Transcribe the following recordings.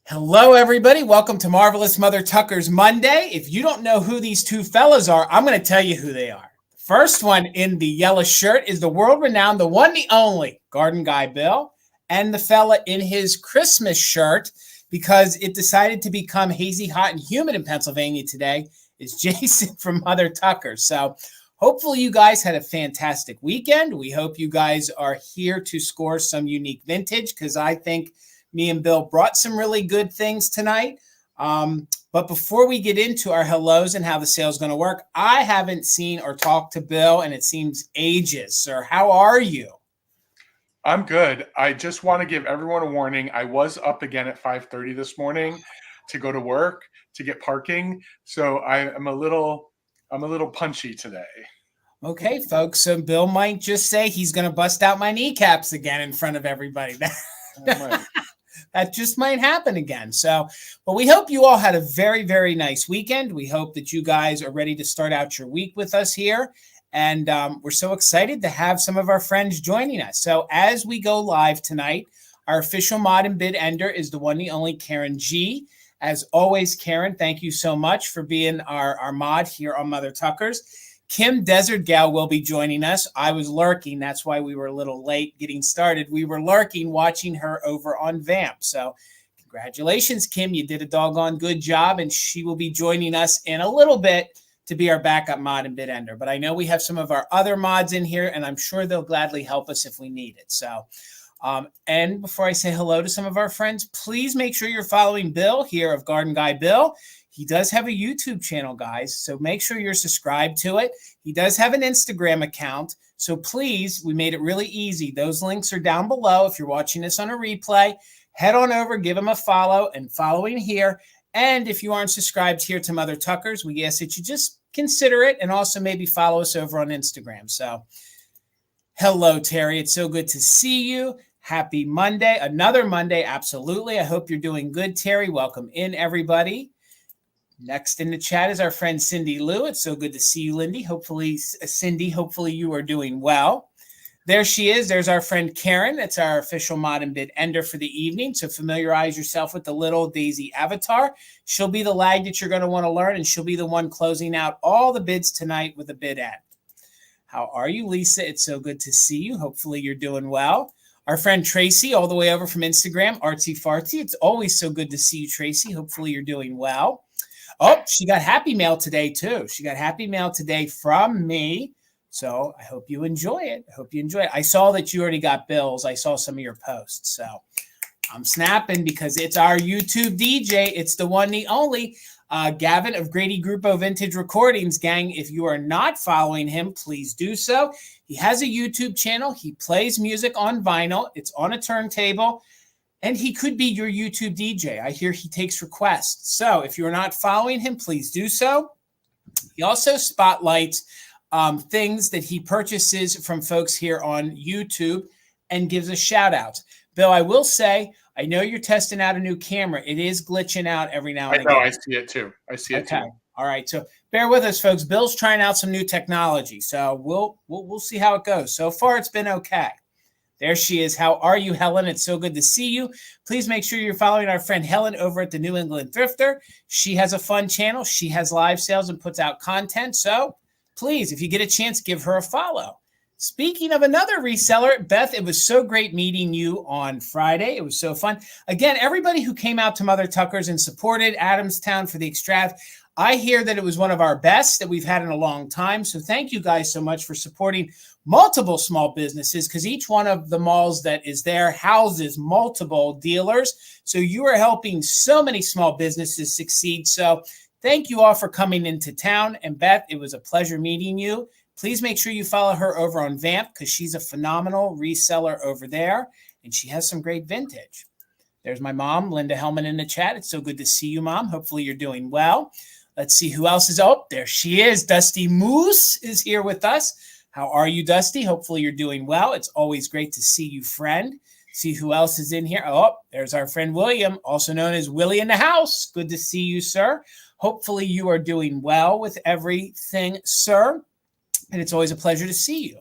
Hello, everybody. Welcome to Marvelous Mother Tucker's Monday. If you don't know who these two fellas are, I'm going to tell you who they are. The first one in the yellow shirt is the world-renowned, the one, the only Garden Guy Bill, and the fella in his Christmas shirt, because it decided to become hazy, hot, and humid in Pennsylvania today, is Jason from Mother Tucker. So hopefully you guys had a fantastic weekend. We hope you guys are here to score some unique vintage, because I think me and Bill brought some really good things tonight. But before we get into our hellos and how the sale is going to work, I haven't seen or talked to Bill, and it seems ages. Sir, how are you? I'm good. I just want to give everyone a warning. I was up again at 5:30 this morning to go to work to get parking, so I'm a little punchy today. Okay, folks. So Bill might just say he's going to bust out my kneecaps again in front of everybody. That just might happen again. So, but we hope you all had a very, very nice weekend. We hope that you guys are ready to start out your week with us here. And we're so excited to have some of our friends joining us. So as we go live tonight, our official mod and bid ender is the one, the only Karen G. As always, Karen, thank you so much for being our mod here on Mother Tucker's. Kim Desert Gal will be joining us. I was lurking. That's why we were a little late getting started. We were lurking, watching her over on Vamp. So congratulations, Kim. You did a doggone good job, and she will be joining us in a little bit to be our backup mod and bid ender. But I know we have some of our other mods in here, and I'm sure they'll gladly help us if we need it. So, and before I say hello to some of our friends, please make sure you're following Bill here of Garden Guy Bill. He does have a YouTube channel, guys, so make sure you're subscribed to it. He does have an Instagram account, so please, we made it really easy. Those links are down below. If you're watching this on a replay, head on over, give him a follow, and following here. And if you aren't subscribed here to Mother Tucker's, we ask that you just consider it and also maybe follow us over on Instagram. So, hello, Terry. It's so good to see you. Happy Monday. Another Monday, absolutely. I hope you're doing good, Terry. Welcome in, everybody. Next in the chat is our friend Cindy Lou. It's so good to see you, Cindy. Hopefully you are doing well. There she is. There's our friend Karen. That's our official mod and bid ender for the evening. So familiarize yourself with the little Daisy avatar. She'll be the lag that you're going to want to learn, and she'll be the one closing out all the bids tonight with a bid end. How are you, Lisa? It's so good to see you. Hopefully you're doing well. Our friend Tracy, all the way over from Instagram, Artsy Fartsy. It's always so good to see you, Tracy. Hopefully you're doing well. Oh, she got happy mail today, too. She got happy mail today from me. So I hope you enjoy it. I saw that you already got bills. I saw some of your posts. So I'm snapping because it's our YouTube DJ. It's the one, the only Gavin of Grady Grupo Vintage Recordings. Gang, if you are not following him, please do so. He has a YouTube channel. He plays music on vinyl. It's on a turntable. And he could be your YouTube DJ. I hear he takes requests. So if you're not following him, please do so. He also spotlights things that he purchases from folks here on YouTube and gives us shout outs. Bill, I will say, I know you're testing out a new camera. It is glitching out every now and again. I see it too. Okay. All right. So bear with us, folks. Bill's trying out some new technology. So we'll see how it goes. So far, it's been okay. There she is. How are you, Helen? It's so good to see you. Please make sure you're following our friend Helen over at the New England Thrifter. She has a fun channel. She has live sales and puts out content. So please, if you get a chance, give her a follow. Speaking of another reseller, Beth, it was so great meeting you on Friday. It was so fun. Again, everybody who came out to Mother Tucker's and supported Adamstown for the extract, I hear that it was one of our best that we've had in a long time. So thank you guys so much for supporting multiple small businesses, because each one of the malls that is there houses multiple dealers. So you are helping so many small businesses succeed. So thank you all for coming into town. And Beth, it was a pleasure meeting you. Please make sure you follow her over on Vamp, because she's a phenomenal reseller over there, and she has some great vintage. There's my mom, Linda Hellman, in the chat. It's so good to see you, Mom. Hopefully you're doing well. Let's see who else is. Oh, there she is. Dusty Moose is here with us. How are you, Dusty? Hopefully you're doing well. It's always great to see you, friend. See who else is in here. Oh, there's our friend William, also known as Willie in the house. Good to see you, sir. Hopefully you are doing well with everything, sir. And it's always a pleasure to see you.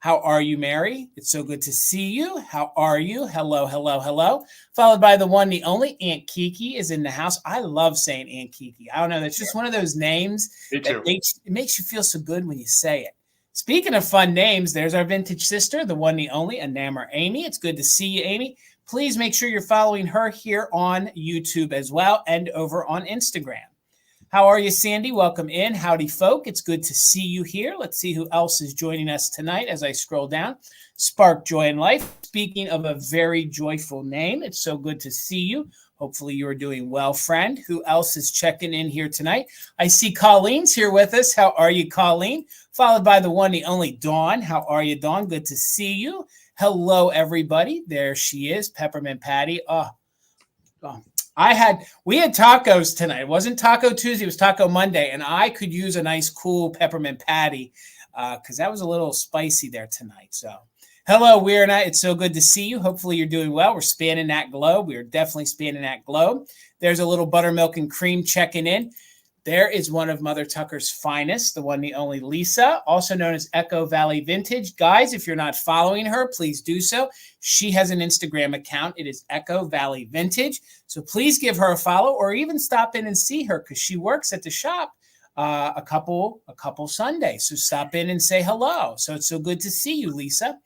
How are you, Mary? It's so good to see you. How are you? Hello, hello, hello. Followed by the one, the only Aunt Kiki is in the house. I love saying Aunt Kiki. I don't know. That's just one of those names that makes you feel so good when you say it. Speaking of fun names, there's our vintage sister, the one, the only Enamor Amy. It's good to see you, Amy. Please make sure you're following her here on YouTube as well and over on Instagram. How are you, Sandy? Welcome in. Howdy, folk. It's good to see you here. Let's see who else is joining us tonight as I scroll down. Spark Joy in Life. Speaking of a very joyful name, it's so good to see you. Hopefully you are doing well, friend. Who else is checking in here tonight? I see Colleen's here with us. How are you, Colleen? Followed by the one, the only Dawn. How are you, Dawn? Good to see you. Hello, everybody. There she is, Peppermint Patty. Oh. We had tacos tonight. It wasn't Taco Tuesday, it was Taco Monday, and I could use a nice cool peppermint patty because that was a little spicy there tonight. So, hello, Weird Night. It's so good to see you. Hopefully you're doing well. We're spanning that globe. We are definitely spanning that globe. There's a little buttermilk and cream checking in. There is one of Mother Tucker's finest, the one, the only Lisa, also known as Echo Valley Vintage. Guys, if you're not following her, please do so. She has an Instagram account. It is Echo Valley Vintage. So please give her a follow or even stop in and see her because she works at the shop a couple Sundays. So stop in and say hello. So it's so good to see you, Lisa.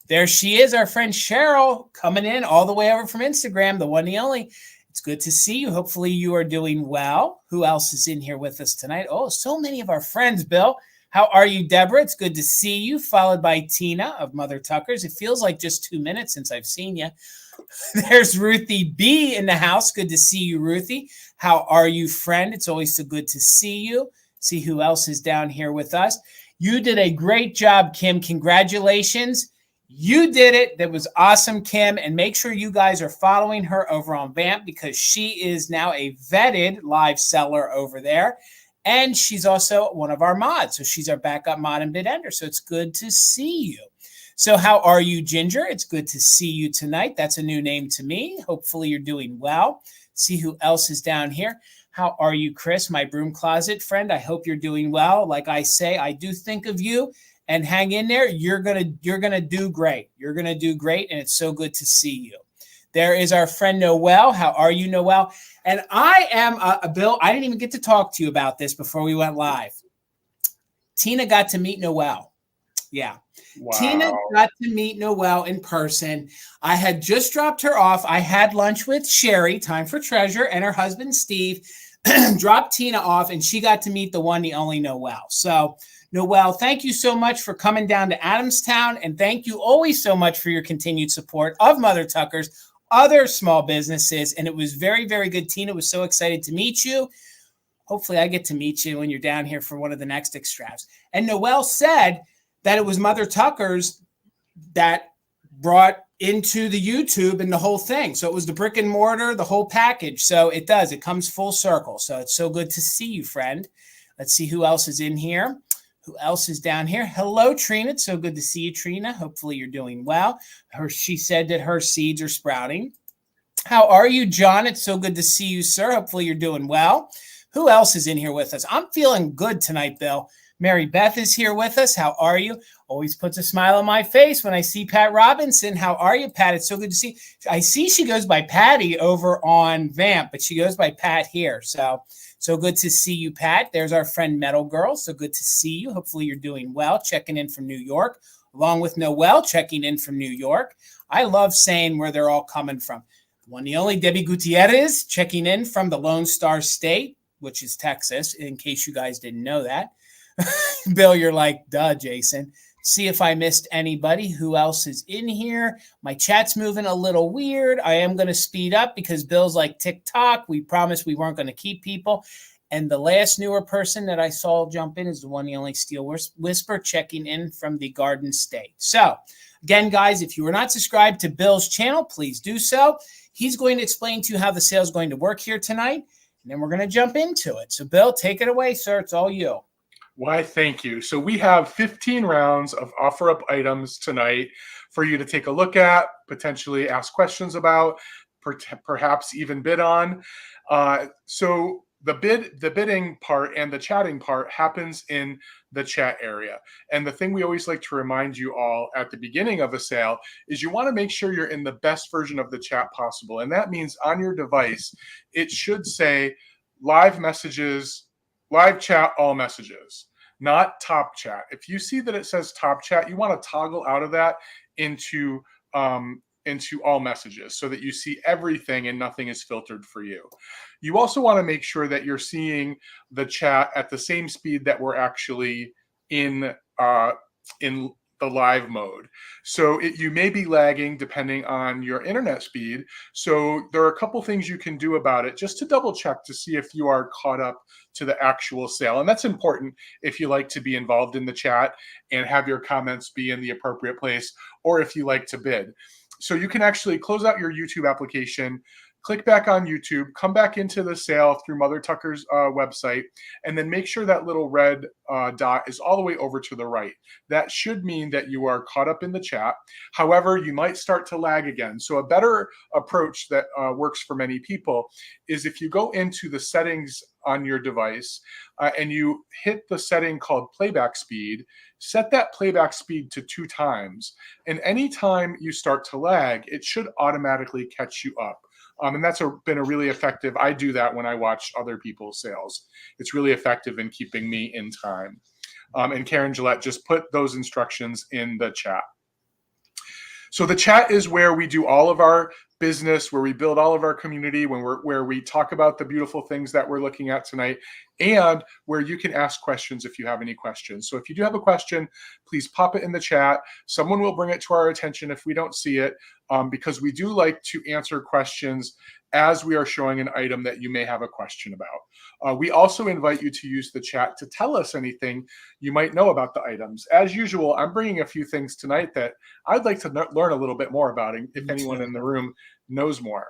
There she is, our friend Cheryl, coming in all the way over from Instagram, the one, the only. It's good to see you. Hopefully you are doing well. Who else is in here with us tonight? Oh, so many of our friends, Bill. How are you, Deborah? It's good to see you. Followed by Tina of Mother Tucker's. It feels like just 2 minutes since I've seen you. There's Ruthie B in the house. Good to see you, Ruthie. How are you, friend? It's always so good to see you. See who else is down here with us. You did a great job, Kim. Congratulations. You did it. That was awesome, Kim. And make sure you guys are following her over on Vamp because she is now a vetted live seller over there. And she's also one of our mods. So she's our backup mod and bid ender. So it's good to see you. So how are you, Ginger? It's good to see you tonight. That's a new name to me. Hopefully you're doing well. See who else is down here. How are you, Chris, my broom closet friend? I hope you're doing well. Like I say, I do think of you. And hang in there. You're gonna do great. You're gonna do great, and it's so good to see you. There is our friend Noelle. How are you, Noelle? And I am Bill. I didn't even get to talk to you about this before we went live. Tina got to meet Noelle. Yeah, wow. Tina got to meet Noelle in person. I had just dropped her off. I had lunch with Sherry, Time for Treasure, and her husband Steve. Dropped Tina off, and she got to meet the one, the only Noelle. So. Noelle, thank you so much for coming down to Adamstown, and thank you always so much for your continued support of Mother Tucker's, other small businesses, and it was very, very good. Tina was so excited to meet you. Hopefully I get to meet you when you're down here for one of the next extras. And Noelle said that it was Mother Tucker's that brought into the YouTube and the whole thing. So it was the brick and mortar, the whole package. So it does. It comes full circle. So it's so good to see you, friend. Let's see who else is in here. Who else is down here? Hello, Trina. It's so good to see you, Trina. Hopefully you're doing well. She said that her seeds are sprouting. How are you, John? It's so good to see you, sir. Hopefully you're doing well. Who else is in here with us? I'm feeling good tonight, Bill. Mary Beth is here with us. How are you? Always puts a smile on my face when I see Pat Robinson. How are you, Pat? It's so good to see. I see she goes by Patty over on Vamp, but she goes by Pat here. So good to see you, Pat. There's our friend Metal Girl. So good to see you. Hopefully you're doing well. Checking in from New York, along with Noelle checking in from New York. I love saying where they're all coming from. The one, the only Debbie Gutierrez checking in from the Lone Star State, which is Texas, in case you guys didn't know that. Bill, you're like, duh, Jason. See if I missed anybody. Who else is in here? My chat's moving a little weird. I am going to speed up because Bill's like TikTok. We promised we weren't going to keep people. And the last newer person that I saw jump in is the one, the only Steel Whisper checking in from the Garden State. So again, guys, if you are not subscribed to Bill's channel, please do so. He's going to explain to you how the sale is going to work here tonight. And then we're going to jump into it. So Bill, take it away, sir. It's all you. Why, thank you. So we have 15 rounds of offer-up items tonight for you to take a look at, potentially ask questions about, perhaps even bid on. So the bidding part and the chatting part happens in the chat area. And the thing we always like to remind you all at the beginning of a sale is you want to make sure you're in the best version of the chat possible. And that means on your device, it should say live messages, live chat, all messages, not top chat. If you see that it says top chat, you want to toggle out of that into all messages so that you see everything and nothing is filtered for you. You also want to make sure that you're seeing the chat at the same speed that we're actually in the live mode. So you may be lagging depending on your internet speed. So there are a couple things you can do about it just to double check to see if you are caught up to the actual sale. And that's important if you like to be involved in the chat and have your comments be in the appropriate place, or if you like to bid. So you can actually close out your YouTube application, click back on YouTube, come back into the sale through Mother Tucker's website, and then make sure that little red dot is all the way over to the right. That should mean that you are caught up in the chat. However, you might start to lag again. So a better approach that works for many people is if you go into the settings on your device and you hit the setting called playback speed, set that playback speed to 2 times. And anytime you start to lag, it should automatically catch you up. And that's been a really effective, I do that when I watch other people's sales. It's really effective in keeping me in time. And Karen Gillette just put those instructions in the chat. So the chat is where we do all of our business, where we build all of our community, where we talk about the beautiful things that we're looking at tonight, and where you can ask questions if you have any questions. So if you do have a question, please pop it in the chat. Someone will bring it to our attention if we don't see it, because we do like to answer questions as we are showing an item that you may have a question about. We also invite you to use the chat to tell us anything you might know about the items. As usual, I'm bringing a few things tonight that I'd like to learn a little bit more about, if anyone in the room knows more.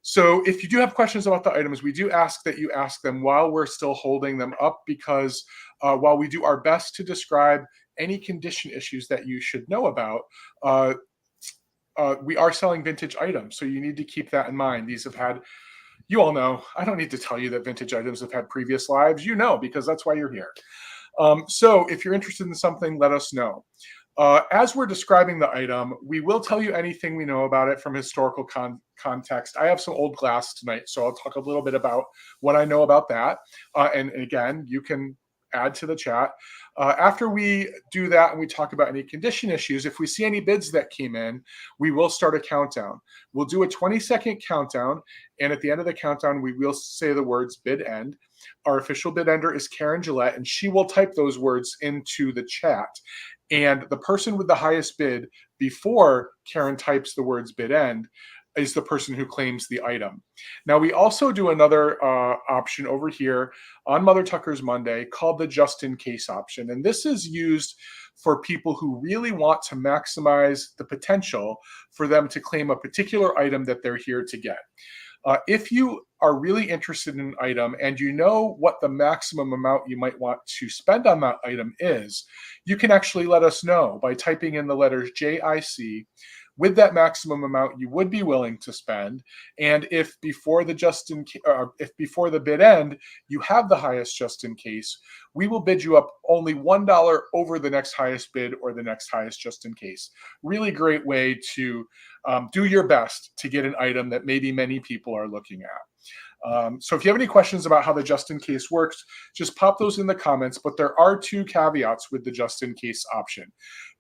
So if you do have questions about the items, we do ask that you ask them while we're still holding them up, because while we do our best to describe any condition issues that you should know about, we are selling vintage items, so you need to keep that in mind. These have had, you all know, I don't need to tell you that vintage items have had previous lives. You know, because that's why you're here. So if you're interested in something, let us know. As we're describing the item, we will tell you anything we know about it from historical context. I have some old glass tonight, so I'll talk a little bit about what I know about that. And again, you can add to the chat. After we do that and we talk about any condition issues, if we see any bids that came in, we will start a countdown. We'll do a 20-second countdown, and at the end of the countdown, we will say the words bid end. Our official bid ender is Karen Gillette, and she will type those words into the chat. And the person with the highest bid before Karen types the words bid end is the person who claims the item. Now, we also do another option over here on Mother Tucker's Monday called the just in case option. And this is used for people who really want to maximize the potential for them to claim a particular item that they're here to get. If you are really interested in an item and you know what the maximum amount you might want to spend on that item is, you can actually let us know by typing in the letters JIC with that maximum amount you would be willing to spend. And if before the bid end, you have the highest just in case, we will bid you up only $1 over the next highest bid or the next highest just in case. Really great way to do your best to get an item that maybe many people are looking at. So if you have any questions about how the just in case works, just pop those in the comments. But there are 2 caveats with the just in case option.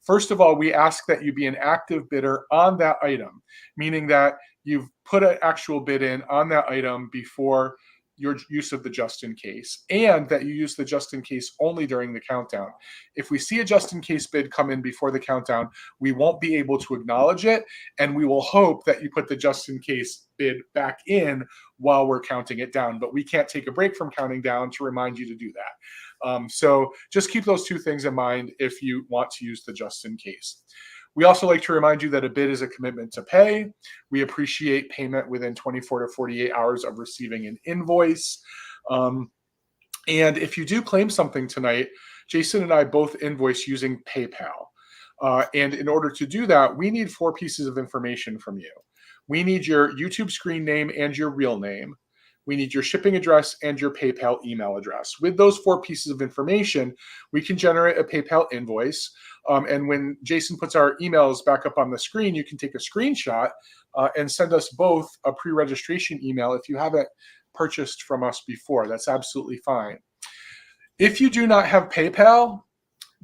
First of all, we ask that you be an active bidder on that item, meaning that you've put an actual bid in on that item before your use of the just in case, and that you use the just in case only during the countdown. If we see a just in case bid come in before the countdown, we won't be able to acknowledge it, and we will hope that you put the just in case bid back in while we're counting it down. But we can't take a break from counting down to remind you to do that. So just keep those 2 things in mind if you want to use the just in case. We also like to remind you that a bid is a commitment to pay. We appreciate payment within 24 to 48 hours of receiving an invoice. And if you do claim something tonight, Jason and I both invoice using PayPal. And in order to do that, we need 4 pieces of information from you. We need your YouTube screen name and your real name. we need your shipping address and your PayPal email address. With those 4 pieces of information, we can generate a PayPal invoice. And when Jason puts our emails back up on the screen, you can take a screenshot and send us both a pre-registration email if you haven't purchased from us before. That's absolutely fine. If you do not have PayPal,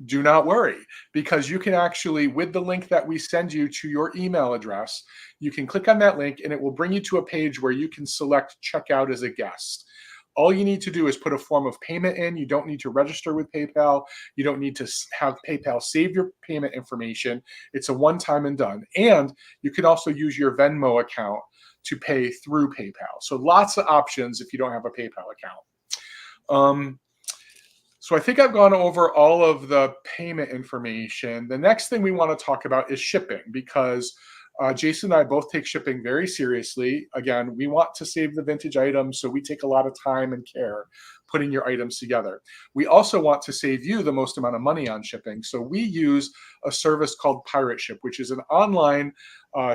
do not worry, because you can actually, with the link that we send you to your email address, you can click on that link and it will bring you to a page where you can select checkout as a guest. All you need to do is put a form of payment in. You don't need to register with PayPal. You don't need to have PayPal save your payment information. It's a one-time and done. And you can also use your Venmo account to pay through PayPal. So lots of options if you don't have a PayPal account. So I think I've gone over all of the payment information. The next thing we want to talk about is shipping, because Jason and I both take shipping very seriously. Again, we want to save the vintage items, so we take a lot of time and care putting your items together. We also want to save you the most amount of money on shipping, so we use a service called Pirate Ship, which is an online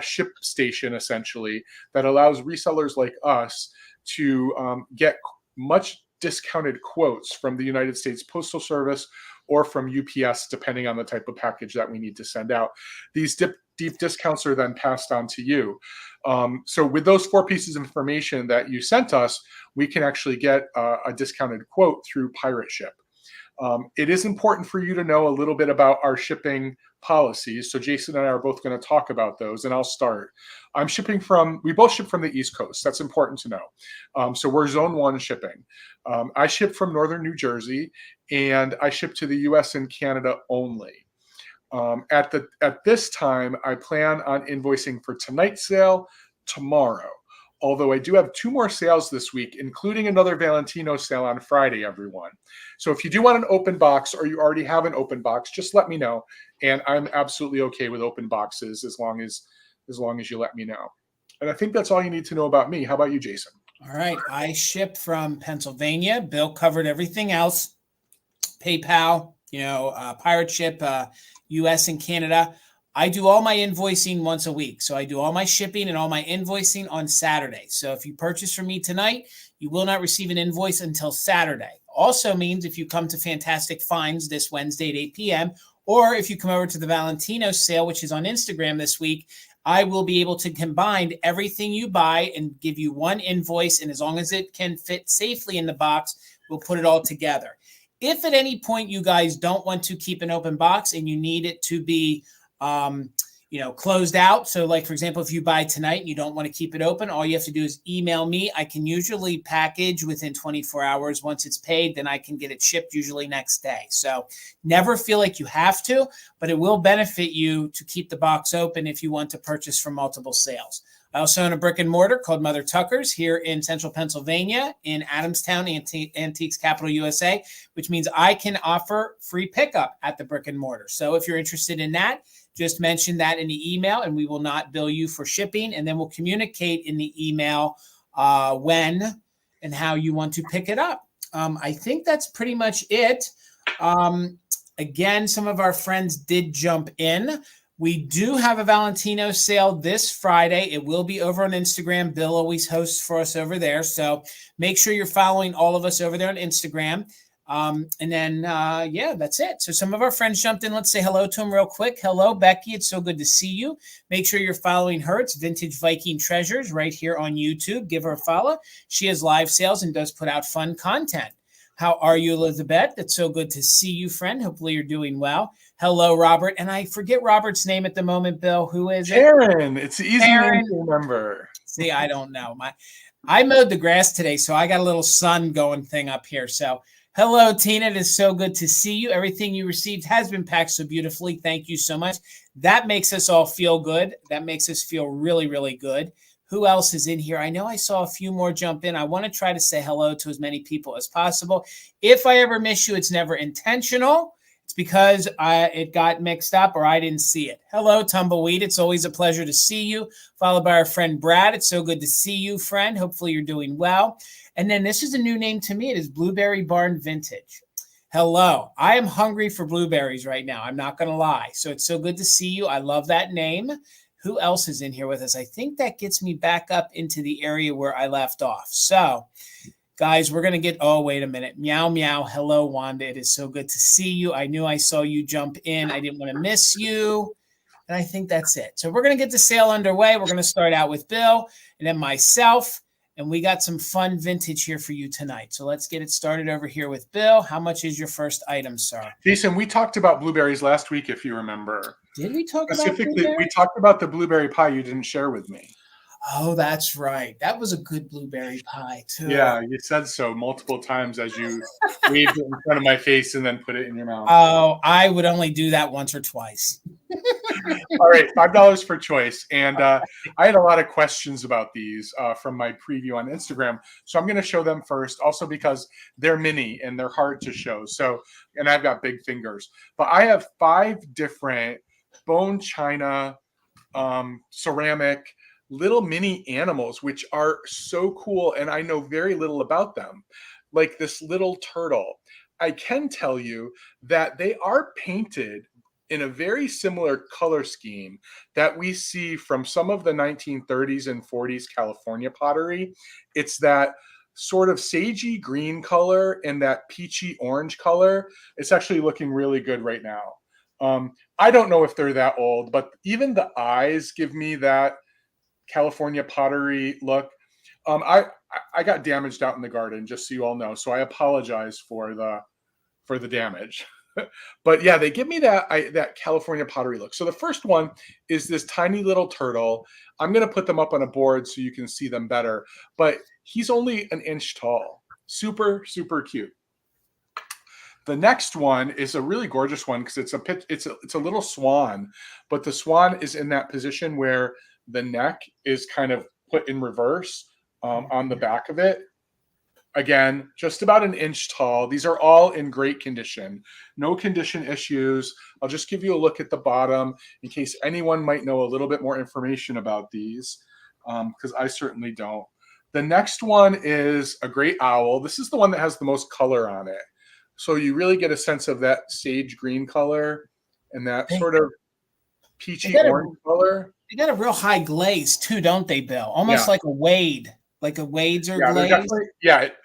ship station, essentially, that allows resellers like us to get much discounted quotes from the United States Postal Service or from UPS, depending on the type of package that we need to send out. These deep discounts are then passed on to you. So with those 4 pieces of information that you sent us, we can actually get a discounted quote through Pirate Ship. It is important for you to know a little bit about our shipping policies. So Jason and I are both going to talk about those, and I'll start. We both ship from the East Coast. That's important to know. So we're Zone 1 shipping. I ship from Northern New Jersey, and I ship to the US and Canada only. At this time, I plan on invoicing for tonight's sale tomorrow. Although I do have 2 more sales this week, including another Valentino sale on Friday, everyone. So if you do want an open box or you already have an open box, just let me know. And I'm absolutely okay with open boxes as long as you let me know. And I think that's all you need to know about me. How about you, Jason? All right. I ship from Pennsylvania. Bill covered everything else. PayPal, Pirate Ship, US and Canada. I do all my invoicing once a week. So I do all my shipping and all my invoicing on Saturday. So if you purchase from me tonight, you will not receive an invoice until Saturday. Also means if you come to Fantastic Finds this Wednesday at 8 p.m., or if you come over to the Valentino sale, which is on Instagram this week, I will be able to combine everything you buy and give you one invoice. And as long as it can fit safely in the box, we'll put it all together. If at any point you guys don't want to keep an open box and you need it to be closed out. So like, for example, if you buy tonight and you don't want to keep it open, all you have to do is email me. I can usually package within 24 hours. Once it's paid, then I can get it shipped usually next day. So never feel like you have to, but it will benefit you to keep the box open if you want to purchase from multiple sales. I also own a brick and mortar called Mother Tucker's here in central Pennsylvania in Adamstown, Antiques Capital USA, which means I can offer free pickup at the brick and mortar. So if you're interested in that, just mention that in the email and we will not bill you for shipping. And then we'll communicate in the email when and how you want to pick it up. I think that's pretty much it. Again, some of our friends did jump in. We do have a Valentino sale this Friday. It will be over on Instagram. Bill always hosts for us over there. So make sure you're following all of us over there on Instagram. That's it. So some of our friends jumped in. Let's say hello to them real quick. Hello, Becky. It's so good to see you. Make sure you're following her. It's Vintage Viking Treasures right here on YouTube. Give her a follow. She has live sales and does put out fun content. How are you, Elizabeth? It's so good to see you, friend. Hopefully you're doing well. Hello, Robert. And I forget Robert's name at the moment, Bill. Who is it? Aaron. It's easy name to remember. See, I don't know. I mowed the grass today, so I got a little sun going thing up here. So hello, Tina. It is so good to see you. Everything you received has been packed so beautifully. Thank you so much. That makes us all feel good. That makes us feel really, really good. Who else is in here? I know I saw a few more jump in. I want to try to say hello to as many people as possible. If I ever miss you, it's never intentional. It's because it got mixed up or I didn't see it. Hello, Tumbleweed. It's always a pleasure to see you. Followed by our friend Brad. It's so good to see you, friend. Hopefully you're doing well. And then this is a new name to me. It is Blueberry Barn Vintage. Hello. I am hungry for blueberries right now. I'm not going to lie. So it's so good to see you. I love that name. who else is in here with us? I think that gets me back up into the area where I left off. So, guys, we're going to get, oh, wait a minute. Meow, meow. Hello, Wanda. It is so good to see you. I knew I saw you jump in. I didn't want to miss you. And I think that's it. So we're going to get the sale underway. We're going to start out with Bill and then myself. And we got some fun vintage here for you tonight. So let's get it started over here with Bill. How much is your first item, sir? Jason, we talked about blueberries last week, if you remember. Did we talk about specifically? blueberries? We talked about the blueberry pie you didn't share with me. Oh, that's right. That was a good blueberry pie, too. Yeah, you said so multiple times as you waved it in front of my face and then put it in your mouth. Oh, I would only do that once or twice. All right, $5 for choice. And I had a lot of questions about these from my preview on Instagram. So I'm going to show them first, also because they're mini and they're hard to show. So, and I've got big fingers. But I have 5 different bone china, ceramic, little mini animals, which are so cool. And I know very little about them, like this little turtle. I can tell you that they are painted in a very similar color scheme that we see from some of the 1930s and 40s California pottery. It's that sort of sagey green color and that peachy orange color. It's actually looking really good right now. I don't know if they're that old, but even the eyes give me that California pottery look. I got damaged out in the garden, just so you all know. So I apologize for the damage. But yeah, they give me that California pottery look. So the first one is this tiny little turtle. I'm going to put them up on a board so you can see them better. But he's only an inch tall. Super, super cute. The next one is a really gorgeous one because it's a little swan, but the swan is in that position where the neck is kind of put in reverse on the back of it. Again, just about an inch tall. These are all in great condition. No condition issues. I'll just give you a look at the bottom in case anyone might know a little bit more information about these, because I certainly don't. The next one is a great owl. This is the one that has the most color on it. So you really get a sense of that sage green color and that sort of peachy orange color. They got a real high glaze too, don't they, Bill? Almost like a wade. Like a wades or glaze?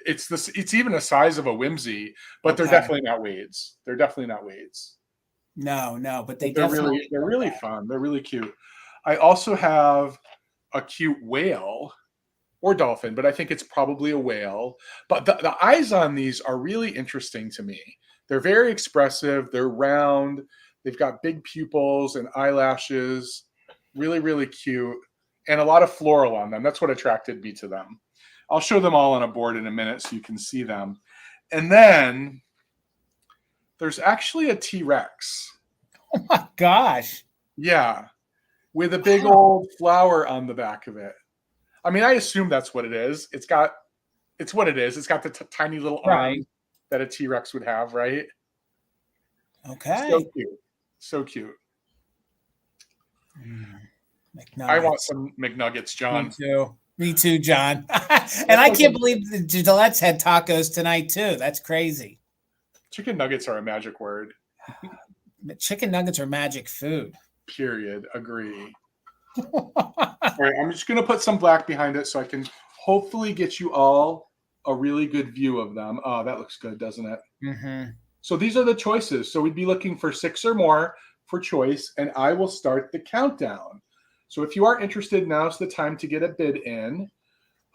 It's even a size of a whimsy, but they're definitely not wades. They're definitely not wades. No, but they're really fun. They're really cute. I also have a cute whale or dolphin, but I think it's probably a whale. But the eyes on these are really interesting to me. They're very expressive. They're round. They've got big pupils and eyelashes. Really, really cute. And a lot of floral on them. That's what attracted me to them. I'll show them all on a board in a minute so you can see them. And then there's actually a T-Rex. Oh my gosh. Yeah. With a big old flower on the back of it. I mean, I assume that's what it is. It's what it is. It's got the tiny little arm that a T-Rex would have, right? Okay. So cute. So cute. I want some McNuggets, John. Me too, John. And I can't believe the Gillette's had tacos tonight, too. That's crazy. Chicken nuggets are a magic word. Chicken nuggets are magic food. Period. Agree. All right, I'm just going to put some black behind it so I can hopefully get you all a really good view of them. Oh, that looks good, doesn't it? Mm-hmm. So these are the choices. So we'd be looking for 6 or more for choice, and I will start the countdown. So if you are interested, now's the time to get a bid in.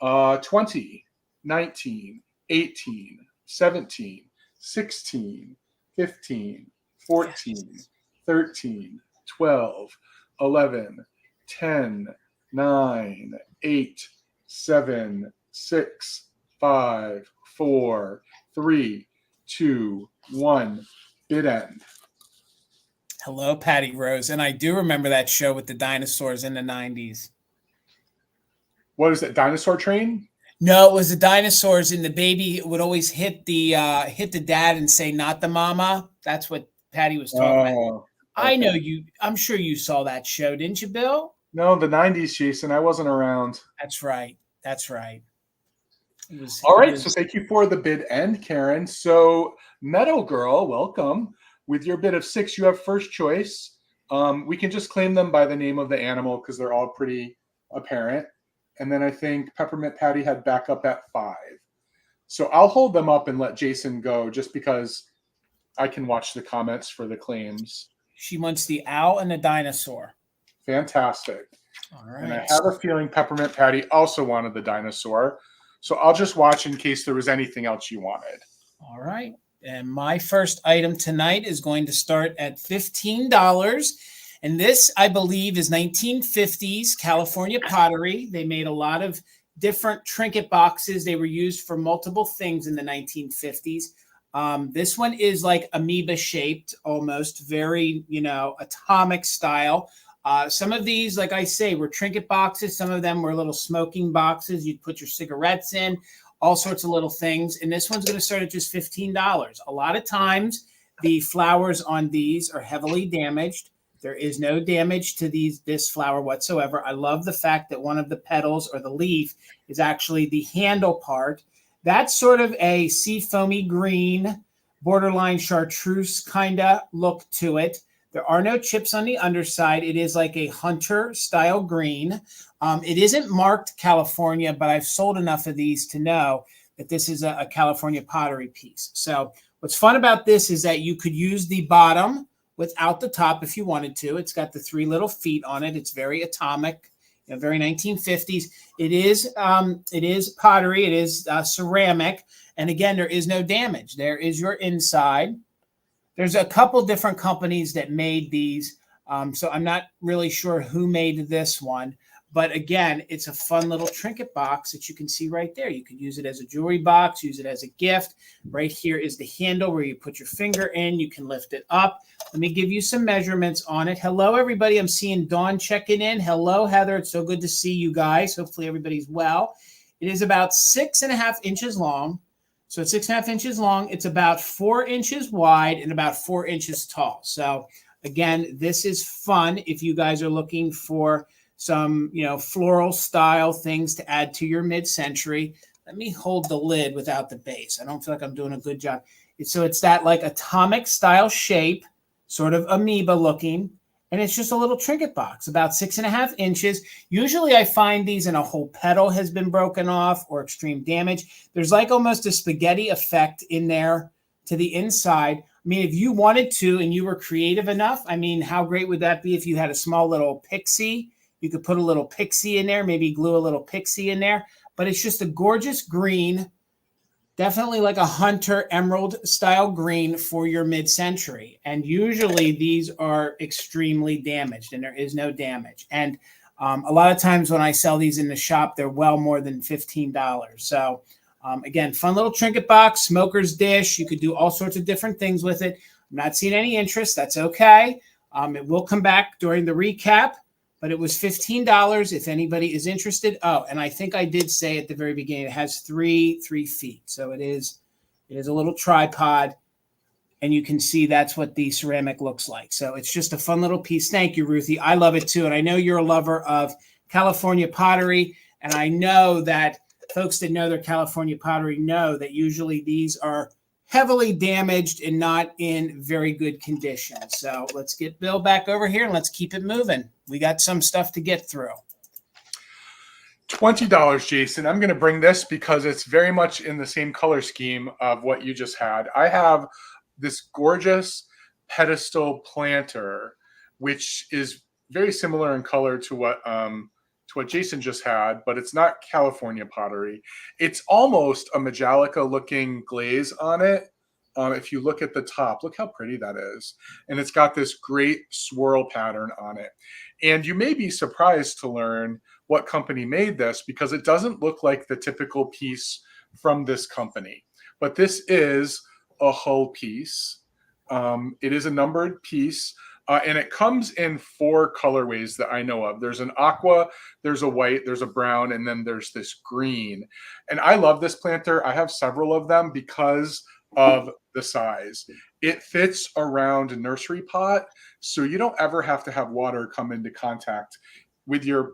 20, 19, 18, 17, 16, 15, 14, 13, 12, 11, 10, 9, 8, 7, 6, 5, 4, 3, 2, 1. Bid end. Hello, Patty Rose. And I do remember that show with the dinosaurs in the 90s. What is that, Dinosaur Train? No, it was the dinosaurs, and the baby would always hit the dad and say, "Not the mama." That's what Patty was talking about. Okay. I know you. I'm sure you saw that show, didn't you, Bill? No, the 90s, Jason. I wasn't around. That's right. All right. So thank you for the bid end, Karen. So Meadow Girl, welcome. With your bid of 6, you have first choice. We can just claim them by the name of the animal because they're all pretty apparent. And then I think Peppermint Patty had backup at 5. So I'll hold them up and let Jason go just because I can watch the comments for the claims. She wants the owl and the dinosaur. Fantastic. All right. And I have a feeling Peppermint Patty also wanted the dinosaur. So I'll just watch in case there was anything else you wanted. All right. And my first item tonight is going to start at $15. And this, I believe, is 1950s California pottery. They made a lot of different trinket boxes. They were used for multiple things in the 1950s. This one is like amoeba shaped, almost very, atomic style. Some of these, like I say, were trinket boxes. Some of them were little smoking boxes. You'd put your cigarettes in, all sorts of little things. And this one's going to start at just $15. A lot of times the flowers on these are heavily damaged. There is no damage to this flower whatsoever. I love the fact that one of the petals or the leaf is actually the handle part. That's sort of a sea foamy green, borderline chartreuse kind of look to it. There are no chips on the underside. It is like a hunter style green. It isn't marked California, but I've sold enough of these to know that this is a California pottery piece. So what's fun about this is that you could use the bottom without the top if you wanted to. It's got the 3 little feet on it. It's very atomic, very 1950s. It is pottery. It is ceramic. And again, there is no damage. There is your inside. There's a couple different companies that made these. So I'm not really sure who made this one. But again, it's a fun little trinket box that you can see right there. You could use it as a jewelry box, use it as a gift. Right here is the handle where you put your finger in. You can lift it up. Let me give you some measurements on it. Hello, everybody. I'm seeing Dawn checking in. Hello, Heather. It's so good to see you guys. Hopefully everybody's well. It is about 6.5 inches long. So it's 6.5 inches long. It's about 4 inches wide and about 4 inches tall. So again, this is fun if you guys are looking for some, floral style things to add to your mid-century. Let me hold the lid without the base. I don't feel like I'm doing a good job. So it's that like atomic style shape, sort of amoeba looking, and it's just a little trinket box, about 6.5 inches. Usually I find these and a whole petal has been broken off or extreme damage. There's like almost a spaghetti effect in there to the inside. I mean, if you wanted to and you were creative enough, I mean, how great would that be if you had a small little pixie? You could put a little pixie in there, maybe glue a little pixie in there. But it's just a gorgeous green, definitely like a hunter emerald style green for your mid-century. And usually these are extremely damaged and there is no damage. And a lot of times when I sell these in the shop, they're well more than $15. So again, fun little trinket box, smoker's dish. You could do all sorts of different things with it. I'm not seeing any interest. That's okay. It will come back during the recap. But it was $15 if anybody is interested. Oh, and I think I did say at the very beginning, it has three feet. So it is a little tripod. And you can see that's what the ceramic looks like. So it's just a fun little piece. Thank you, Ruthie. I love it too. And I know you're a lover of California pottery. And I know that folks that know their California pottery know that usually these are heavily damaged and not in very good condition. So let's get Bill back over here and let's keep it moving. We got some stuff to get through. $20, Jason. I'm going to bring this because it's very much in the same color scheme of what you just had. I have this gorgeous pedestal planter, which is very similar in color to what Jason just had, but it's not California pottery. It's almost a Majolica looking glaze on it. If you look at the top, look how pretty that is. And it's got this great swirl pattern on it. And you may be surprised to learn what company made this because it doesn't look like the typical piece from this company. But this is a hull piece. It is a numbered piece. And it comes in 4 colorways that I know of. There's an aqua, there's a white, there's a brown, and then there's this green. And I love this planter. I have several of them because of the size. It fits around a nursery pot, so you don't ever have to have water come into contact with your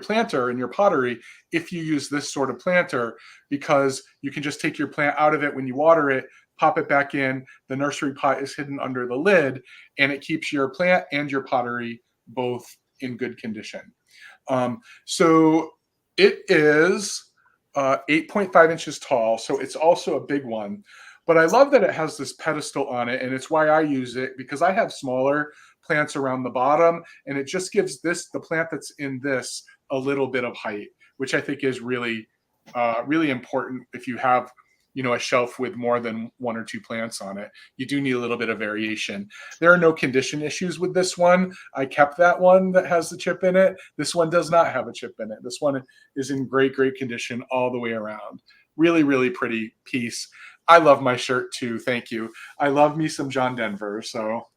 planter and your pottery if you use this sort of planter, because you can just take your plant out of it when you water it, pop it back in. The nursery pot is hidden under the lid, and it keeps your plant and your pottery both in good condition. So it is 8.5 inches tall, so it's also a big one. But I love that it has this pedestal on it, and it's why I use it, because I have smaller plants around the bottom, and it just gives the plant that's in this a little bit of height, which I think is really, really important if you have, a shelf with more than 1 or 2 plants on it. You do need a little bit of variation. There are no condition issues with this one. I kept that one that has the chip in it. This one does not have a chip in it. This one is in great, great condition all the way around. Really, really pretty piece. I love my shirt too. Thank you. I love me some John Denver. So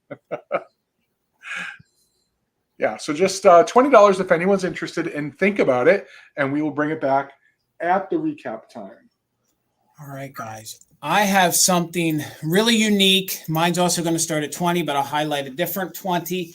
yeah, so just $20 if anyone's interested, and think about it, and we will bring it back at the recap time. All right, guys. I have something really unique. Mine's also going to start at 20, but I'll highlight a different 20.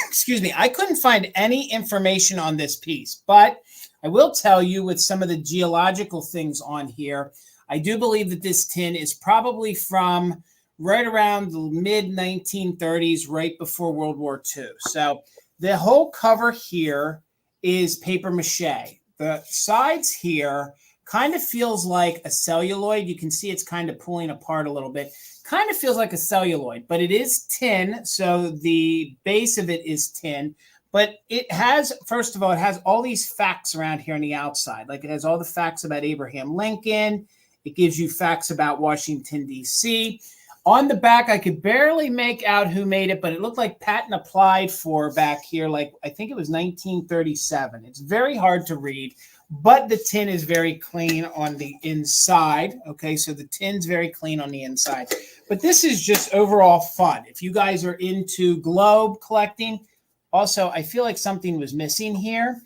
Excuse me, I couldn't find any information on this piece, but I will tell you with some of the geological things on here, I do believe that this tin is probably from right around the mid-1930s, right before World War II. So the whole cover here is paper mache. The sides here kind of feels like a celluloid. You can see it's kind of pulling apart a little bit. Kind of feels like a celluloid, but it is tin. So the base of it is tin. But it has, first of all, it has all these facts around here on the outside. Like it has all the facts about Abraham Lincoln. It gives you facts about Washington, D.C. On the back, I could barely make out who made it, but it looked like patent applied for back here. Like I think it was 1937. It's very hard to read. But the tin is very clean on the inside. Okay, so the tin's very clean on the inside. But this is just overall fun. If you guys are into globe collecting, also, I feel like something was missing here.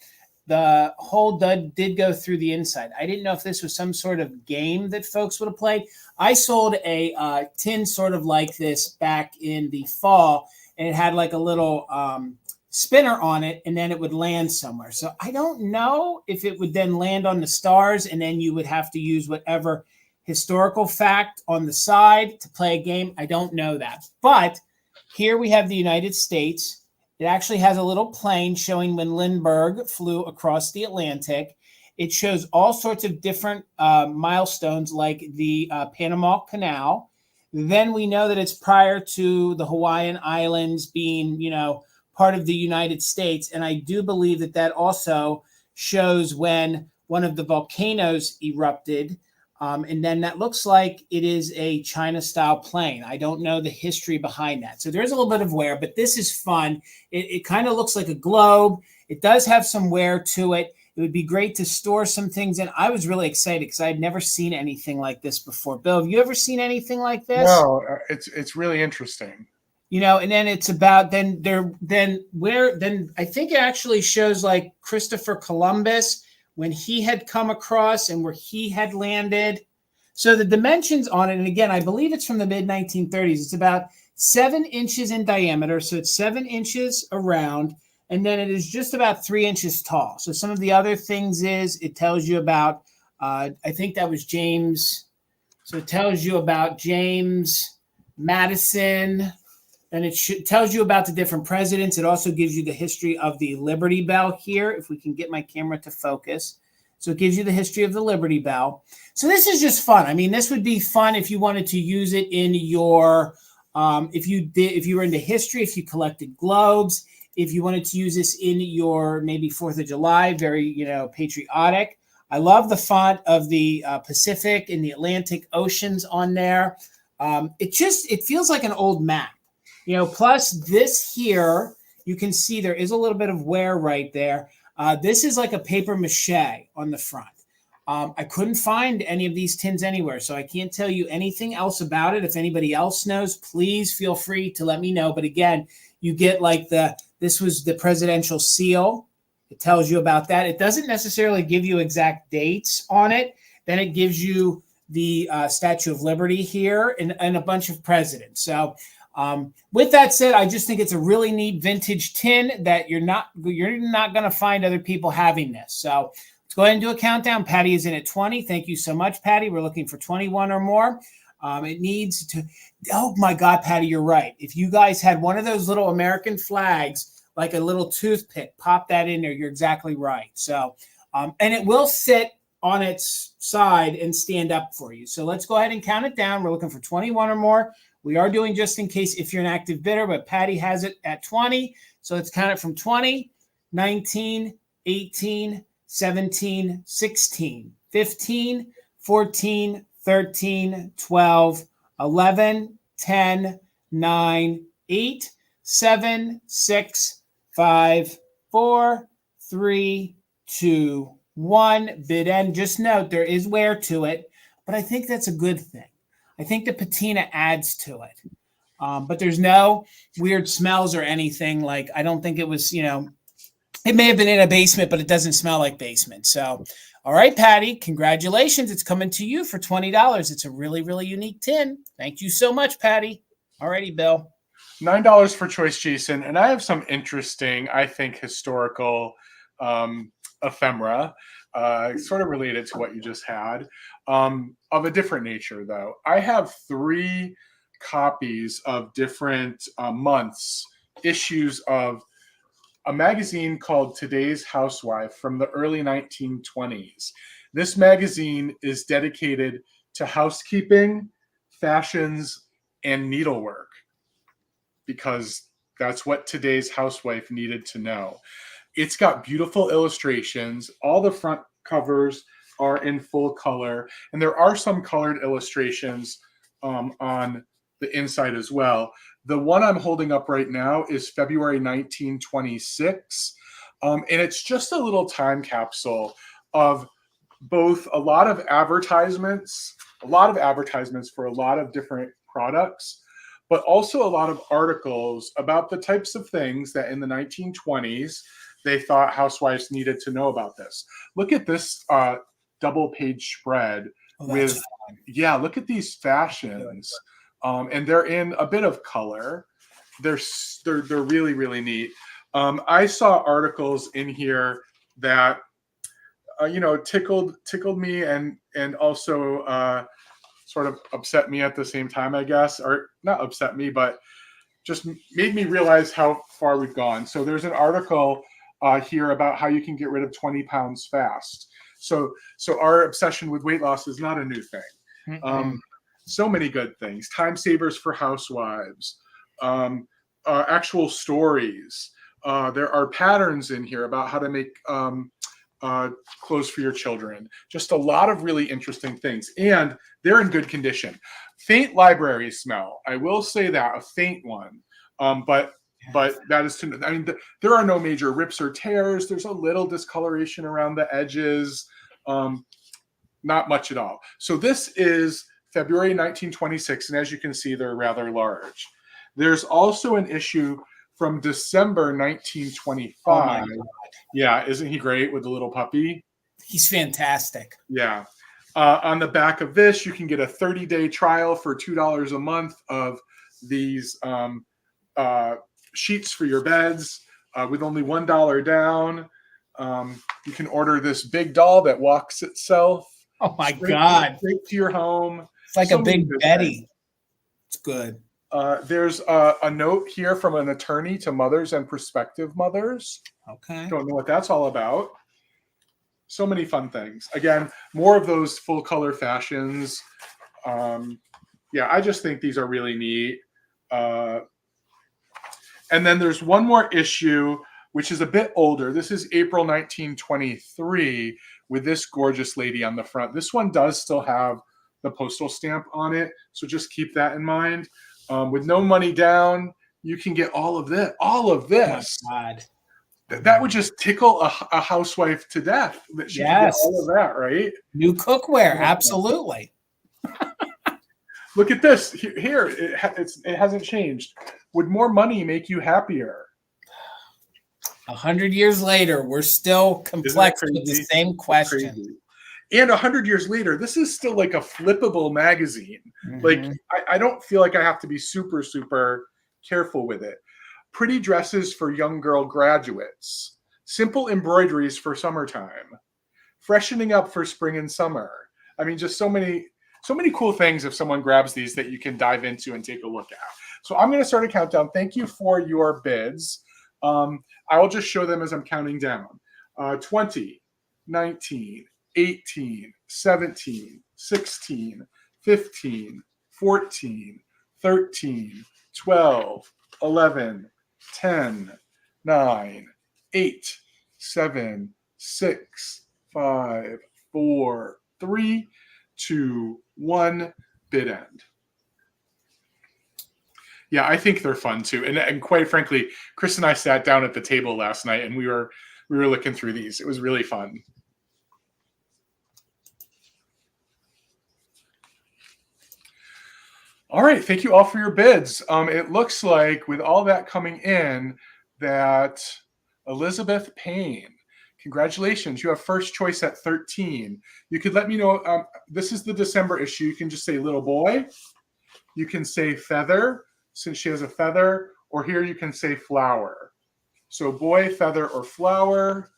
The hole did go through the inside. I didn't know if this was some sort of game that folks would have played. I sold a tin sort of like this back in the fall, and it had like a little spinner on it, and then it would land somewhere. So I don't know if it would then land on the stars, and then you would have to use whatever historical fact on the side to play a game. I don't know that. But here we have the United States. It actually has a little plane showing when Lindbergh flew across the Atlantic. It shows all sorts of different milestones like the Panama Canal. Then we know that it's prior to the Hawaiian Islands being, part of the United States. And I do believe that that also shows when one of the volcanoes erupted. And then that looks like it is a China-style plane. I don't know the history behind that. So there's a little bit of wear, but this is fun. It kind of looks like a globe. It does have some wear to it. It would be great to store some things in. I was really excited because I had never seen anything like this before. Bill, have you ever seen anything like this? No, it's really interesting. And then it's about then I think it actually shows like Christopher Columbus when he had come across and where he had landed. So the dimensions on it, and again, I believe it's from the mid-1930s. It's about 7 inches in diameter, so it's 7 inches around, and then it is just about 3 inches tall. So some of the other things is it tells you about, I think that was James. So it tells you about James Madison. And it tells you about the different presidents. It also gives you the history of the Liberty Bell here, if we can get my camera to focus. So it gives you the history of the Liberty Bell. So this is just fun. I mean, this would be fun if you wanted to use it in your, if you were into history, if you collected globes, if you wanted to use this in your maybe 4th of July, very, patriotic. I love the font of the Pacific and the Atlantic Oceans on there. It feels like an old map. Plus this here, you can see there is a little bit of wear right there. This is like a paper mache on the front. I couldn't find any of these tins anywhere, so I can't tell you anything else about it. If anybody else knows, please feel free to let me know. But again, you get like this was the presidential seal. It tells you about that. It doesn't necessarily give you exact dates on it. Then it gives you the Statue of Liberty here and a bunch of presidents. So with that said, I just think it's a really neat vintage tin that you're not going to find other people having this. So let's go ahead and do a countdown. Patty is in at 20. Thank you so much, Patty. We're looking for 21 or more. It needs to, oh my God, Patty, you're right. If you guys had one of those little American flags, like a little toothpick, pop that in there. You're exactly right. So, and it will sit on its side and stand up for you. So let's go ahead and count it down. We're looking for 21 or more. We are doing just in case if you're an active bidder, but Patty has it at 20. So let's count it from 20, 19, 18, 17, 16, 15, 14, 13, 12, 11, 10, 9, 8, 7, 6, 5, 4, 3, 2, 1. Bid end. Just note there is wear to it, but I think that's a good thing. I think the patina adds to it. But there's no weird smells or anything. Like, I don't think it was, it may have been in a basement, but it doesn't smell like basement. So, all right, Patty, congratulations. It's coming to you for $20. It's a really, really unique tin. Thank you so much, Patty. All righty, Bill. $9 for choice, Jason. And I have some interesting, I think, historical ephemera, sort of related to what you just had, of a different nature, though. I have 3 copies of different months, issues of a magazine called Today's Housewife from the early 1920s. This magazine is dedicated to housekeeping, fashions, and needlework, because that's what today's housewife needed to know. It's got beautiful illustrations. All the front covers are in full color, and there are some colored illustrations on the inside as well. The one I'm holding up right now is February 1926, and it's just a little time capsule of both a lot of advertisements for a lot of different products, but also a lot of articles about the types of things that in the 1920s they thought housewives needed to know about this. Look at this double-page spread with, look at these fashions. And they're in a bit of color. They're really, really neat. I saw articles in here that tickled me and also sort of upset me at the same time, I guess, or not upset me, but just made me realize how far we've gone. So there's an article here about how you can get rid of 20 pounds fast. So our obsession with weight loss is not a new thing. So many good things. Time savers for housewives, actual stories. There are patterns in here about how to make clothes for your children. Just a lot of really interesting things. And they're in good condition. Faint library smell. I will say that, a faint one. But that is to, I mean, there are no major rips or tears. There's a little discoloration around the edges. Not much at all. So this is February 1926, and as you can see, they're rather large. There's also an issue from December 1925. Oh my God. Yeah, isn't he great with the little puppy? He's fantastic. Yeah. On the back of this, you can get a 30-day trial for $2 a month of these sheets for your beds with only $1 down. You can order this big doll that walks itself. Oh my God. Straight to your home. It's like a big Betty. It's good. There's a note here from an attorney to mothers and prospective mothers. Okay. Don't know what that's all about. So many fun things. Again, more of those full color fashions. Yeah, I just think these are really neat. And then there's one more issue, which is a bit older. This is April 1923 with this gorgeous lady on the front. This one does still have the postal stamp on it, so just keep that in mind. With no money down, you can get all of this. All of this. Oh my God. That would just tickle a housewife to death. That she can get all of that, right? New cookware, absolutely. Look at this. Here, it hasn't changed. Would more money make you happier? 100 years later, we're still complex with the same question. And 100 years later, this is still like a flippable magazine. Mm-hmm. Like, I don't feel like I have to be super, super careful with it. Pretty dresses for young girl graduates. Simple embroideries for summertime. Freshening up for spring and summer. I mean, just so many so many cool things if someone grabs these that you can dive into and take a look at. So I'm going to start a countdown. Thank you for your bids. I will just show them as I'm counting down. 20, 19, 18, 17, 16, 15, 14, 13, 12, 11, 10, 9, 8, 7, 6, 5, 4, 3, 2, 1, bid end. Yeah, I think they're fun too. And quite frankly, Chris and I sat down at the table last night and we were looking through these. It was really fun. All right, thank you all for your bids. It looks like with all that coming in that Elizabeth Payne, congratulations, you have first choice at 13. You could let me know, this is the December issue. You can just say little boy. You can say feather, since she has a feather, or here you can say flower. So boy, feather, or flower.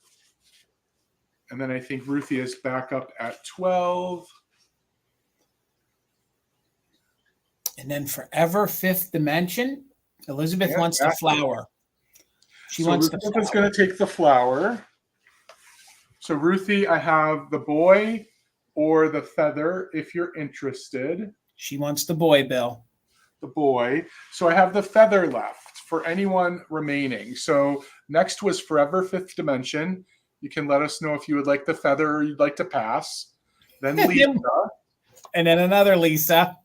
And then I think Ruthie is back up at 12. And then forever fifth dimension, Elizabeth wants the flower. She wants the flower. Elizabeth's going to take the flower. So Ruthie, I have the boy or the feather if you're interested. She wants the boy, Bill. The boy. So I have the feather left for anyone remaining. So next was forever fifth dimension. You can let us know if you would like the feather or you'd like to pass. Then Lisa. And then another Lisa.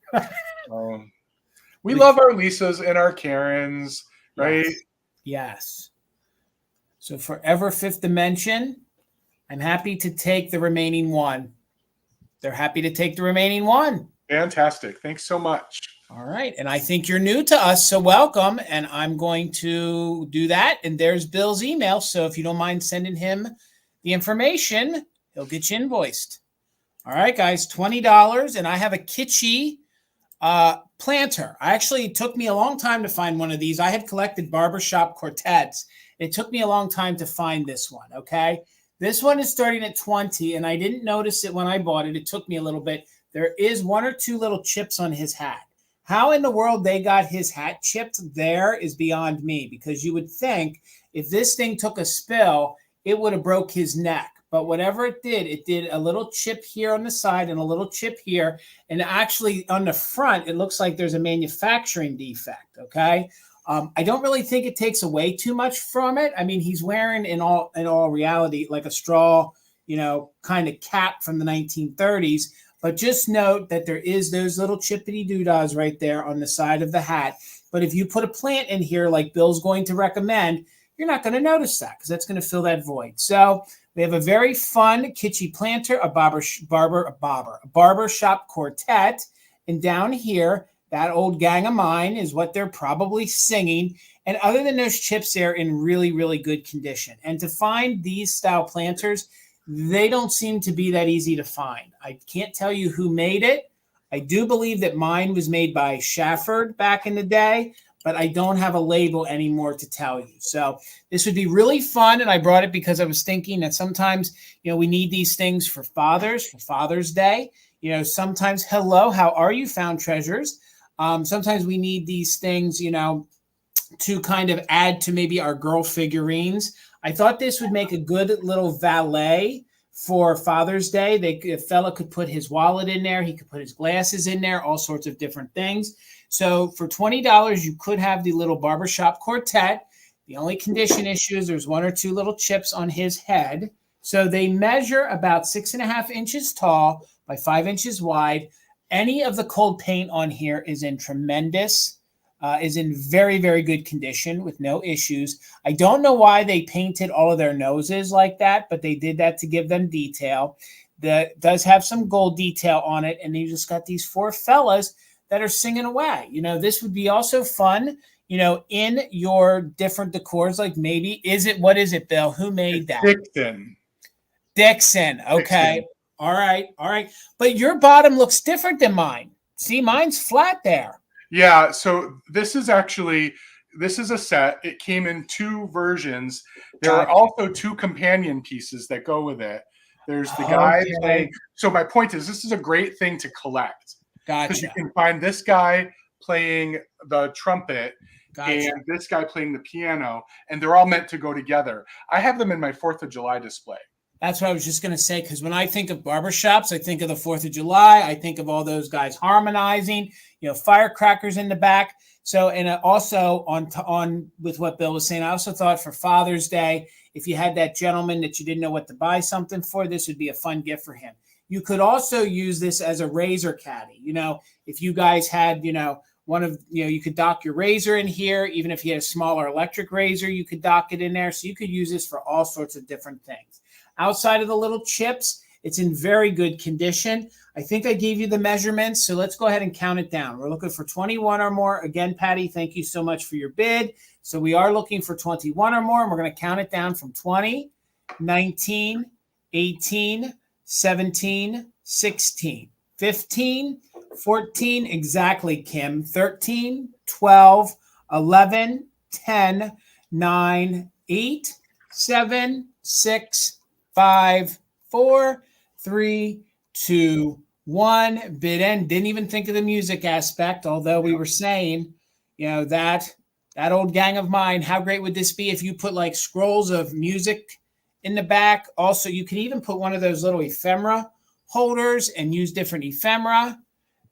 We love our Lisas and our Karens, right? Yes. So forever fifth dimension. I'm happy to take the remaining one. They're happy to take the remaining one. Fantastic. Thanks so much. All right. And I think you're new to us, so welcome. And I'm going to do that. And there's Bill's email. So if you don't mind sending him the information, he'll get you invoiced. All right, guys, $20. And I have a kitschy planter. It took me a long time to find one of these. I had collected Barbershop quartets. It took me a long time to find this one, okay? This one is starting at 20, and I didn't notice it when I bought it. It took me a little bit. There is one or two little chips on his hat. How in the world they got his hat chipped there is beyond me, because you would think if this thing took a spill, it would have broke his neck. But whatever it did a little chip here on the side and a little chip here. And actually on the front, it looks like there's a manufacturing defect, okay? I don't really think it takes away too much from it. I mean, he's wearing in all reality like a straw, kind of cap from the 1930s. But just note that there is those little chippity doodahs right there on the side of the hat. But if you put a plant in here like Bill's going to recommend, you're not going to notice that because that's going to fill that void. So we have a very fun kitschy planter, a barbershop quartet. And down here, that old gang of mine is what they're probably singing. And other than those chips, they're in really, really good condition. And to find these style planters, they don't seem to be that easy to find. I can't tell you who made it. I do believe that mine was made by Shafford back in the day, but I don't have a label anymore to tell you. So this would be really fun. And I brought it because I was thinking that sometimes, we need these things for Father's Day. Sometimes, hello, how are you, found treasures? Sometimes we need these things, to kind of add to maybe our girl figurines. I thought this would make a good little valet for Father's Day. A fella could put his wallet in there. He could put his glasses in there, all sorts of different things. So for $20, you could have the little barbershop quartet. The only condition issue is there's one or two little chips on his head. So they measure about 6.5 inches tall by 5 inches wide. Any of the cold paint on here is in very, very good condition with no issues. I don't know why they painted all of their noses like that, but they did that to give them detail. That does have some gold detail on it, and you just got these four fellas that are singing away. This would be also fun, in your different decors, like maybe, what is it, Bill? Who made that? Dixon. Okay. Dixon. All right. But your bottom looks different than mine. See, mine's flat there. Yeah, so this is a set. It came in two versions. There are also two companion pieces that go with it. There's the guy Okay. playing. So my point is, this is a great thing to collect. Because you Gotcha. can find this guy playing the trumpet Gotcha. and this guy playing the piano, and they're all meant to go together. I have them in my 4th of July display. That's what I was just going to say, because when I think of barbershops, I think of the 4th of July. I think of all those guys harmonizing, firecrackers in the back. So, and also on with what Bill was saying, I also thought for Father's Day, if you had that gentleman that you didn't know what to buy something for, this would be a fun gift for him. You could also use this as a razor caddy. If you guys had, one of, you could dock your razor in here. Even if you had a smaller electric razor, you could dock it in there. So you could use this for all sorts of different things. Outside of the little chips, it's in very good condition. I think I gave you the measurements, so let's go ahead and count it down. We're looking for 21 or more. Again, Patty, thank you so much for your bid. So we are looking for 21 or more, and we're going to count it down from 20, 19, 18, 17, 16, 15, 14, exactly, Kim, 13, 12, 11, 10, 9, 8, 7, 6, 5, 4, 3, 2, 1. Bid end. Didn't even think of the music aspect, although we were saying, that old gang of mine, how great would this be if you put like scrolls of music in the back? Also, you can even put one of those little ephemera holders and use different ephemera.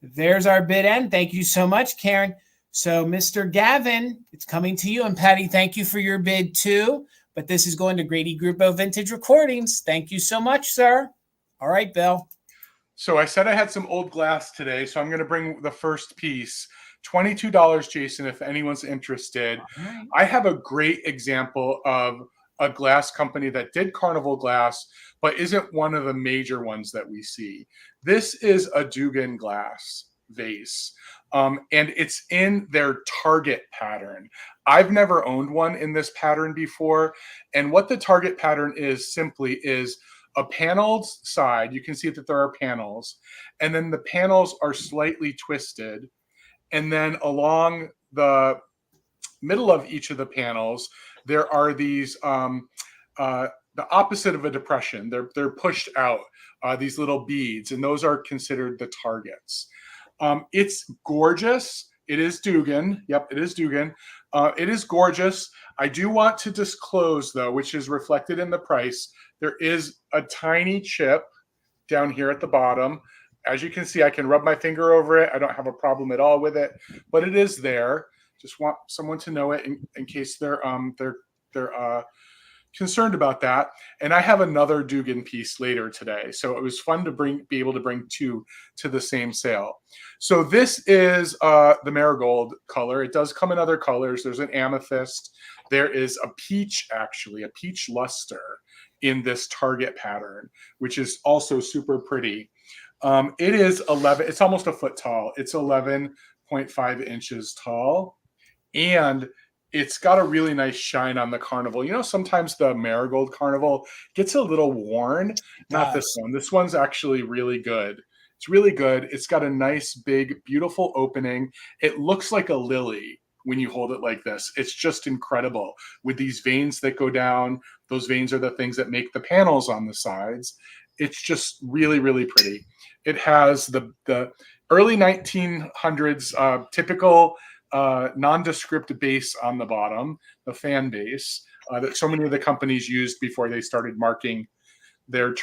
There's our bid end. Thank you so much, Karen. So, Mr. Gavin, it's coming to you. And Patty, thank you for your bid too. But this is going to Grady Grupo Vintage Recordings. Thank you so much, sir. All right, Bill. So I said I had some old glass today, so I'm going to bring the first piece. $22, Jason, if anyone's interested. Right. I have a great example of a glass company that did carnival glass, but isn't one of the major ones that we see. This is a Dugan glass vase. And it's in their target pattern. I've never owned one in this pattern before. And what the target pattern is simply is a paneled side. You can see that there are panels, and then the panels are slightly twisted. And then along the middle of each of the panels, there are these, the opposite of a depression. They're pushed out, these little beads, and those are considered the targets. It's gorgeous. It is Dugan. Yep, it is Dugan. It is gorgeous. I do want to disclose, though, which is reflected in the price, there is a tiny chip down here at the bottom. As you can see, I can rub my finger over it. I don't have a problem at all with it, but it is there. Just want someone to know it in case they're concerned about that. And I have another Dugan piece later today, so it was fun to be able to bring two to the same sale. So this is the marigold color. It does come in other colors. There's an amethyst. There is a peach, actually, a peach luster in this target pattern, which is also super pretty. It is 11. It's almost a foot tall. It's 11.5 inches tall, and it's got a really nice shine on the carnival. Sometimes the marigold carnival gets a little worn. Not this one. This one's actually really good. It's really good. It's got a nice, big, beautiful opening. It looks like a lily when you hold it like this. It's just incredible with these veins that go down. Those veins are the things that make the panels on the sides. It's just really, really pretty. It has the early 1900s typical nondescript base on the bottom, the fan base that so many of the companies used before they started marking their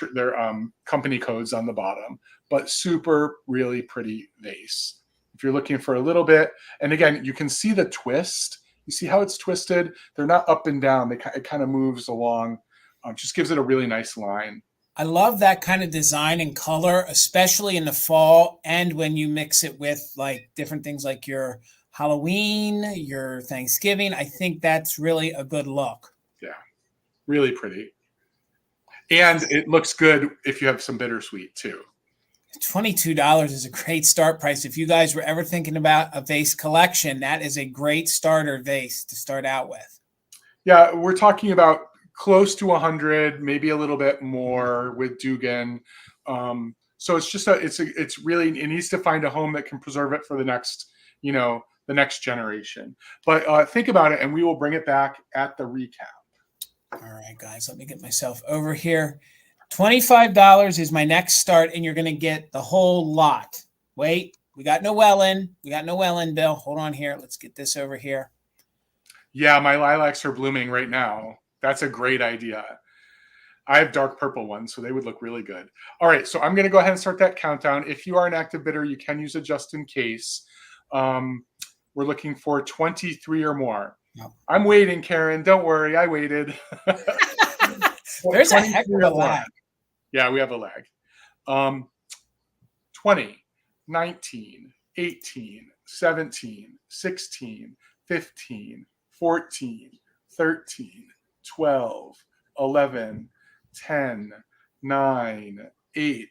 company codes on the bottom. But super, really pretty vase. If you're looking for a little bit, and again, you can see the twist. You see how it's twisted? They're not up and down. It kind of moves along. Just gives it a really nice line. I love that kind of design and color, especially in the fall and when you mix it with like different things like your Halloween, your Thanksgiving. I think that's really a good look. Yeah, really pretty. And it looks good if you have some bittersweet too. $22 is a great start price. If you guys were ever thinking about a vase collection, that is a great starter vase to start out with. Yeah, we're talking about close to 100, maybe a little bit more with Dugan. So it's just it's really, it needs to find a home that can preserve it for the next, the next generation. But think about it, and we will bring it back at the recap. All right, guys, let me get myself over here. $25 is my next start, and you're going to get the whole lot. Wait, we got Noellen. Bill. Hold on here. Let's get this over here. Yeah, my lilacs are blooming right now. That's a great idea. I have dark purple ones, so they would look really good. All right, so I'm going to go ahead and start that countdown. If you are an active bidder, you can use a just in case. We're looking for 23 or more. No. I'm waiting, Karen. Don't worry, I waited. There's a heck of a lag. Yeah, we have a lag. 20, 19, 18, 17, 16, 15, 14, 13, 12, 11, 10, 9, 8,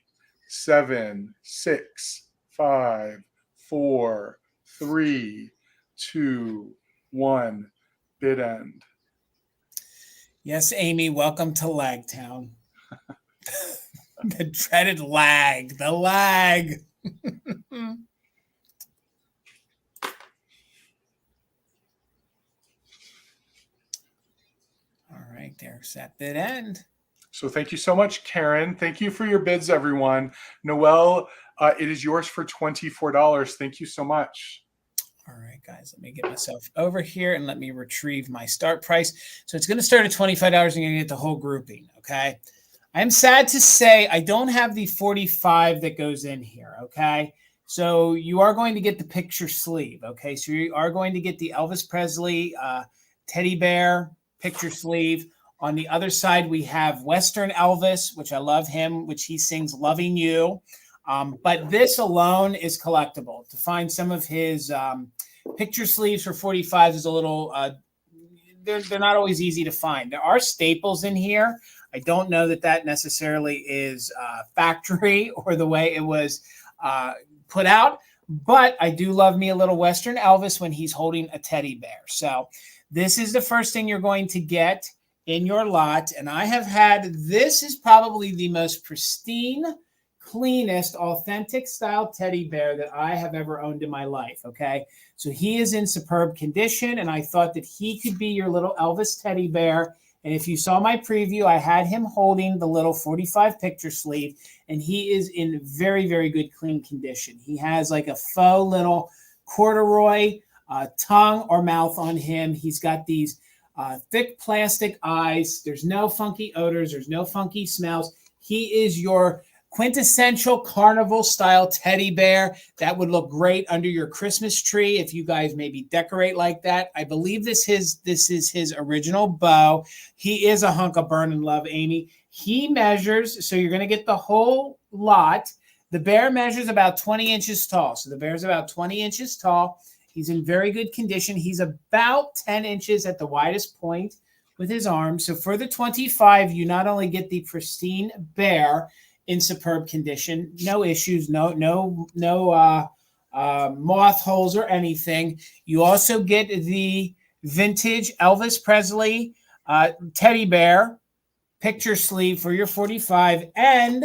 7, 6, 5, 4, 3, 2, 1. Bid end. Yes, Amy, welcome to Lagtown. The dreaded lag. The lag. All right, there's that bid end. So thank you so much, Karen. Thank you for your bids, everyone. Noelle, it is yours for $24. Thank you so much. All right, guys, let me get myself over here and let me retrieve my start price. So it's going to start at $25 and you're going to get the whole grouping, okay? I'm sad to say I don't have the 45 that goes in here, okay? So you are going to get the picture sleeve, okay? So you are going to get the Elvis Presley teddy bear picture sleeve. On the other side, we have Western Elvis, which I love him, which he sings Loving You. But this alone is collectible. To find some of his picture sleeves for 45 is a little, they're not always easy to find. There are staples in here. I don't know that that necessarily is factory or the way it was put out, but I do love me a little Western Elvis when he's holding a teddy bear. So this is the first thing you're going to get in your lot. And I have had, this is probably the most pristine, cleanest, authentic style teddy bear that I have ever owned in my life. Okay. So he is in superb condition. And I thought that he could be your little Elvis teddy bear. And if you saw my preview, I had him holding the little 45 picture sleeve, and he is in very, very good, clean condition. He has like a faux little corduroy tongue or mouth on him. He's got these thick plastic eyes. There's no funky odors. There's no funky smells. He is your quintessential carnival style teddy bear that would look great under your Christmas tree if you guys maybe decorate like that. I believe this is his original bow. He is a hunk of burning love, Amy. He measures, so you're going to get the whole lot. The bear measures about 20 inches tall. So the bear's about 20 inches tall. He's in very good condition. He's about 10 inches at the widest point with his arms. So for the 25, you not only get the pristine bear in superb condition, no issues, no moth holes or anything. You also get the vintage Elvis Presley teddy bear picture sleeve for your 45. And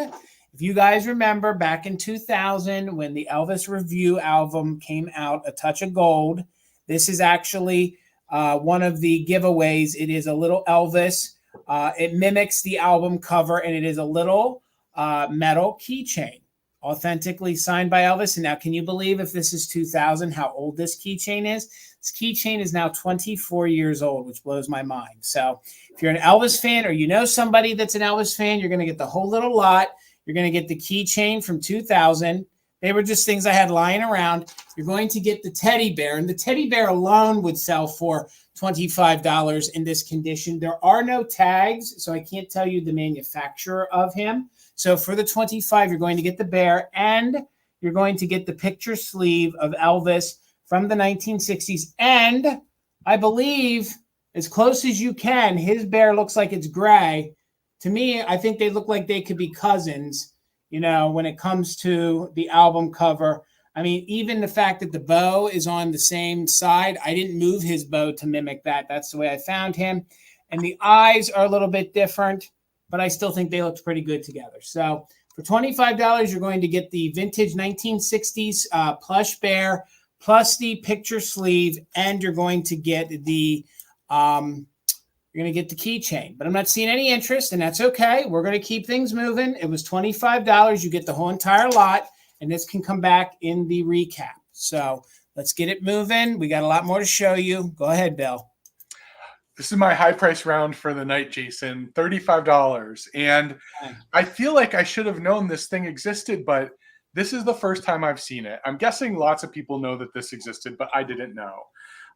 if you guys remember back in 2000 when the Elvis Review album came out, A Touch of Gold, this is actually one of the giveaways. It is a little Elvis. It mimics the album cover, and it is a little metal keychain, authentically signed by Elvis. And now, can you believe, if this is 2000, how old this keychain is? This keychain is now 24 years old, which blows my mind. So if you're an Elvis fan, or you know somebody that's an Elvis fan, you're going to get the whole little lot. You're going to get the keychain from 2000. They were just things I had lying around. You're going to get the teddy bear, and the teddy bear alone would sell for $25 in this condition. There are no tags, so I can't tell you the manufacturer of him. So for the 25, you're going to get the bear, and you're going to get the picture sleeve of Elvis from the 1960s. And I believe, as close as you can, his bear looks like it's gray. To me, I think they look like they could be cousins, you know, when it comes to the album cover. I mean, even the fact that the bow is on the same side, I didn't move his bow to mimic that. That's the way I found him. And the eyes are a little bit different, but I still think they look pretty good together. So for $25, you're going to get the vintage 1960s plush bear plus the picture sleeve, and you're going to get the you're going to get the keychain. But I'm not seeing any interest, and that's okay. We're going to keep things moving. It was $25. You get the whole entire lot, and this can come back in the recap. So let's get it moving. We got a lot more to show you. Go ahead, Bill. This is my high price round for the night, Jason, $35. And I feel like I should have known this thing existed, but this is the first time I've seen it. I'm guessing lots of people know that this existed, but I didn't know.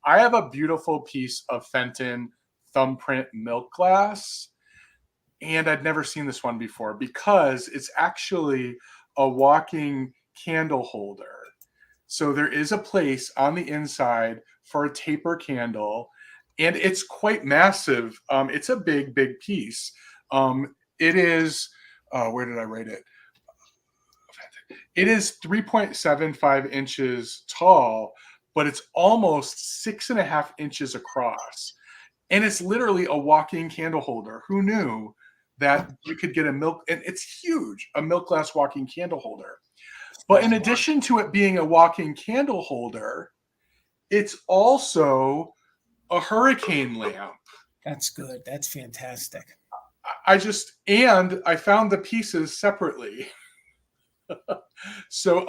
I have a beautiful piece of Fenton thumbprint milk glass, and I'd never seen this one before because it's actually a walking candle holder. So there is a place on the inside for a taper candle, and it's quite massive. It's a big, big piece. It is, where did I write it? It is 3.75 inches tall, but it's almost 6.5 inches across. And it's literally a walking candle holder. Who knew that you could get a milk, and it's huge, a milk glass walking candle holder. But in addition to it being a walking candle holder, it's also a hurricane lamp. That's good. That's fantastic. And I found the pieces separately. So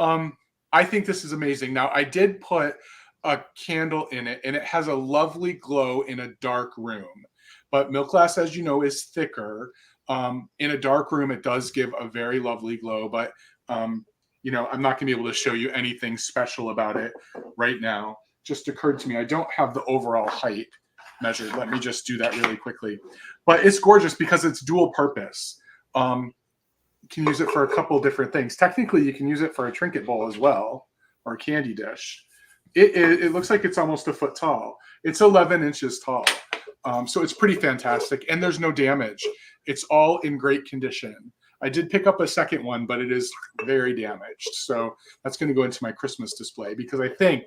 I think this is amazing. Now, I did put a candle in it, and it has a lovely glow in a dark room. But milk glass, as you know, is thicker. In a dark room, it does give a very lovely glow. But, you know, I'm not going to be able to show you anything special about it right now. Just occurred to me, I don't have the overall height measured. Let me just do that really quickly. But it's gorgeous because it's dual purpose. You can use it for a couple different things. Technically, you can use it for a trinket bowl as well, or a candy dish. It looks like it's almost a foot tall. It's 11 inches tall. So it's pretty fantastic. And there's no damage. It's all in great condition. I did pick up a second one, but it is very damaged. So that's going to go into my Christmas display because I think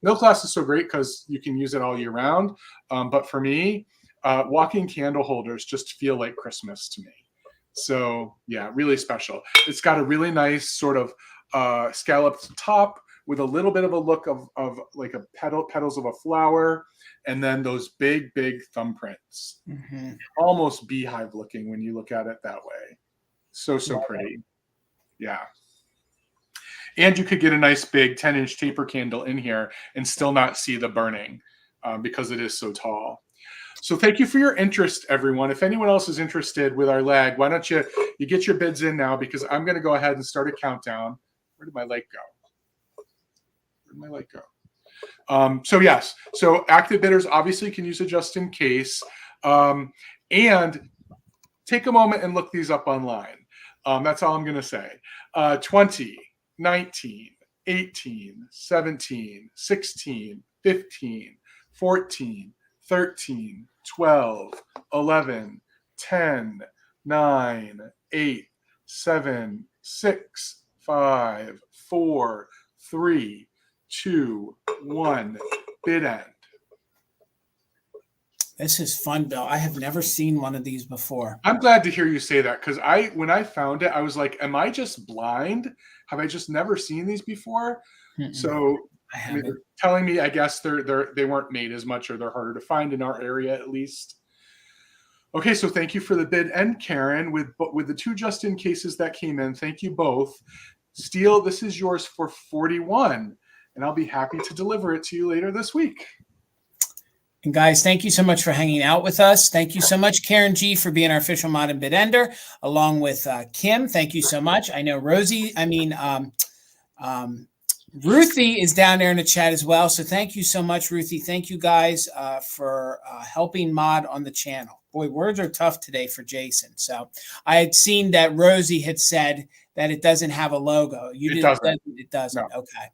milk glass is so great because you can use it all year round. But for me, walking candle holders just feel like Christmas to me. So yeah, really special. It's got a really nice sort of scalloped top with a little bit of a look of like a petals of a flower, and then those big, big thumbprints. Mm-hmm. Almost beehive looking when you look at it that way. So pretty. Yeah. And you could get a nice big 10-inch taper candle in here and still not see the burning because it is so tall. So thank you for your interest, everyone. If anyone else is interested with our lag, why don't you get your bids in now, because I'm going to go ahead and start a countdown. Where did my light go? So yes, so active bidders obviously can use it just in case. And take a moment and look these up online. That's all I'm going to say. 20, 19, 18, 17, 16, 15, 14, 13, 12, 11, 10, 9, 8, 7, 6, 5, 4, 3, 2, 1. Bid end. This is fun, Bill. I have never seen one of these before. I'm glad to hear you say that because when I found it, I was like, am I just blind? Have I just never seen these before? Mm-mm. So they're telling me, I guess they weren't made as much, or they're harder to find in our area at least. Okay, so thank you for the bid end, Karen, with the two just in cases that came in. Thank you both. Steele, this is yours for $41, and I'll be happy to deliver it to you later this week. And guys, thank you so much for hanging out with us. Thank you so much, Karen G, for being our official mod and bid ender, along with Kim. Thank you so much. I know Ruthie is down there in the chat as well. So thank you so much, Ruthie. Thank you guys for helping mod on the channel. Boy, words are tough today for Jason. So I had seen that Rosie had said that it doesn't have a logo. It doesn't. No. Okay.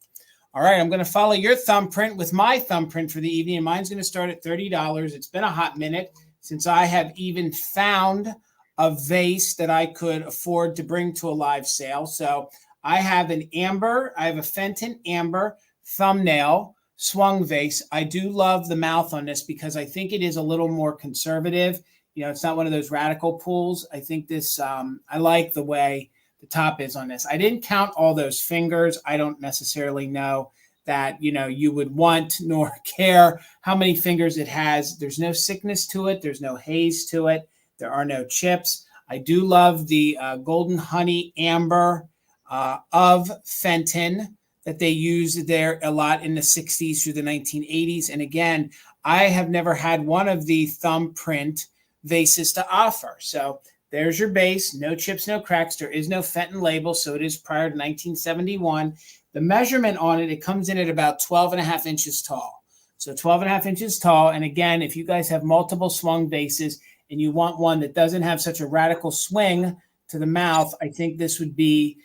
All right. I'm going to follow your thumbprint with my thumbprint for the evening. And mine's going to start at $30. It's been a hot minute since I have even found a vase that I could afford to bring to a live sale. So I have a Fenton amber thumbnail swung vase. I do love the mouth on this because I think it is a little more conservative. You know, it's not one of those radical pulls. I think this, I like the way the top is on this. I didn't count all those fingers. I don't necessarily know that, you would want nor care how many fingers it has. There's no sickness to it. There's no haze to it. There are no chips. I do love the golden honey amber of Fenton that they used there a lot in the 60s through the 1980s. And again, I have never had one of the thumbprint vases to offer. So there's your base, no chips, no cracks. There is no Fenton label, so it is prior to 1971. The measurement on it, it comes in at about 12 and a half inches tall. So 12 and a half inches tall. And again, if you guys have multiple swung vases and you want one that doesn't have such a radical swing to the mouth, I think this would be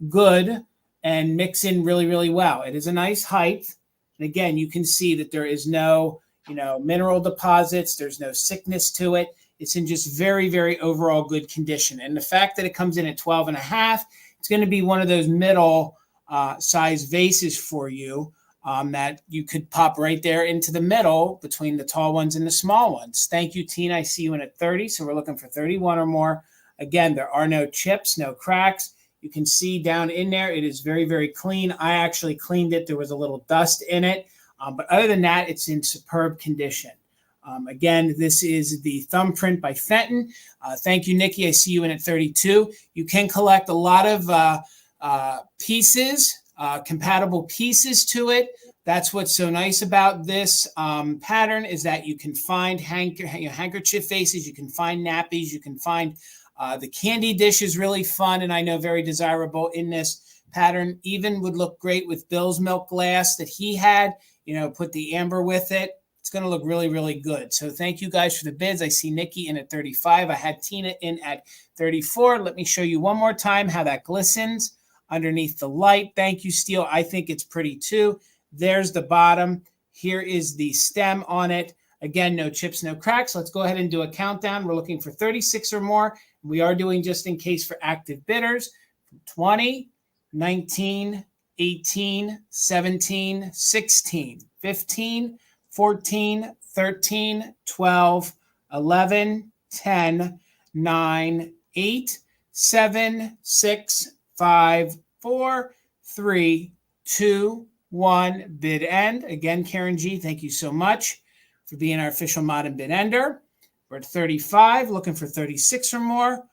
good and mix in really, really well. It is a nice height. And again, you can see that there is no, mineral deposits. There's no sickness to it. It's in just very, very overall good condition. And the fact that it comes in at 12 and a half, it's going to be one of those middle size vases for you that you could pop right there into the middle between the tall ones and the small ones. Thank you, Tina. I see you in at 30. So we're looking for 31 or more. Again, there are no chips, no cracks. You can see down in there, it is very, very clean. I actually cleaned it. There was a little dust in it. But other than that, it's in superb condition. Again, this is the thumbprint by Fenton. Thank you, Nikki. I see you in at 32. You can collect a lot of pieces, compatible pieces to it. That's what's so nice about this pattern is that you can find handkerchief faces, you can find nappies, you can find the candy dish is really fun and I know very desirable in this pattern. Even would look great with Bill's milk glass that he had, put the amber with it. It's going to look really, really good. So thank you guys for the bids. I see Nikki in at 35. I had Tina in at 34. Let me show you one more time how that glistens underneath the light. Thank you, Steele. I think it's pretty too. There's the bottom. Here is the stem on it. Again, no chips, no cracks. Let's go ahead and do a countdown. We're looking for 36 or more. We are doing just in case for active bidders. 20, 19, 18, 17, 16, 15, 14, 13, 12, 11, 10, 9, 8, 7, 6, 5, 4, 3, 2, 1. Bid end. Again, Karen G., thank you so much for being our official mod and bid ender. We're at 35, looking for 36 or more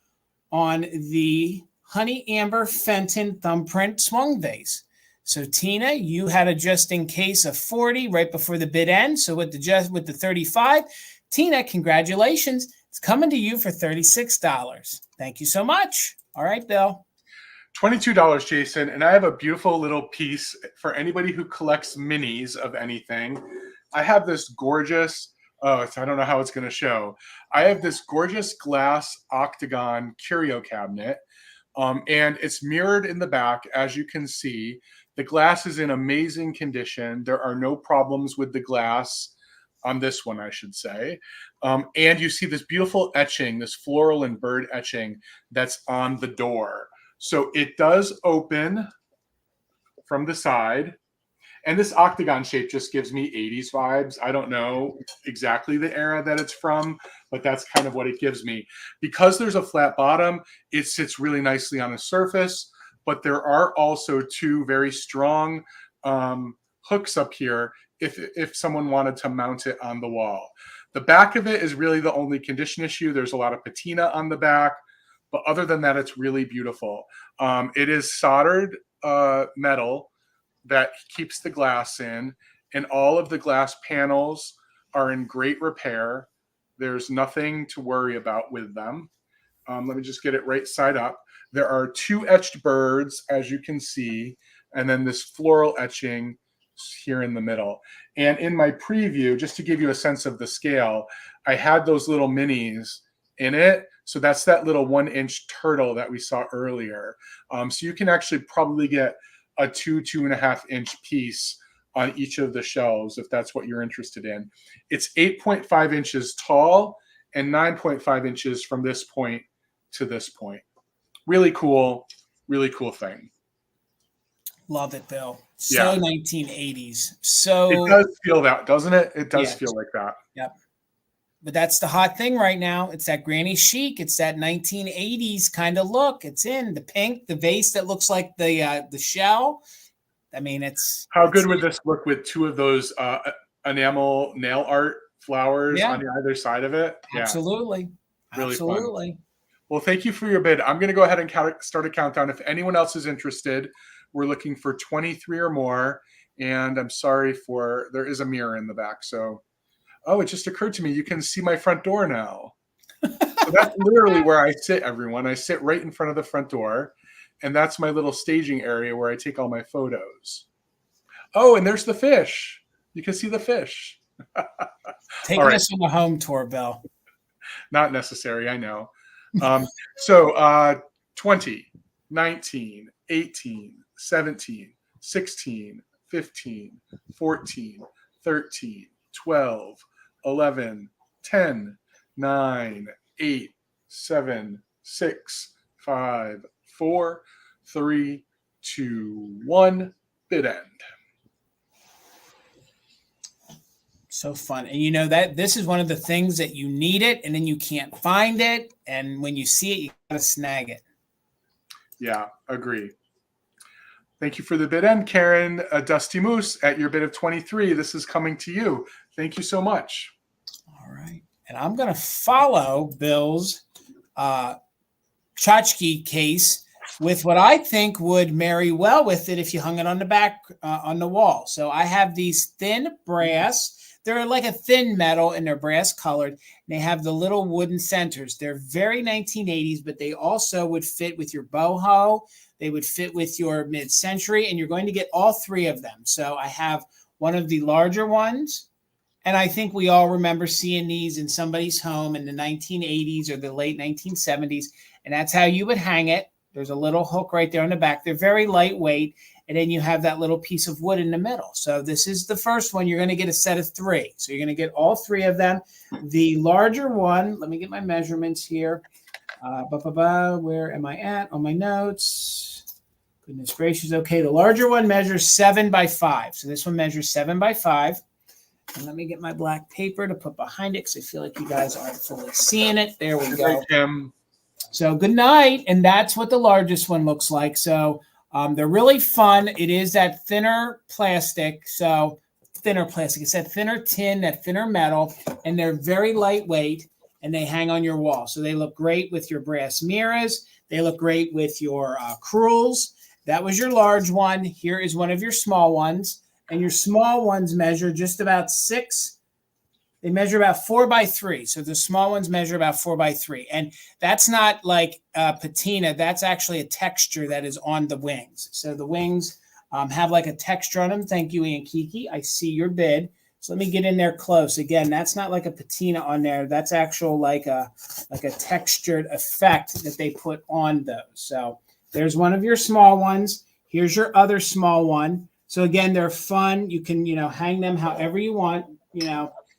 on the Honey Amber Fenton thumbprint swung vase. So Tina, you had a just in case of 40 right before the bid end. So with the 35, Tina, congratulations. It's coming to you for $36. Thank you so much. All right, Bill. $22, Jason. And I have a beautiful little piece for anybody who collects minis of anything. I have this gorgeous, I don't know how it's going to show. I have this gorgeous glass octagon curio cabinet. And it's mirrored in the back, as you can see. The glass is in amazing condition. There are no problems with the glass on this one, I should say. And you see this beautiful etching, this floral and bird etching that's on the door. So it does open from the side. And this octagon shape just gives me 80s vibes. I don't know exactly the era that it's from, but that's kind of what it gives me. Because there's a flat bottom, it sits really nicely on the surface, but there are also two very strong hooks up here if someone wanted to mount it on the wall. The back of it is really the only condition issue. There's a lot of patina on the back, but other than that, it's really beautiful. It is soldered metal that keeps the glass in, and all of the glass panels are in great repair. There's nothing to worry about with them. Let me just get it right side up. There are two etched birds, as you can see, and then this floral etching here in the middle. And in my preview, just to give you a sense of the scale, I had those little minis in it. So that's that little 1-inch turtle that we saw earlier. So you can actually probably get a 2.5 piece on each of the shelves if that's what you're interested in. It's 8.5 inches tall and 9.5 inches from this point to this point. Really cool thing. Love it, Bill. So yeah. 1980s. So it does feel that, doesn't it? It does feel like that. Yep. But that's the hot thing right now. It's that granny chic. It's that 1980s kind of look. It's in the pink, the vase that looks like the shell. I mean, it's How good would this look with two of those enamel nail art flowers on either side of it? Yeah, absolutely. really fun. Absolutely. Well, thank you for your bid. I'm going to go ahead and start a countdown. If anyone else is interested, we're looking for 23 or more. And I'm sorry there is a mirror in the back. So, it just occurred to me, you can see my front door now. So that's literally where I sit, everyone. I sit right in front of the front door. And that's my little staging area where I take all my photos. Oh, and there's the fish. You can see the fish. Taking us on the home tour, Bill. Not necessary, I know. So 20, 19, 18, 17, 16, 15, 14, 13, 12, 11, 10, 9, 8, 7, 6, 5, 4, 3, 2, 1. Bid end. So fun. And you know that this is one of the things that you need it and then you can't find it. And when you see it, you got to snag it. Yeah, agree. Thank you for the bid end, Karen. Dusty Moose at your bid of 23. This is coming to you. Thank you so much. All right. And I'm going to follow Bill's tchotchke case with what I think would marry well with it if you hung it on the back on the wall. So I have these thin brass. They're like a thin metal and they're brass colored. They have the little wooden centers. They're very 1980s, but they also would fit with your boho. They would fit with your mid-century, and you're going to get all three of them. So I have one of the larger ones, and I think we all remember seeing these in somebody's home in the 1980s or the late 1970s, and that's how you would hang it. There's a little hook right there on the back. They're very lightweight. And then you have that little piece of wood in the middle. So this is the first one. You're going to get a set of three. So you're going to get all three of them. The larger one, let me get my measurements here. Where am I at on my notes? Goodness gracious. Okay, the larger one measures 7 by 5. So this one measures 7 by 5. And let me get my black paper to put behind it because I feel like you guys aren't fully seeing it. There we go. So good night. And that's what the largest one looks like. So they're really fun. It is that thinner plastic. So thinner plastic. It's that thinner tin, that thinner metal, and they're very lightweight, and they hang on your wall. So they look great with your brass mirrors. They look great with your crewels. That was your large one. Here is one of your small ones, and your small ones measure just about 6. They measure about 4 by 3. So the small ones measure about 4 by 3. And that's not like patina. That's actually a texture that is on the wings. So the wings have like a texture on them. Thank you, Aunt Kiki. I see your bid. So let me get in there close. Again, that's not like a patina on there. That's actual like a textured effect that they put on those. So there's one of your small ones. Here's your other small one. So again, they're fun. You can, hang them however you want,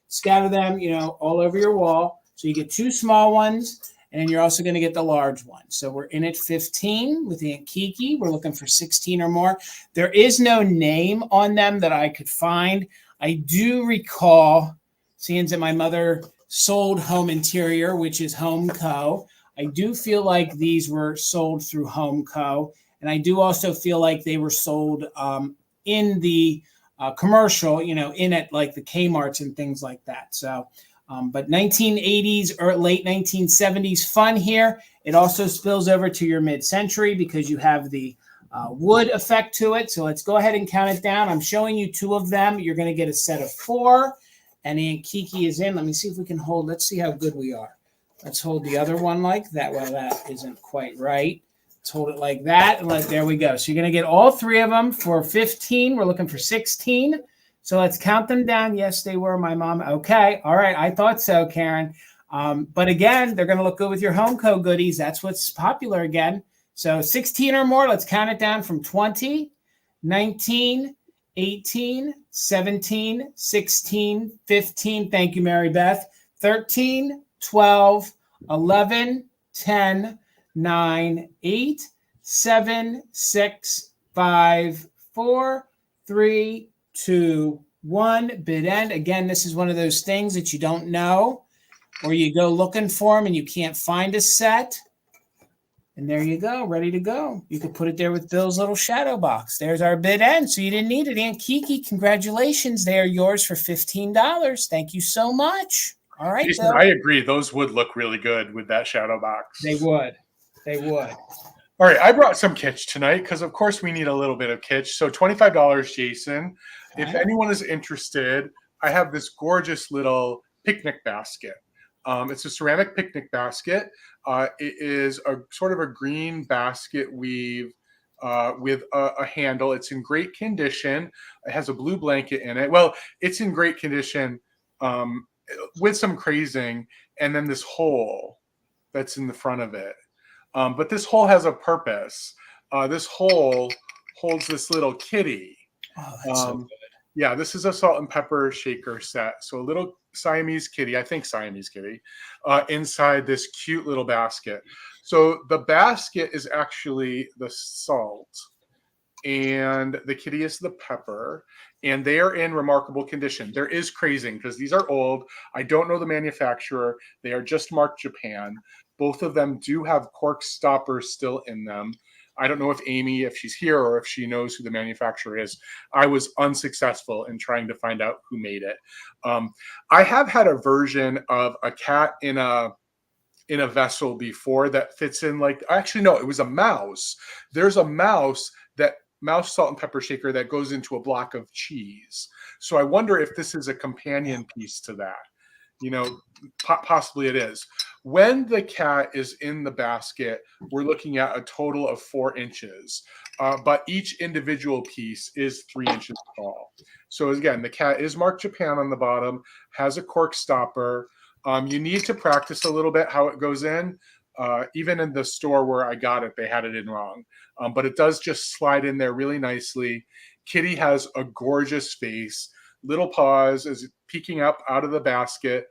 scatter them, all over your wall. So you get 2 small ones, and then you're also going to get the large one. So we're in at 15 with Aunt Kiki. We're looking for 16 or more. There is no name on them that I could find. I do recall, seeing that my mother sold Home Interior, which is Home Co. I do feel like these were sold through Home Co. And I do also feel like they were sold in the commercial, in at like the Kmarts and things like that. So, but 1980s or late 1970s fun here. It also spills over to your mid-century because you have the wood effect to it. So let's go ahead and count it down. I'm showing you 2 of them. You're going to get a set of 4. And Aunt Kiki is in. Let me see if we can hold. Let's see how good we are. Let's hold the other one like that. Well, that isn't quite right. Let's hold it like that. And there we go. So you're going to get all 3 of them for 15. We're looking for 16. So let's count them down. Yes, they were my mom. Okay. All right. I thought so, Karen. But again, they're going to look good with your Home Co goodies. That's what's popular again. So 16 or more. Let's count it down from 20, 19, 18, 17, 16, 15. Thank you, Mary Beth. 13, 12, 11, 10, 9, 8, 7, 6, 5, 4, 3, 2, 1. Bid end. Again, this is one of those things that you don't know, or you go looking for them and you can't find a set. And there you go, ready to go. You could put it there with Bill's little shadow box. There's our bid end, so you didn't need it. Aunt Kiki, congratulations. They are yours for $15. Thank you so much. All right, Jason, Bill. I agree. Those would look really good with that shadow box. They would. They would. All right, I brought some kitsch tonight because, of course, we need a little bit of kitsch. So $25, Jason. Okay. If anyone is interested, I have this gorgeous little picnic basket. It's a ceramic picnic basket. It is a sort of a green basket weave with a handle. It's in great condition. It has a blue blanket in it. Well, it's in great condition with some crazing, and then this hole that's in the front of it. But this hole has a purpose. This hole holds this little kitty. Oh, that's so good. Yeah, this is a salt and pepper shaker set. So a little Siamese kitty, I think Siamese kitty, inside this cute little basket. So the basket is actually the salt, and the kitty is the pepper, and they are in remarkable condition. There is crazing because these are old. I don't know the manufacturer. They are just marked Japan. Both of them do have cork stoppers still in them. I don't know if Amy, if she's here or if she knows who the manufacturer is. I was unsuccessful in trying to find out who made it. I have had a version of a cat in a vessel before that fits in like, actually, no, it was a mouse. There's a mouse salt and pepper shaker that goes into a block of cheese. So I wonder if this is a companion piece to that. You know, possibly it is. When the cat is in the basket, we're looking at a total of 4 inches, but each individual piece is 3 inches tall. So again, the cat is marked Japan on the bottom, has a cork stopper. You need to practice a little bit how it goes in. Even in the store where I got it, they had it in wrong. But it does just slide in there really nicely. Kitty has a gorgeous face. Little paws is peeking up out of the basket.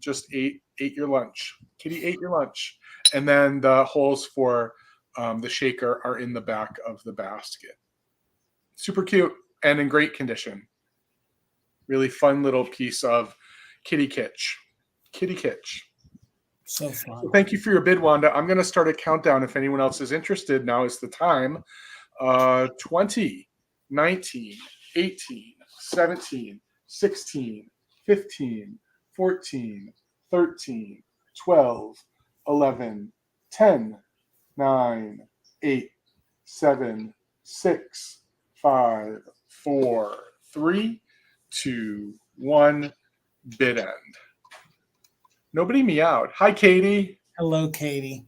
Just ate your lunch. Kitty ate your lunch. And then the holes for the shaker are in the back of the basket. Super cute and in great condition. Really fun little piece of kitty kitsch. Kitty kitsch. So fun. So thank you for your bid, Wanda. I'm going to start a countdown if anyone else is interested. Now is the time. 20, 19, 18, 17, 16, 15, 14, 13, 12, 11, 10, 9, 8, 7, 6, 5, 4, 3, 2, 1. Bid end. Nobody meowed. Hi, Katie. Hello, Katie.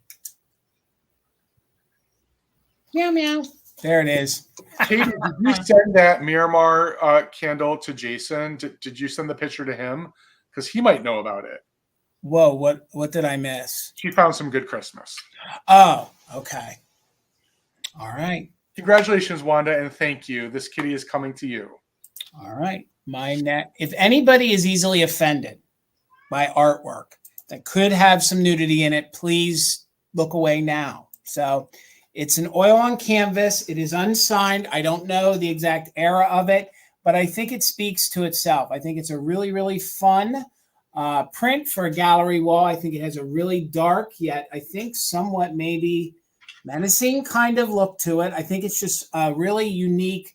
Meow, meow. There it is. Katie, did you send that Miramar candle to Jason? Did you send the picture to him? Because he might know about it. Whoa, what did I miss? She found some good Christmas. Oh, okay. All right. Congratulations, Wanda, and thank you. This kitty is coming to you. All right. If anybody is easily offended by artwork that could have some nudity in it, please look away now. So it's an oil on canvas. It is unsigned. I don't know the exact era of it, but I think it speaks to itself. I think it's a really, really fun print for a gallery wall. I think it has a really dark, yet I think somewhat maybe menacing kind of look to it. I think it's just a really unique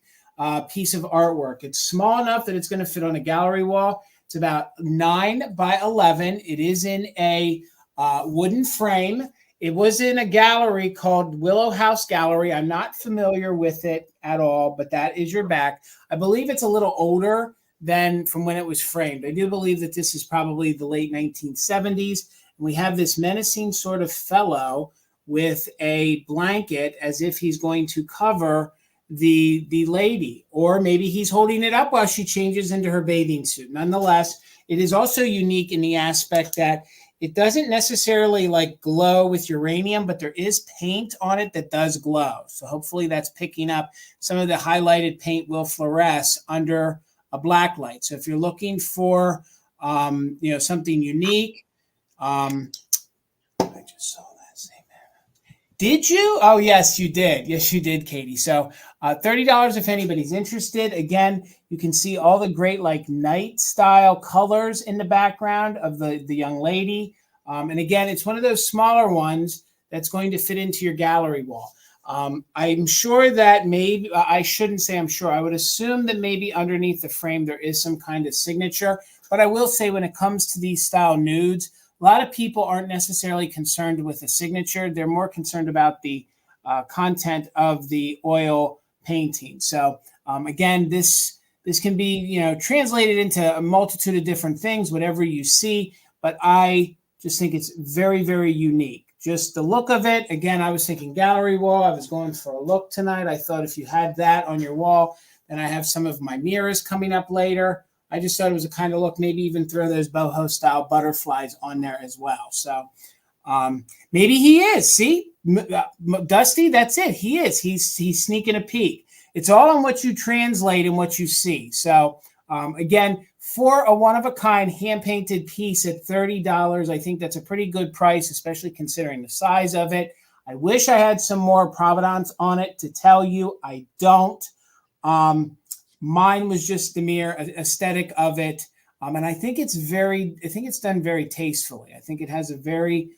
piece of artwork. It's small enough that it's going to fit on a gallery wall. It's about 9 by 11. It is in a wooden frame. It was in a gallery called Willow House Gallery. I'm not familiar with it at all, but that is your back. I believe it's a little older than from when it was framed. I do believe that this is probably the late 1970s. And we have this menacing sort of fellow with a blanket as if he's going to cover the lady, or maybe he's holding it up while she changes into her bathing suit. Nonetheless, it is also unique in the aspect that it doesn't necessarily like glow with uranium, but there is paint on it that does glow. So hopefully that's picking up some of the highlighted paint will fluoresce under a black light. So if you're looking for, something unique, I just saw that same. Did you? Oh, yes, you did. Yes, you did, Katie. So $30 if anybody's interested. Again, you can see all the great like night style colors in the background of the young lady. And again, it's one of those smaller ones that's going to fit into your gallery wall. I'm sure that maybe, I shouldn't say I'm sure, I would assume that maybe underneath the frame there is some kind of signature. But I will say when it comes to these style nudes, a lot of people aren't necessarily concerned with the signature. They're more concerned about the content of the oil painting. So again, this can be, translated into a multitude of different things, whatever you see. But I just think it's very, very unique. Just the look of it. Again, I was thinking gallery wall. I was going for a look tonight. I thought if you had that on your wall, then I have some of my mirrors coming up later. I just thought it was a kind of look, maybe even throw those boho style butterflies on there as well. So maybe he is. See, Dusty, that's it. He is. He's sneaking a peek. It's all on what you translate and what you see. So again, for a one-of-a-kind hand-painted piece at $30, I think that's a pretty good price, especially considering the size of it. I wish I had some more provenance on it to tell you. I don't. Mine was just the mere aesthetic of it. And I think it's done very tastefully. I think it has a very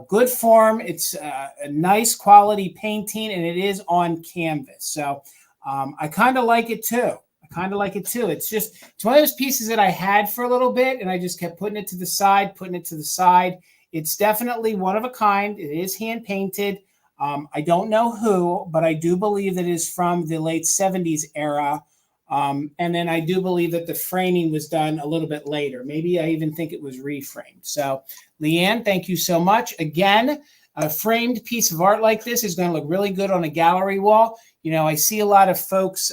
good form. It's a nice quality painting, and it is on canvas. So I kind of like it too. It's one of those pieces that I had for a little bit, and I just kept putting it to the side. It's definitely one of a kind. It is hand painted. I don't know who, but I do believe that it is from the late 70s era. And then I do believe that the framing was done a little bit later. Maybe I even think it was reframed. So, Leanne, thank you so much. Again, a framed piece of art like this is going to look really good on a gallery wall. I see a lot of folks,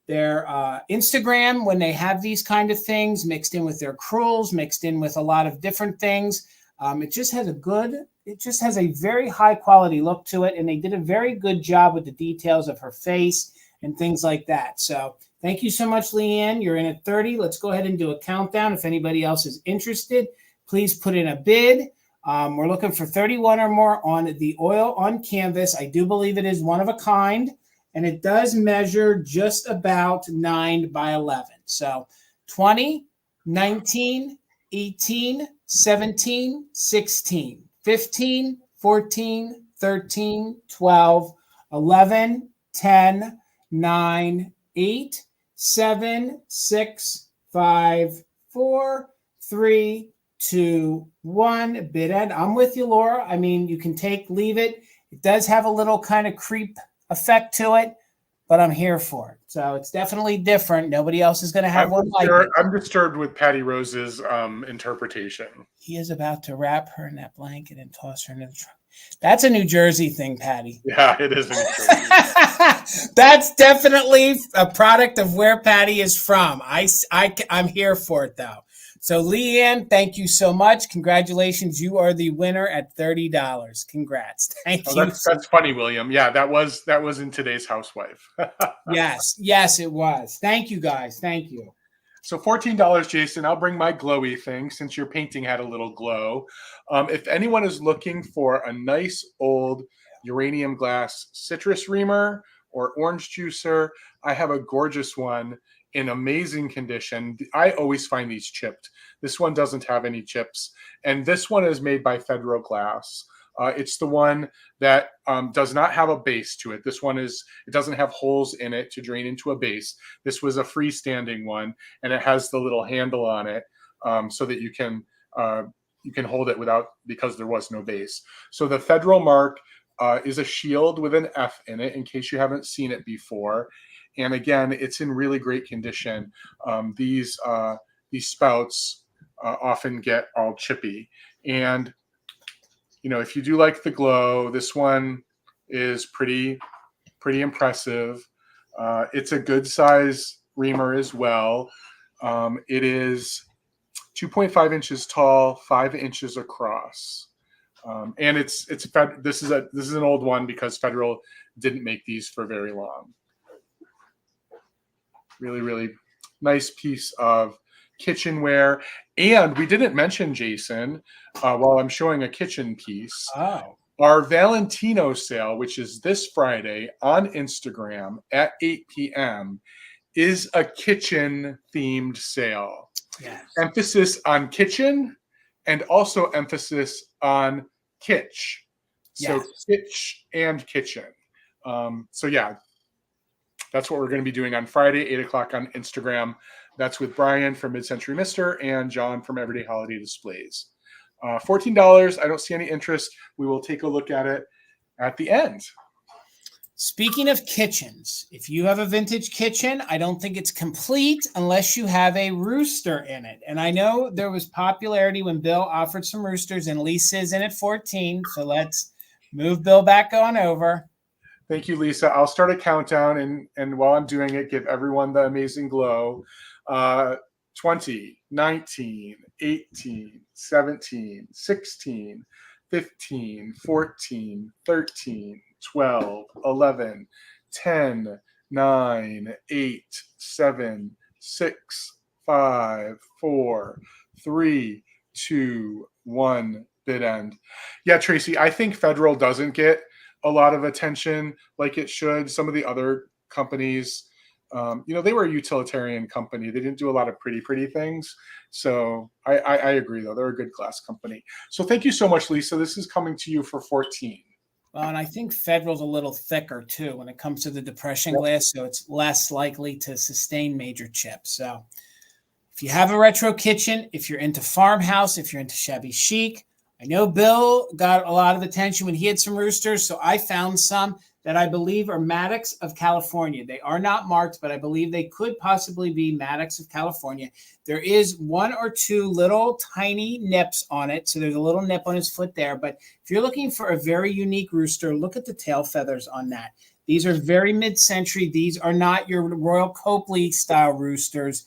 their Instagram, when they have these kind of things mixed in with their crewels, mixed in with a lot of different things. It just has a very high quality look to it. And they did a very good job with the details of her face and things like that. So thank you so much, Leanne. You're in at 30. Let's go ahead and do a countdown. If anybody else is interested, please put in a bid. We're looking for 31 or more on the oil on canvas. I do believe it is one of a kind, and it does measure just about 9 by 11. So 20, 19, 18, 17, 16, 15, 14, 13, 12, 11, 10, 9, 8, 7, 6, 5, 4, 3, 2, 1. Bid end. I'm with you, Laura. I mean, you can leave it. It does have a little kind of creep effect to it, but I'm here for it. So it's definitely different. Nobody else is going to have one like it. I'm disturbed with Patty Rose's interpretation. He is about to wrap her in that blanket and toss her into the trunk. That's a New Jersey thing, Patty. Yeah, it is a New Jersey. That's definitely a product of where Patty is from. I'm here for it, though. So, Leanne, thank you so much. Congratulations. You are the winner at $30. Congrats. Thank you. That's funny, William. Yeah, that was in today's Housewife. Yes, it was. Thank you, guys. Thank you. So $14, Jason. I'll bring my glowy thing since your painting had a little glow. If anyone is looking for a nice old uranium glass citrus reamer or orange juicer, I have a gorgeous one in amazing condition. I always find these chipped. This one doesn't have any chips. And this one is made by Federal Glass. It's the one that does not have a base to it. This one it doesn't have holes in it to drain into a base. This was a freestanding one, and it has the little handle on it so that you can hold it because there was no base. So the Federal mark is a shield with an F in it in case you haven't seen it before. And again, it's in really great condition. These spouts often get all chippy. And, if you do like the glow, this one is pretty impressive. It's a good size reamer as well. It is 2.5 inches tall, 5 inches across. And this is an old one because Federal didn't make these for very long. Really, really nice piece of kitchenware. And we didn't mention, Jason, while I'm showing a kitchen piece, our Valentino sale, which is this Friday on Instagram at 8 p.m., is a kitchen-themed sale. Yes. Emphasis on kitchen and also emphasis on kitsch. So kitsch and kitchen. So yeah, that's what we're going to be doing on Friday, 8 o'clock on Instagram. That's with Brian from Mid-Century Mister and John from Everyday Holiday Displays. $14. I don't see any interest. We will take a look at it at the end. Speaking of kitchens, if you have a vintage kitchen, I don't think it's complete unless you have a rooster in it. And I know there was popularity when Bill offered some roosters, and Lisa's in at 14. So let's move Bill back on over. Thank you, Lisa. I'll start a countdown, and while I'm doing it, give everyone the amazing glow. 20, 19, 18, 17, 16, 15, 14, 13, 12, 11, 10, 9, 8, 7, 6, 5, 4, 3, 2, 1, bid end. Yeah, Tracy, I think Federal doesn't get a lot of attention like it should. Some of the other companies, they were a utilitarian company. They didn't do a lot of pretty things. So I agree, though. They're a good class company. So thank you so much, Lisa. This is coming to you for 14. Well, and I think Federal's a little thicker, too, when it comes to the depression glass, so it's less likely to sustain major chips. So if you have a retro kitchen, if you're into farmhouse, if you're into shabby chic, I know Bill got a lot of attention when he had some roosters, so I found some that I believe are Maddox of California. They are not marked, but I believe they could possibly be Maddox of California. There is one or two little tiny nips on it, so there's a little nip on his foot there. But if you're looking for a very unique rooster, look at the tail feathers on that. These are very mid-century. These are not your Royal Copley style roosters,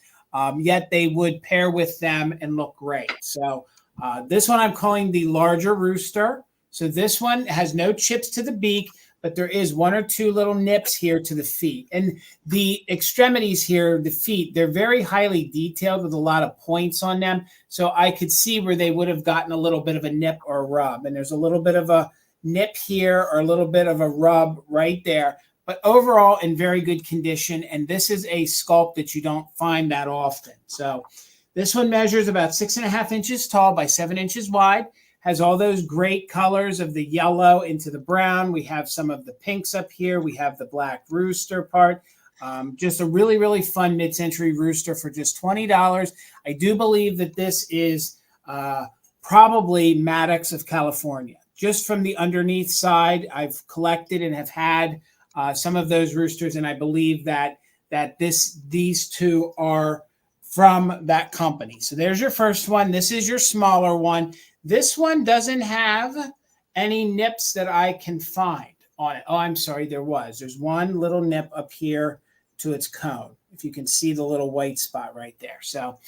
yet they would pair with them and look great. So this one I'm calling the larger rooster. So this one has no chips to the beak, but there is one or two little nips here to the feet. And the extremities here, the feet, they're very highly detailed with a lot of points on them. So I could see where they would have gotten a little bit of a nip or a rub. And there's a little bit of a nip here or a little bit of a rub right there. But overall, in very good condition. And this is a sculpt that you don't find that often. So this one measures about 6.5 inches tall by 7 inches wide. Has all those great colors of the yellow into the brown. We have some of the pinks up here. We have the black rooster part. Just a really, really fun mid-century rooster for just $20. I do believe that this is probably Maddox of California. Just from the underneath side, I've collected and have had some of those roosters, and I believe that these two are from that company. So there's your first one. This is your smaller one. This one doesn't have any nips that I can find on it. Oh, I'm sorry, there was. There's one little nip up here to its cone, if you can see the little white spot right there. So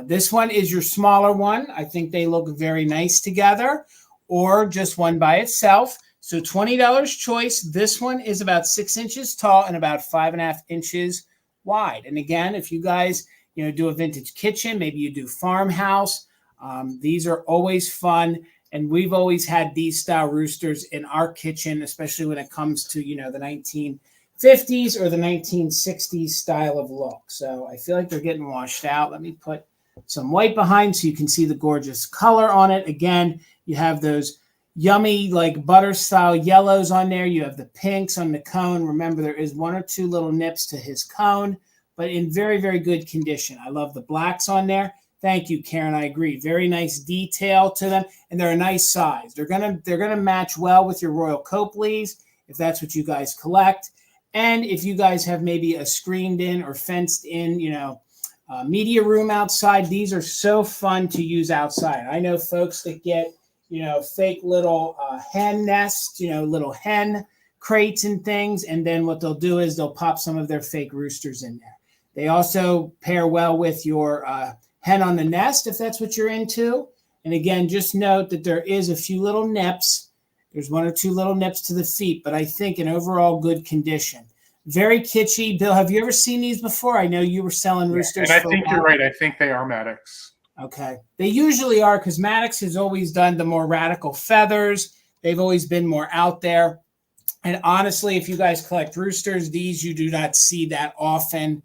this one is your smaller one. I think they look very nice together, or just one by itself. So $20 choice. This one is about 6 inches tall and about 5.5 inches wide. And again, if you guys do a vintage kitchen, maybe you do farmhouse, these are always fun, and we've always had these style roosters in our kitchen, especially when it comes to, the 1950s or the 1960s style of look. So I feel like they're getting washed out. Let me put some white behind so you can see the gorgeous color on it. Again, you have those yummy like butter style yellows on there. You have the pinks on the cone. Remember, there is one or two little nips to his cone, but in very, very good condition. I love the blacks on there. Thank you, Karen. I agree. Very nice detail to them, and they're a nice size. They're gonna match well with your Royal Copleys if that's what you guys collect, and if you guys have maybe a screened in or fenced in, media room outside. These are so fun to use outside. I know folks that get fake little hen nests, little hen crates and things, and then what they'll do is they'll pop some of their fake roosters in there. They also pair well with your hen on the nest, if that's what you're into. And again, just note that there is a few little nips. There's one or two little nips to the feet, but I think in overall good condition. Very kitschy. Bill, have you ever seen these before? I know you were selling roosters. And I think you're right. I think they are Maddox. Okay. They usually are, because Maddox has always done the more radical feathers. They've always been more out there. And honestly, if you guys collect roosters, these you do not see that often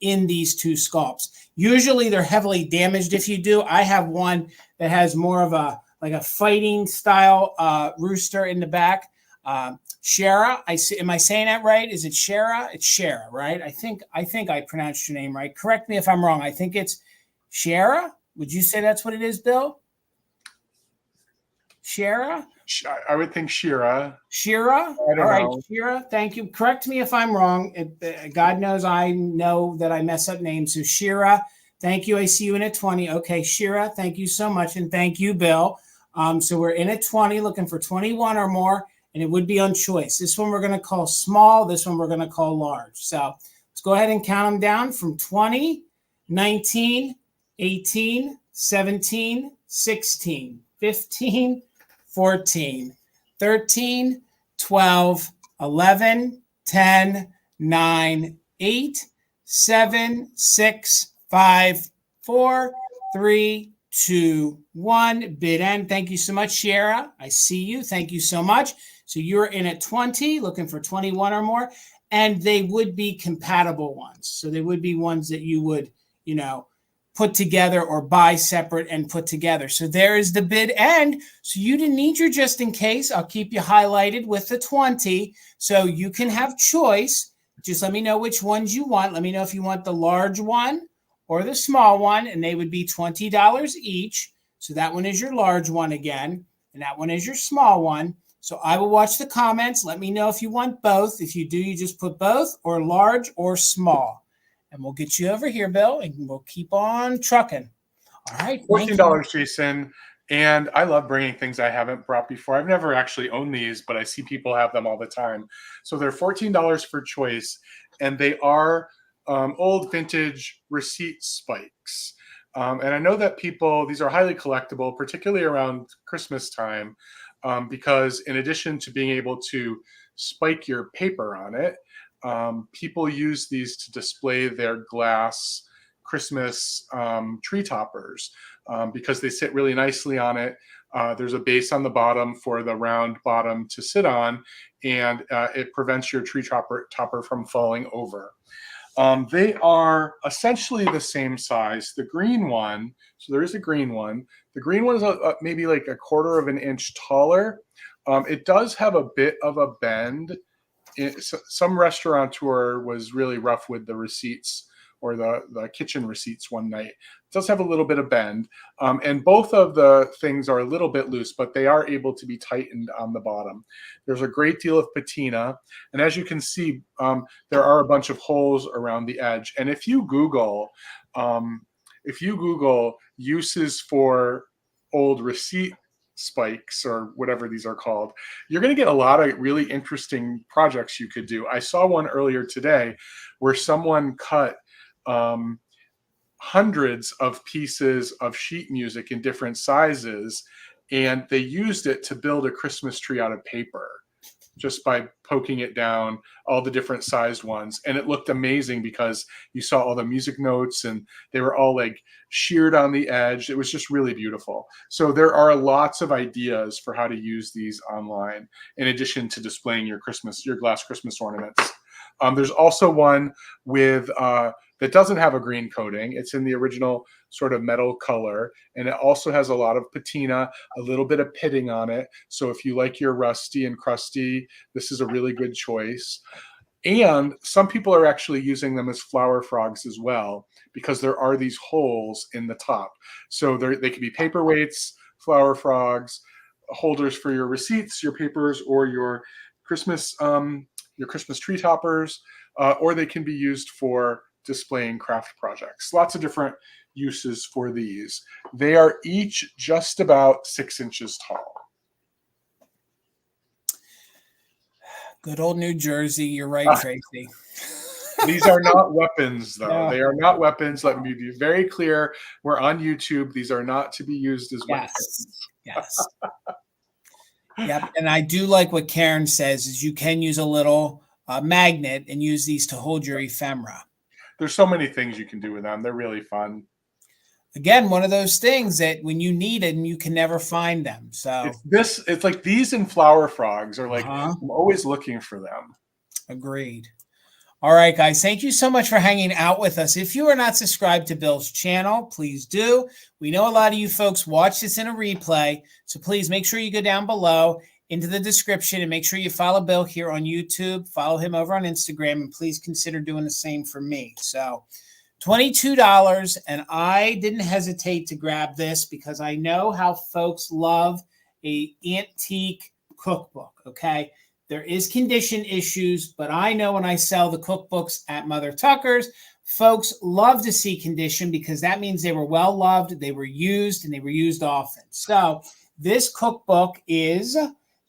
in these two sculpts. Usually they're heavily damaged if you do. I have one that has more of a like a fighting style rooster in the back. Shara, am I saying that right? Is it Shara? It's Shara, right? I think I pronounced your name right. Correct me if I'm wrong. I think it's Shara. Would you say that's what it is, Bill? Shara? I would think Shira. Shira? I don't know. Shira. Thank you. Correct me if I'm wrong. God knows I know that I mess up names. So Shira, thank you. I see you in at 20. Okay, Shira, thank you so much. And thank you, Bill. So we're in at 20, looking for 21 or more, and it would be on choice. This one we're going to call small. This one we're going to call large. So let's go ahead and count them down from 20, 19, 18, 17, 16, 15, 14, 13, 12, 11, 10, 9, 8, 7, 6, 5, 4, 3, 2, 1. Bid end. Thank you so much, Shara. I see you. Thank you so much. So you're in at 20, looking for 21 or more, and they would be compatible ones. So they would be ones that you would, put together or buy separate and put together. So there is the bid end. So you didn't need your just in case. I'll keep you highlighted with the 20. So you can have choice. Just let me know which ones you want. Let me know if you want the large one or the small one, and they would be $20 each. So that one is your large one again, and that one is your small one. So I will watch the comments. Let me know if you want both. If you do, you just put both or large or small. And we'll get you over here, Bill, and we'll keep on trucking. All right. $14, Jason. And I love bringing things I haven't brought before. I've never actually owned these, but I see people have them all the time. So they're $14 for choice, and they are old vintage receipt spikes. And I know that these are highly collectible, particularly around Christmas time, because in addition to being able to spike your paper on it, people use these to display their glass Christmas tree toppers because they sit really nicely on it. There's a base on the bottom for the round bottom to sit on, and it prevents your tree topper from falling over. They are essentially the same size. The green one, so there is a green one. The green one is maybe like a quarter of an inch taller. It does have a bit of a bend. Some restaurateur was really rough with the receipts or the kitchen receipts one night. It does have a little bit of bend, and both of the things are a little bit loose, but they are able to be tightened on the bottom. There's a great deal of patina, and as you can see, there are a bunch of holes around the edge. And if you Google uses for old receipt spikes or whatever these are called, you're going to get a lot of really interesting projects you could do. I saw one earlier today where someone cut hundreds of pieces of sheet music in different sizes, and they used it to build a Christmas tree out of paper just by poking it down, all the different sized ones. And it looked amazing because you saw all the music notes and they were all like sheared on the edge. It was just really beautiful. So there are lots of ideas for how to use these online, in addition to displaying your glass Christmas ornaments. There's also one with that doesn't have a green coating. It's in the original sort of metal color, and it also has a lot of patina, a little bit of pitting on it. So if you like your rusty and crusty, this is a really good choice. And some people are actually using them as flower frogs as well, because there are these holes in the top. So they could be paperweights, flower frogs, holders for your receipts, your papers, or your Christmas tree toppers, or they can be used for displaying craft projects. Lots of different uses for these. They are each just about 6 inches tall. Good old New Jersey. You're right, Tracy. These are not weapons, though. No. They are not weapons. Let me be very clear. We're on YouTube. These are not to be used as weapons. Yes. Yep. And I do like what Karen says is you can use a little magnet and use these to hold your ephemera. There's so many things you can do with them. They're really fun. Again, one of those things that when you need it and you can never find them. So it's like these and flower frogs are like, I'm always looking for them. Agreed. All right, guys, thank you so much for hanging out with us. If you are not subscribed to Bill's channel, please do. We know a lot of you folks watch this in a replay, so please make sure you go down below into the description and make sure you follow Bill here on YouTube, follow him over on Instagram, and please consider doing the same for me. So $22, and I didn't hesitate to grab this because I know how folks love an antique cookbook, okay? There is condition issues, but I know when I sell the cookbooks at Mother Tucker's, folks love to see condition because that means they were well loved, they were used, and they were used often. So this cookbook is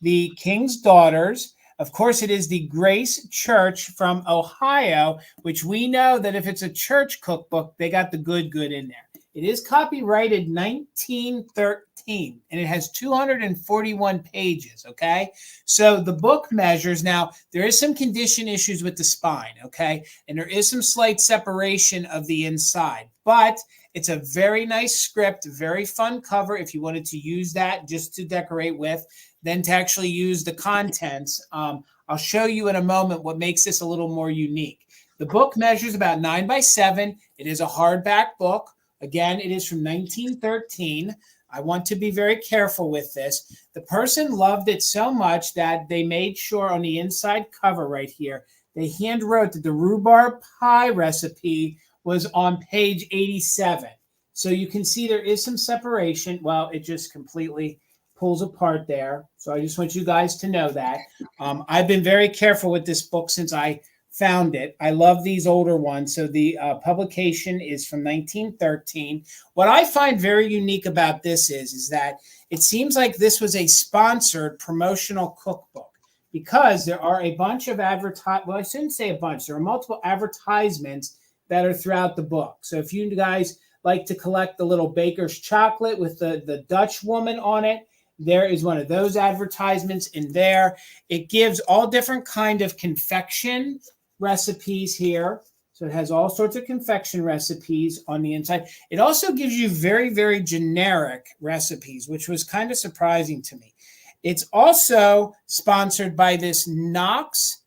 the King's Daughters. Of course, it is the Grace Church from Ohio, which we know that if it's a church cookbook, they got the good in there. It is copyrighted 1913, and it has 241 pages, okay? So the book measures, now, there is some condition issues with the spine, okay? And there is some slight separation of the inside, but it's a very nice script, very fun cover if you wanted to use that just to decorate with, then to actually use the contents. I'll show you in a moment what makes this a little more unique. The book measures about 9 by 7. It is a hardback book. Again, it is from 1913. I want to be very careful with this. The person loved it so much that they made sure on the inside cover right here, they hand wrote that the rhubarb pie recipe was on page 87. So you can see there is some separation. Well, it just completely pulls apart there. So I just want you guys to know that. I've been very careful with this book since I found it. I love these older ones. So the publication is from 1913. What I find very unique about this is that it seems like this was a sponsored promotional cookbook because there are a bunch of well, I shouldn't say a bunch. There are multiple advertisements that are throughout the book. So if you guys like to collect the little baker's chocolate with the Dutch woman on it, there is one of those advertisements in there. It gives all different kind of confection recipes here. So it has all sorts of confection recipes on the inside. It also gives you very, very generic recipes, which was kind of surprising to me. It's also sponsored by this Knox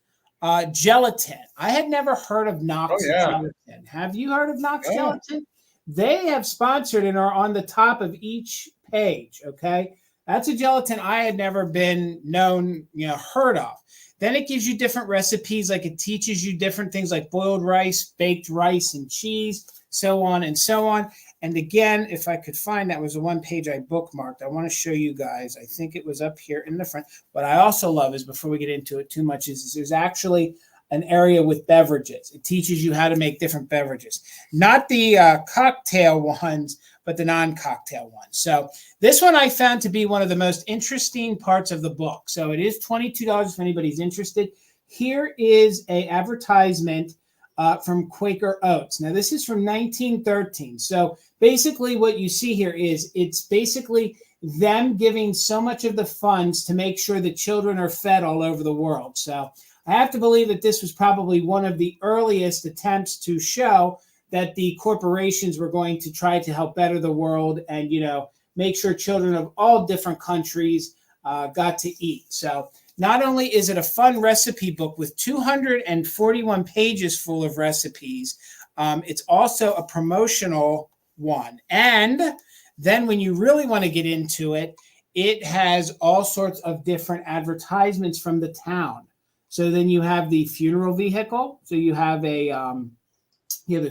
gelatin. I had never heard of Knox gelatin. Have you heard of Knox gelatin? They have sponsored and are on the top of each page, okay? That's a gelatin I had never been heard of. Then it gives you different recipes, like it teaches you different things like boiled rice, baked rice and cheese, so on and so on. And again, if I could find, that was the one page I bookmarked. I want to show you guys. I think it was up here in the front. What I also love is, before we get into it too much, is there's actually an area with beverages. It teaches you how to make different beverages. Not the cocktail ones, but the non-cocktail ones. So this one I found to be one of the most interesting parts of the book. So it is $22 if anybody's interested. Here is an advertisement from Quaker Oats. Now, this is from 1913. So basically what you see here is it's basically them giving so much of the funds to make sure that children are fed all over the world. So I have to believe that this was probably one of the earliest attempts to show that the corporations were going to try to help better the world and, make sure children of all different countries got to eat. So not only is it a fun recipe book with 241 pages full of recipes, it's also a promotional one. And then when you really want to get into it, it has all sorts of different advertisements from the town. So then you have the funeral vehicle. So you have the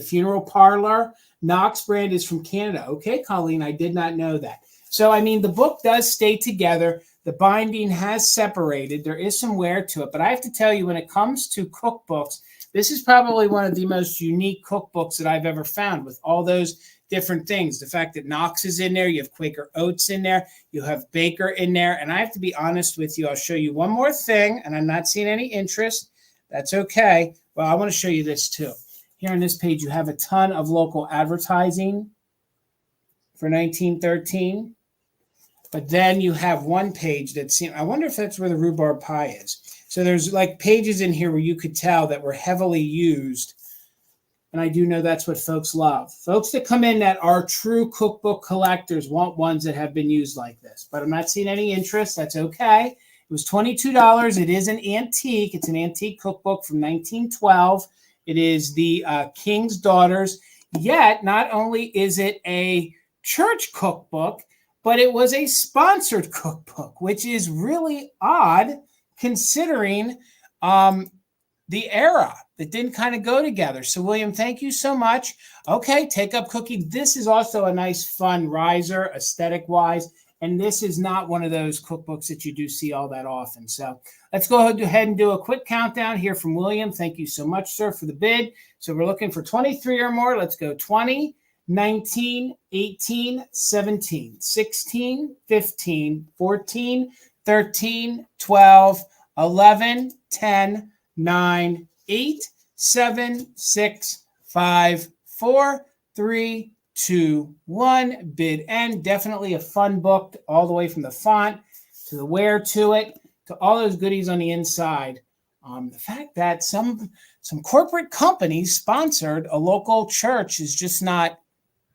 funeral parlor. Knox brand is from Canada. Okay, Colleen, I did not know that. So, I mean, the book does stay together. The binding has separated. There is some wear to it. But I have to tell you, when it comes to cookbooks, this is probably one of the most unique cookbooks that I've ever found, with all those different things. The fact that Knox is in there, you have Quaker Oats in there, you have Baker in there. And I have to be honest with you, I'll show you one more thing, and I'm not seeing any interest. That's okay. Well, I want to show you this too. Here on this page, you have a ton of local advertising for 1913. But then you have one page that seems, I wonder if that's where the rhubarb pie is. So there's like pages in here where you could tell that were heavily used. And I do know that's what folks love. Folks that come in that are true cookbook collectors want ones that have been used like this. But I'm not seeing any interest. That's okay. It was $22. It is an antique. It's an antique cookbook from 1912. It is the King's Daughters. Yet, not only is it a church cookbook, but it was a sponsored cookbook, which is really odd considering the era. That didn't kind of go together. So, William, thank you so much. Okay, Take Up Cookie. This is also a nice, fun riser, aesthetic-wise. And this is not one of those cookbooks that you do see all that often. So let's go ahead and do a quick countdown here from William. Thank you so much, sir, for the bid. So we're looking for 23 or more. Let's go 20, 19, 18, 17, 16, 15, 14, 13, 12, 11, 10, 9, 8, 7, 6, 5, 4, 3, 2, 1. Bid end. Definitely a fun book, all the way from the font to the wear to it to all those goodies on the inside. The fact that some corporate companies sponsored a local church is just not, at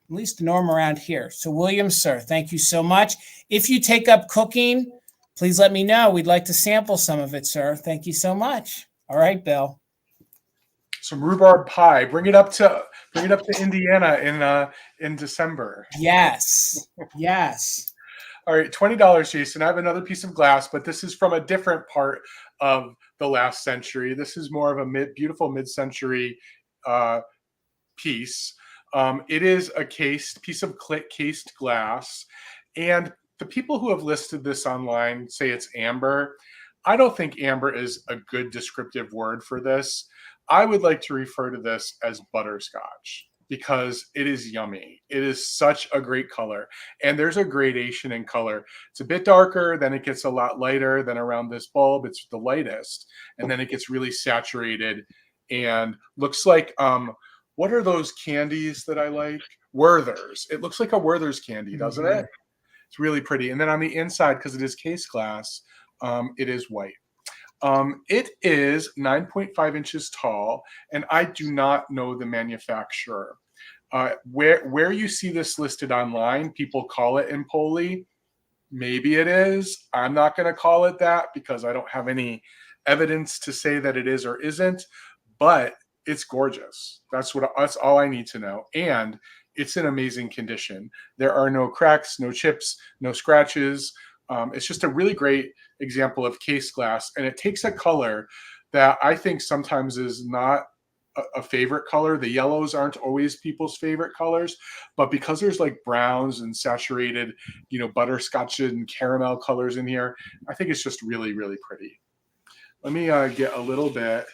least the norm around here. So, William, sir, thank you so much. If you take up cooking, please let me know. We'd like to sample some of it, sir. Thank you so much. All right, Bill. Some rhubarb pie. Bring it up to Indiana in December. Yes. Yes. All right, $20, Jason. I have another piece of glass, but this is from a different part of the last century. This is more of a beautiful mid-century piece. It is a piece of cased glass, and the people who have listed this online say it's amber. I don't think amber is a good descriptive word for this. I would like to refer to this as butterscotch because it is yummy. It is such a great color. And there's a gradation in color. It's a bit darker, then it gets a lot lighter, then around this bulb, it's the lightest. And then it gets really saturated and looks like, what are those candies that I like? Werther's. It looks like a Werther's candy, doesn't it? It's really pretty. And then on the inside, because it is case glass, it is white. It is 9.5 inches tall, and I do not know the manufacturer. Where you see this listed online, people call it Empoli. Maybe it is. I'm not going to call it that because I don't have any evidence to say that it is or isn't, but it's gorgeous. That's all I need to know. And it's in amazing condition. There are no cracks, no chips, no scratches. It's just a really great example of case glass, and it takes a color that I think sometimes is not a favorite color. The yellows aren't always people's favorite colors, but because there's like browns and saturated, butterscotch and caramel colors in here, I think it's just really, really pretty. Let me get a little bit.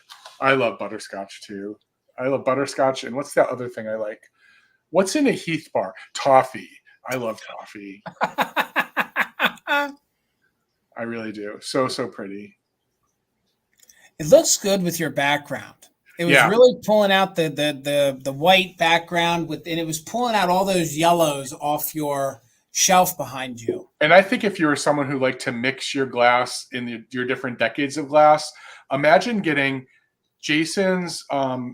I love butterscotch too. I love butterscotch, and what's that other thing I like? What's in a Heath bar? Toffee. I love toffee. I really do. So pretty. It looks good with your background. It was really pulling out the white background and it was pulling out all those yellows off your shelf behind you. And I think if you were someone who liked to mix your glass in your different decades of glass, imagine getting Jason's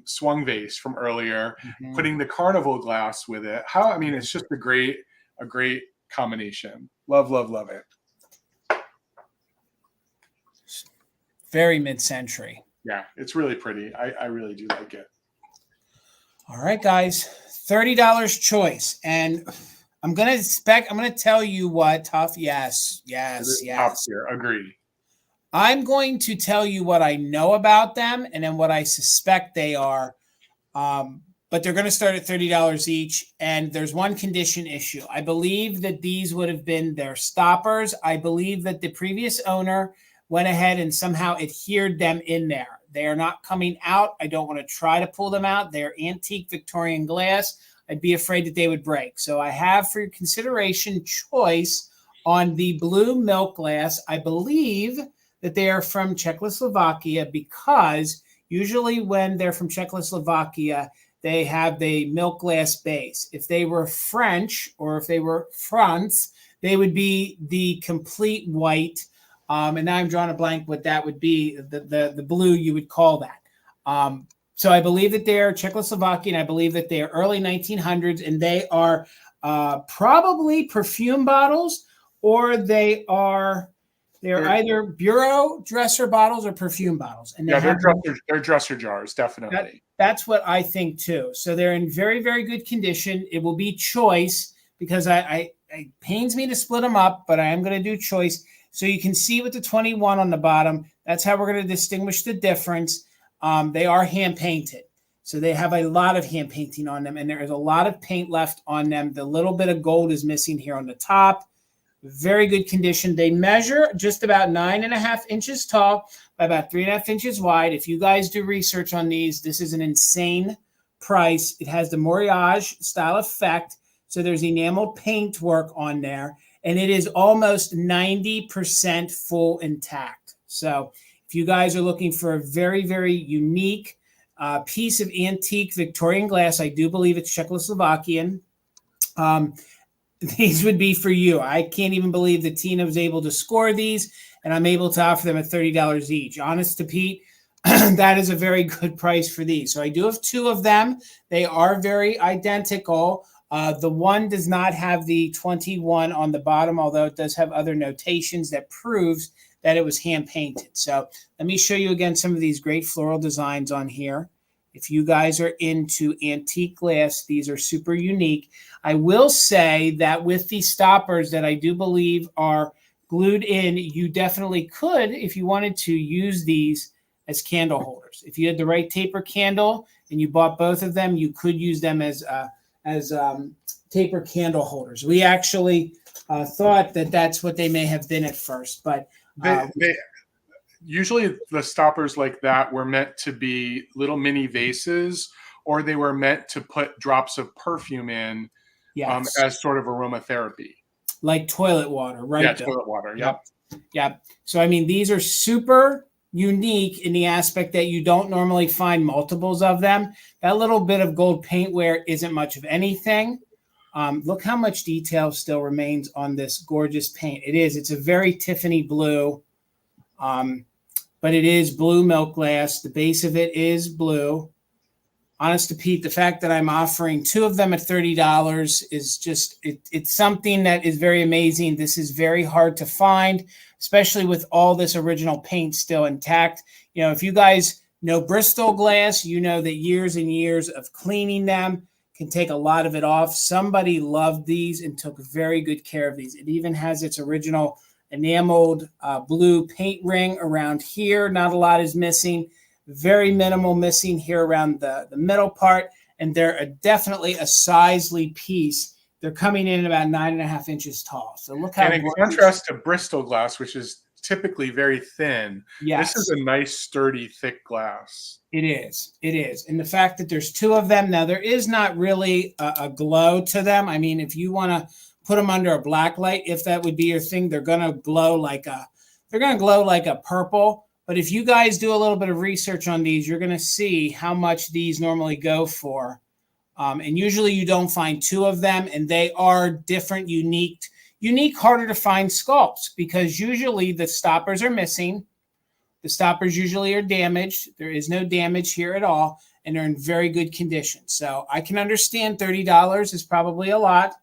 swung vase from earlier, putting the carnival glass with it. It's just a great combination. Love it. Very mid-century. Yeah, it's really pretty. I really do like it. All right, guys, $30 choice, and I'm gonna tell you what tough. Yes. Top tier. Agree. I'm going to tell you what I know about them, and then what I suspect they are. But they're going to start at $30 each, and there's one condition issue. I believe that these would have been their stoppers. I believe that the previous owner went ahead and somehow adhered them in there. They are not coming out. I don't want to try to pull them out. They're antique Victorian glass. I'd be afraid that they would break. So I have for your consideration choice on the blue milk glass. I believe that they are from Czechoslovakia because usually when they're from Czechoslovakia, they have the milk glass base. If they were French or if they were France, they would be the complete white. And now I'm drawing a blank what that would be, the blue you would call that. So I believe that they're Czechoslovakian. I believe that they are early 1900s, and they are probably perfume bottles, or they are They're either bureau dresser bottles or perfume bottles. And they're dresser jars, definitely. That's what I think too. So they're in very, very good condition. It will be choice because it pains me to split them up, but I am going to do choice. So you can see with the 21 on the bottom, that's how we're going to distinguish the difference. They are hand painted. So they have a lot of hand painting on them, and there is a lot of paint left on them. The little bit of gold is missing here on the top. Very good condition. They measure just about 9.5 inches tall by about 3.5 inches wide. If you guys do research on these, this is an insane price. It has the Moriage style effect. So there's enameled paint work on there, and it is almost 90% full intact. So if you guys are looking for a very, very unique piece of antique Victorian glass, I do believe it's Czechoslovakian. These would be for you. I can't even believe that Tina was able to score these, and I'm able to offer them at $30 each. Honest to Pete, that is a very good price for these. So I do have 2 of them. They are very identical. The one does not have the 21 on the bottom, although it does have other notations that proves that it was hand painted. So let me show you again some of these great floral designs on here. If you guys are into antique glass, these are super unique. I will say that with these stoppers that I do believe are glued in, you definitely could, if you wanted to, use these as candle holders. If you had the right taper candle and you bought both of them, you could use them as taper candle holders. We actually thought that that's what they may have been at first, but usually the stoppers like that were meant to be little mini vases, or they were meant to put drops of perfume in as sort of aromatherapy. Like toilet water, right? Yeah, toilet water, Yep. So, I mean, these are super unique in the aspect that you don't normally find multiples of them. That little bit of gold paint wear isn't much of anything. Look how much detail still remains on this gorgeous paint. It's a very Tiffany blue. But it is blue milk glass. The base of it is blue. Honest to Pete, the fact that I'm offering 2 of them at $30 is just, it's something that is very amazing. This is very hard to find, especially with all this original paint still intact. You know, if you guys know Bristol glass, you know that years and years of cleaning them can take a lot of it off. Somebody loved these and took very good care of these. It even has its original enameled blue paint ring around here. Not a lot is missing. Very minimal missing here around the middle part. And they're definitely a sizely piece. They're coming in about 9.5 inches tall. So look how. And in contrast to Bristol glass, which is typically very thin, this is a nice, sturdy, thick glass. It is. And the fact that there's 2 of them. Now, there is not really a glow to them. I mean, if you want to put them under a black light, if that would be your thing, they're going to glow like a purple. But if you guys do a little bit of research on these, you're going to see how much these normally go for. And usually you don't find 2 of them, and they are different, unique, harder to find sculpts because usually the stoppers are missing. The stoppers usually are damaged. There is no damage here at all, and they're in very good condition. So I can understand $30 is probably a lot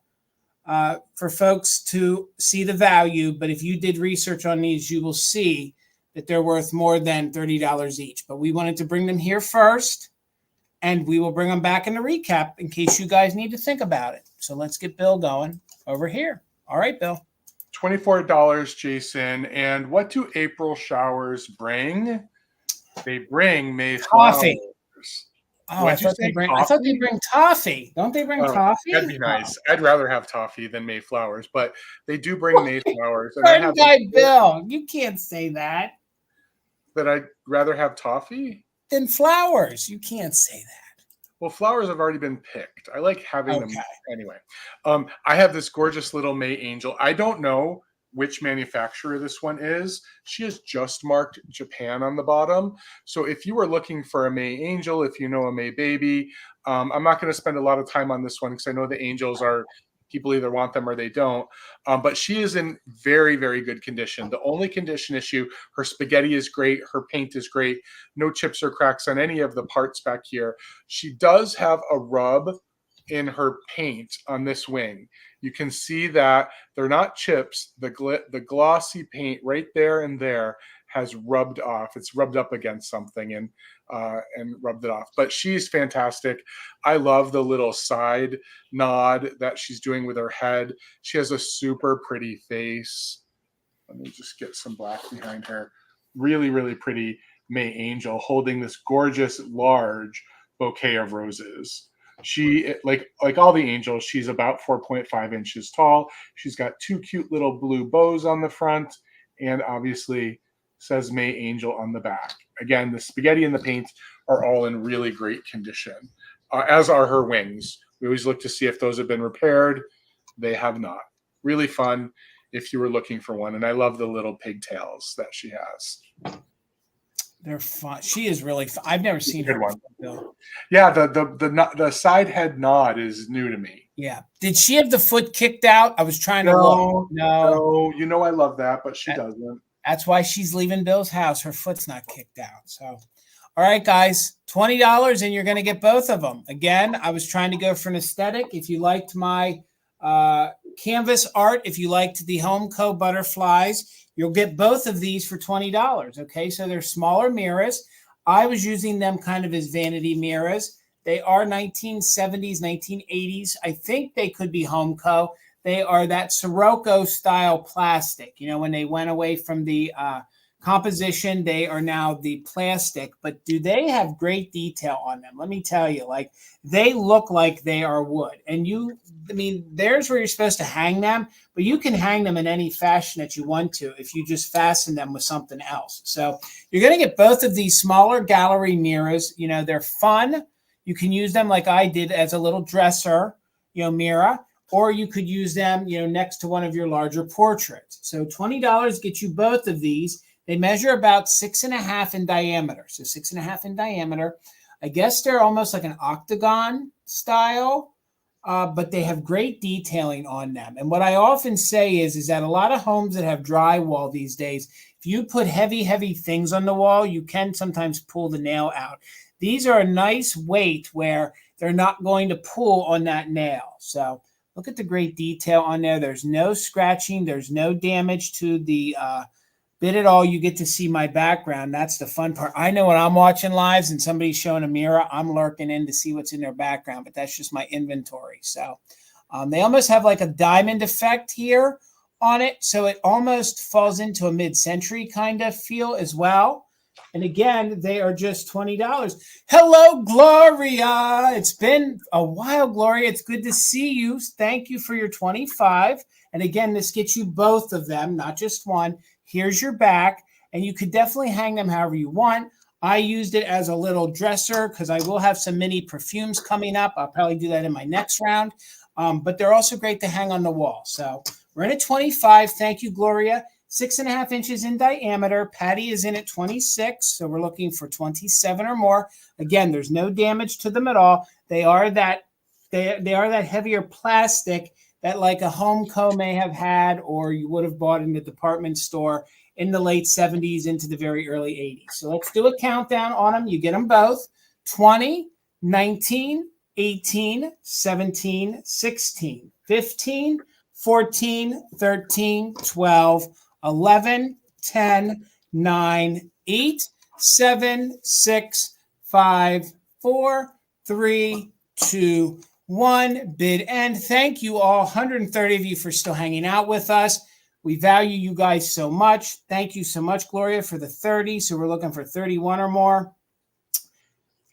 for folks to see the value, but if you did research on these, you will see that they're worth more than $30 each. But we wanted to bring them here first, and we will bring them back in the recap in case you guys need to think about it. So let's get Bill going over here. All right, Bill. $24, Jason. And what do April showers bring? They bring May coffee. Flowers. Oh, I thought they bring toffee. Don't they bring toffee? That'd be nice. I'd rather have toffee than Mayflowers, but they do bring Mayflowers. And Bill, you can't say that. That I'd rather have toffee than flowers. You can't say that. Well, flowers have already been picked. I like having them anyway. I have this gorgeous little May angel. I don't know which manufacturer this one is. She has just marked Japan on the bottom. So if you were looking for a May angel, if you know a May baby, I'm not going to spend a lot of time on this one because I know the angels are, people either want them or they don't. But she is in very, very good condition. The only condition issue, her spaghetti is great. Her paint is great. No chips or cracks on any of the parts back here. She does have a rub in her paint on this wing. You can see that they're not chips. The glossy paint right there and there has rubbed off. It's rubbed up against something and rubbed it off. But she's fantastic. I love the little side nod that she's doing with her head. She has a super pretty face. Let me just get some black behind her. Really, really pretty May Angel holding this gorgeous, large bouquet of roses. She, like all the angels, she's about 4.5 inches tall. She's got 2 cute little blue bows on the front, and obviously says May Angel on the back. Again, the spaghetti and the paint are all in really great condition, as are her wings. We always look to see if those have been repaired. They have not. Really fun if you were looking for one. And I love the little pigtails that she has. They're fun. She is really fun. I've never seen her one. Bill. Yeah, the side head nod is new to me. Yeah. Did she have the foot kicked out? I was trying to look. No. You know I love that, but she doesn't. That's why she's leaving Bill's house. Her foot's not kicked out. So, all right, guys, $20 and you're going to get both of them. Again, I was trying to go for an aesthetic. If you liked my canvas art, if you liked the Homeco butterflies, you'll get both of these for $20. Okay, so they're smaller mirrors. I was using them kind of as vanity mirrors. They are 1970s, 1980s. I think they could be Homeco. They are that Sirocco style plastic. You know, when they went away from the composition, they are now the plastic. But do they have great detail on them? Let me tell you, like, they look like they are wood. And there's where you're supposed to hang them, but you can hang them in any fashion that you want to if you just fasten them with something else. So you're going to get both of these smaller gallery mirrors. You know, they're fun. You can use them like I did as a little dresser, mirror. Or you could use them, next to one of your larger portraits. So $20 gets you both of these. They measure about 6.5 in diameter. So 6.5 in diameter. I guess they're almost like an octagon style, but they have great detailing on them. And what I often say is that a lot of homes that have drywall these days, if you put heavy, heavy things on the wall, you can sometimes pull the nail out. These are a nice weight where they're not going to pull on that nail. So look at the great detail on there. There's no scratching. There's no damage to the bit at all. You get to see my background. That's the fun part. I know when I'm watching lives and somebody's showing a mirror, I'm lurking in to see what's in their background, but that's just my inventory. So they almost have like a diamond effect here on it. So it almost falls into a mid-century kind of feel as well. And again, they are just $20. Hello, Gloria. It's been a while, Gloria. It's good to see you. Thank you for your 25. And again, this gets you both of them, not just one. Here's your back. And you could definitely hang them however you want. I used it as a little dresser because I will have some mini perfumes coming up. I'll probably do that in my next round. But they're also great to hang on the wall. So we're in at 25. Thank you, Gloria. 6.5 inches in diameter. Patty is in at 26, so we're looking for 27 or more. Again, there's no damage to them at all. They are that heavier plastic that like a Homeco may have had, or you would have bought in the department store in the late 70s into the very early 80s. So let's do a countdown on them. You get them both. 20, 19, 18, 17, 16, 15, 14, 13, 12, 11, 10, 9, 8, 7, 6, 5, 4, 3, 2, 1. Bid end. Thank you all, 130 of you, for still hanging out with us. We value you guys so much. Thank you so much, Gloria, for the 30. So we're looking for 31 or more.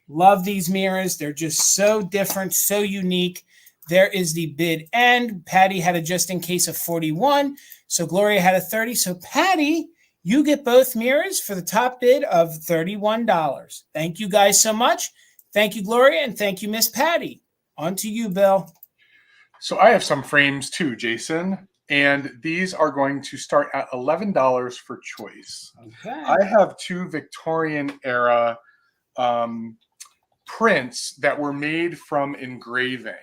Love these mirrors. They're just so different, so unique. There is the bid end. Patty had a just in case of 41. So Gloria had a 30. So Patty, you get both mirrors for the top bid of $31. Thank you guys so much. Thank you, Gloria, and thank you, Miss Patty. On to you, Bill. So I have some frames too, Jason, and these are going to start at $11 for choice. Okay. I have 2 Victorian-era prints that were made from engraving.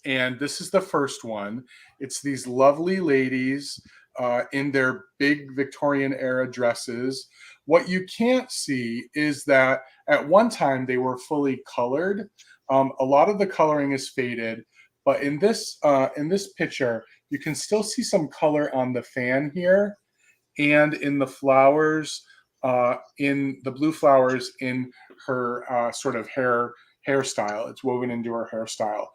And this is the first one. It's these lovely ladies in their big Victorian era dresses. What you can't see is that at one time they were fully colored. A lot of the coloring is faded, but in this picture, you can still see some color on the fan here and in the flowers, in the blue flowers in her sort of hairstyle. It's woven into her hairstyle.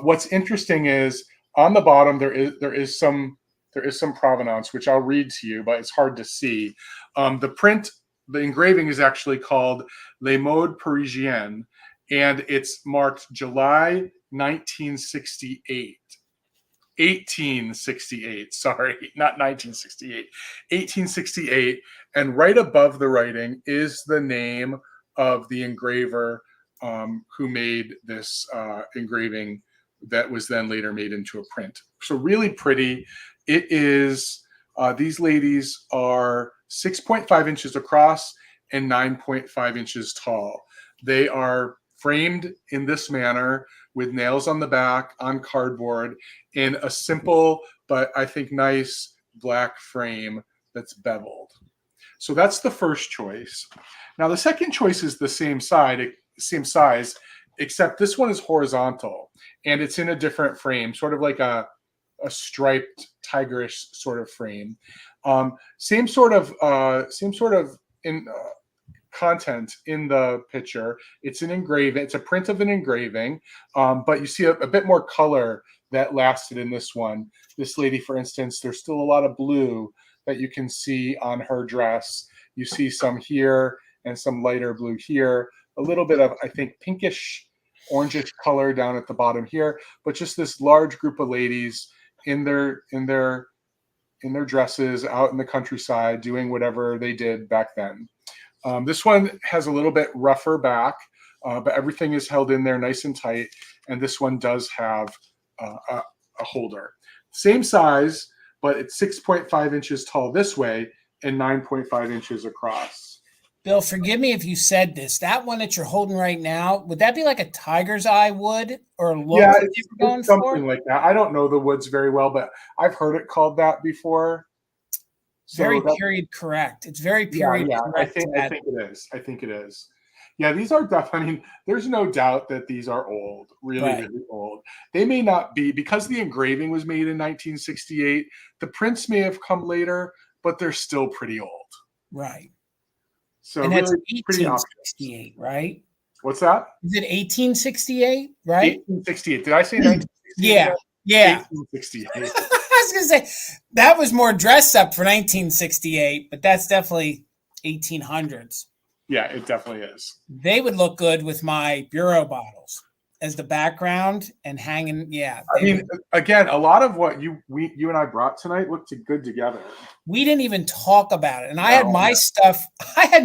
What's interesting is on the bottom there is some provenance, which I'll read to you, but it's hard to see. The engraving is actually called Les Modes Parisiennes, and it's marked July 1968. 1868, sorry, not 1968, 1868. And right above the writing is the name of the engraver who made this engraving that was then later made into a print. So really pretty. It is, these ladies are 6.5 inches across and 9.5 inches tall. They are framed in this manner with nails on the back on cardboard in a simple but I think nice black frame that's beveled. So that's the first choice. Now the second choice is the same size, except this one is horizontal and it's in a different frame, sort of like a striped tigerish sort of frame. Same sort of in content in the picture. It's an engraving. It's a print of an engraving, but you see a bit more color that lasted in this one. This lady, for instance, there's still a lot of blue that you can see on her dress. You see some here and some lighter blue here. A little bit of, I think, pinkish, orangish color down at the bottom here. But just this large group of ladies in their dresses out in the countryside doing whatever they did back then. This one has a little bit rougher back, but everything is held in there nice and tight. And this one does have a holder. Same size, but it's 6.5 inches tall this way and 9.5 inches across. Bill, forgive me if you said this. That one that you're holding right now, would that be like a tiger's eye wood or a look that it's you're going something for? like that. I don't know the woods very well, but I've heard it called that before. So very period correct. It's very period correct. I think it is. I think it is. Yeah, these are definitely, I mean, there's no doubt that these are old, really old. They may not be, because the engraving was made in 1968, the prints may have come later, but they're still pretty old. Right. So and really that's 1868, right? What's that? Is it 1868, right? 1868. Did I say 1968? Yeah. 1868. I was going to say, that was more dress up for 1968, but that's definitely 1800s. Yeah, it definitely is. They would look good with my bureau bottles as the background and hanging. Yeah. I mean, again, a lot of what you and I brought tonight looked good together. We didn't even talk about it. And I had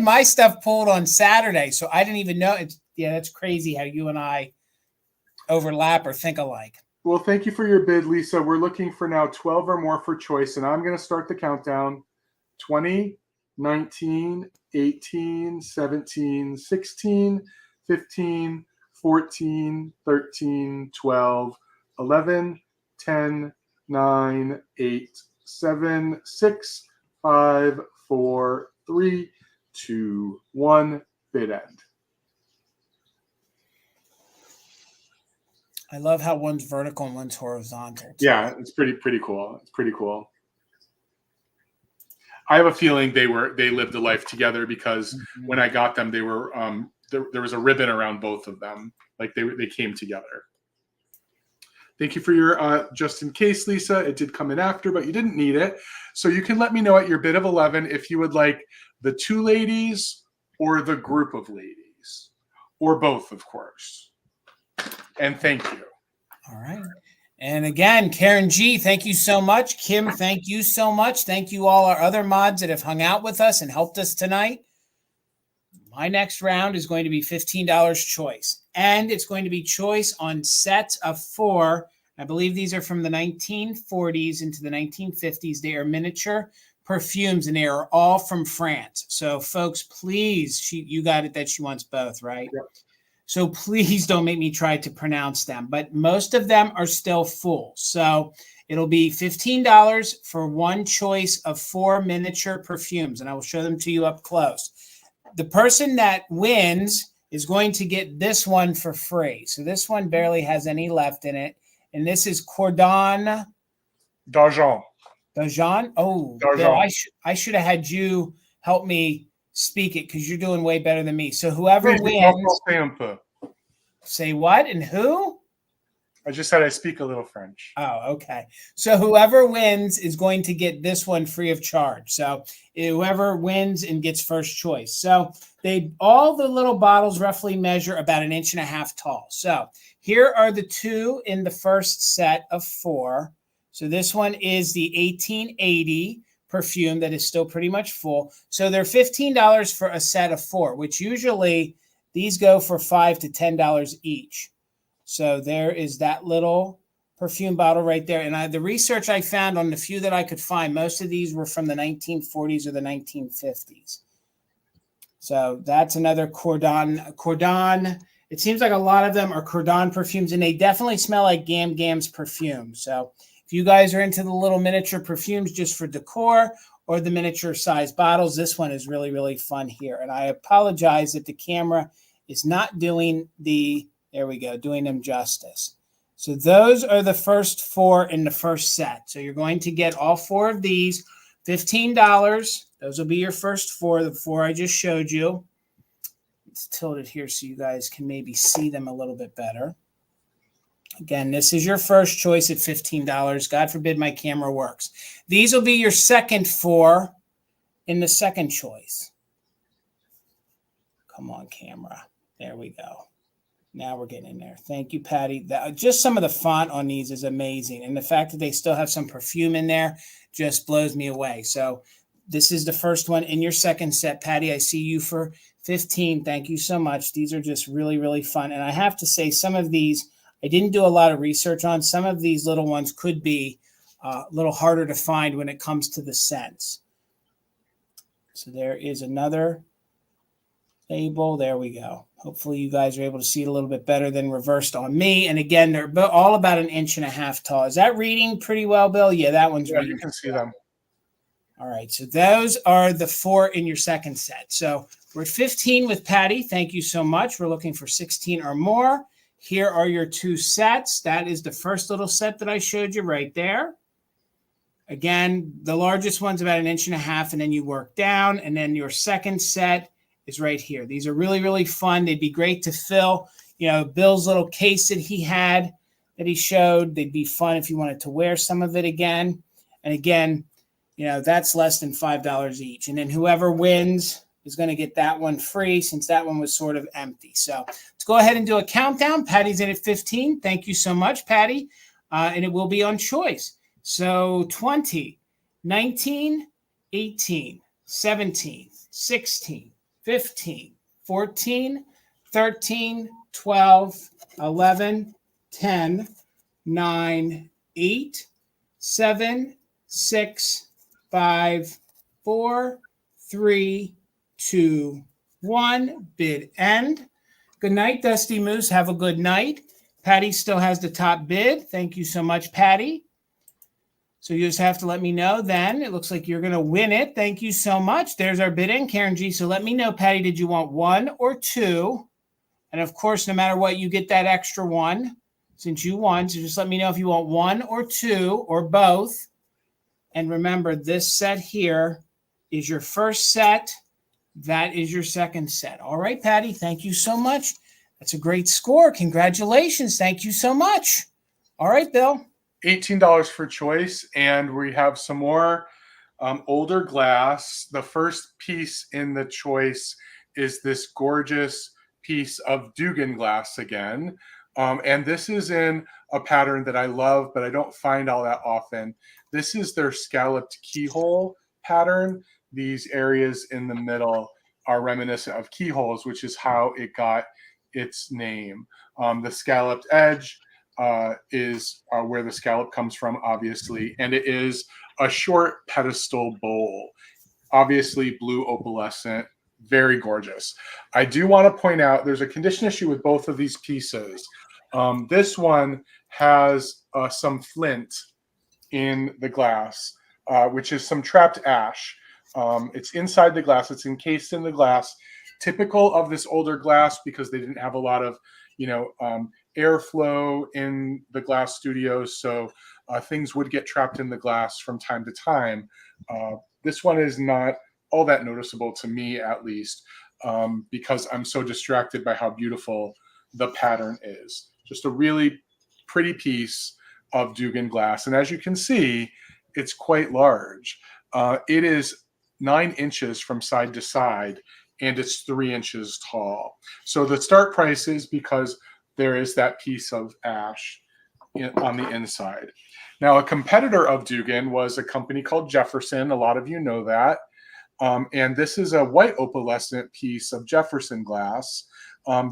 my stuff pulled on Saturday, so I didn't even know. That's crazy how you and I overlap or think alike. Well, thank you for your bid, Lisa. We're looking for now 12 or more for choice, and I'm going to start the countdown. 20, 19, 18, 17, 16, 15, 14, 13, 12, 11, 10, 9, 8, 7, 6, 5, 4, 3, 2, 1. Bid end. I love how one's vertical and one's horizontal. Yeah, it's pretty cool. It's pretty cool. I have a feeling they lived a life together because when I got them, they were there was a ribbon around both of them, like they came together. Thank you for your just in case, Lisa. It did come in after, but you didn't need it. So you can let me know at your bid of 11 if you would like the two ladies or the group of ladies, or both, of course. And thank you. All right. And again, Karen G., thank you so much. Kim, thank you so much. Thank you all our other mods that have hung out with us and helped us tonight. My next round is going to be $15 choice. And it's going to be choice on sets of 4. I believe these are from the 1940s into the 1950s. They are miniature perfumes, and they are all from France. So, folks, please, you got it that she wants both, right? Yep. So please don't make me try to pronounce them, but most of them are still full. So it'll be $15 for one choice of 4 miniature perfumes, and I will show them to you up close. The person that wins is going to get this one for free. So this one barely has any left in it, and this is Cordon d'Argent. Dajan? Oh, Bill, I should have had you help me speak it because you're doing way better than me. So whoever wins, say what and who? I just said I speak a little French. Oh, okay. So whoever wins is going to get this one free of charge. So whoever wins and gets first choice. So all the little bottles roughly measure about 1.5 inches tall. So here are the 2 in the first set of 4. So this one is the 1880 perfume that is still pretty much full. So they're $15 for a set of 4, which usually these go for $5 to $10 each. So there is that little perfume bottle right there. And the research I found on the few that I could find, most of these were from the 1940s or the 1950s. So that's another Cordon. It seems like a lot of them are Cordon perfumes, and they definitely smell like Gam's perfume. So if you guys are into the little miniature perfumes just for decor or the miniature size bottles, this one is really, really fun here. And I apologize that the camera is not doing doing them justice. So those are the first 4 in the first set. So you're going to get all 4 of these, $15. Those will be your first 4, the 4 I just showed you. It's tilted here so you guys can maybe see them a little bit better. Again, this is your first choice at $15. God forbid my camera works. These will be your second 4 in the second choice. Come on, camera. There we go. Now we're getting in there. Thank you, Patty. Just some of the font on these is amazing. And the fact that they still have some perfume in there just blows me away. So this is the first one in your second set. Patty, I see you for 15. Thank you so much. These are just really, really fun. And I have to say, some of these, I didn't do a lot of research on. Some of these little ones could be a little harder to find when it comes to the scents. So there is another label. There we go. Hopefully you guys are able to see it a little bit better than reversed on me. And again, they're all about 1.5 inches tall. Is that reading pretty well, Bill? Yeah, that one's reading. You can see them. All right. So those are the 4 in your second set. So we're at 15 with Patty. Thank you so much. We're looking for 16 or more. Here are your 2 sets. That is the first little set that I showed you right there. Again, the largest one's about 1.5 inches, and then you work down. And then your second set is right here. These are really, really fun. They'd be great to fill, Bill's little case that he had that he showed. They'd be fun if you wanted to wear some of it again. And again, that's less than $5 each. And then whoever wins is going to get that one free since that one was sort of empty. So let's go ahead and do a countdown. Patty's in at 15. Thank you so much, Patty. And it will be on choice. So 20, 19, 18, 17, 16, 15, 14, 13, 12, 11, 10, 9, 8, 7, 6, 5, 4, 3, 2, 1. Bid end. Good night, Dusty Moose. Have a good night. Patty still has the top bid. Thank you so much, Patty. So you just have to let me know then. It looks like you're going to win it. Thank you so much. There's our bid in, Karen G. So let me know, Patty, did you want 1 or 2? And of course, no matter what, you get that extra 1 since you won. So just let me know if you want 1 or 2 or both. And remember, this set here is your first set. That is your second set. All right, Patty, thank you so much. That's a great score. Congratulations. Thank you so much. All right, Bill. $18 for choice, and we have some more older glass. The first piece in the choice is this gorgeous piece of Dugan glass again. And this is in a pattern that I love, but I don't find all that often. This is their scalloped keyhole pattern. These areas in the middle are reminiscent of keyholes, which is how it got its name. The scalloped edge is where the scallop comes from, obviously, and it is a short pedestal bowl, obviously blue opalescent, very gorgeous. I do want to point out there's a condition issue with both of these pieces. This one has some flint in the glass, which is some trapped ash. It's inside the glass. It's encased in the glass, typical of this older glass because they didn't have a lot of, airflow in the glass studios. So things would get trapped in the glass from time to time. This one is not all that noticeable to me, at least, because I'm so distracted by how beautiful the pattern is. Just a really pretty piece of Dugan glass. And as you can see, it's quite large. It is 9 inches from side to side, and it's 3 inches tall. So the start price is because there is that piece of ash on the inside. Now, a competitor of Dugan was a company called Jefferson. A lot of you know that. And this is a white opalescent piece of Jefferson glass.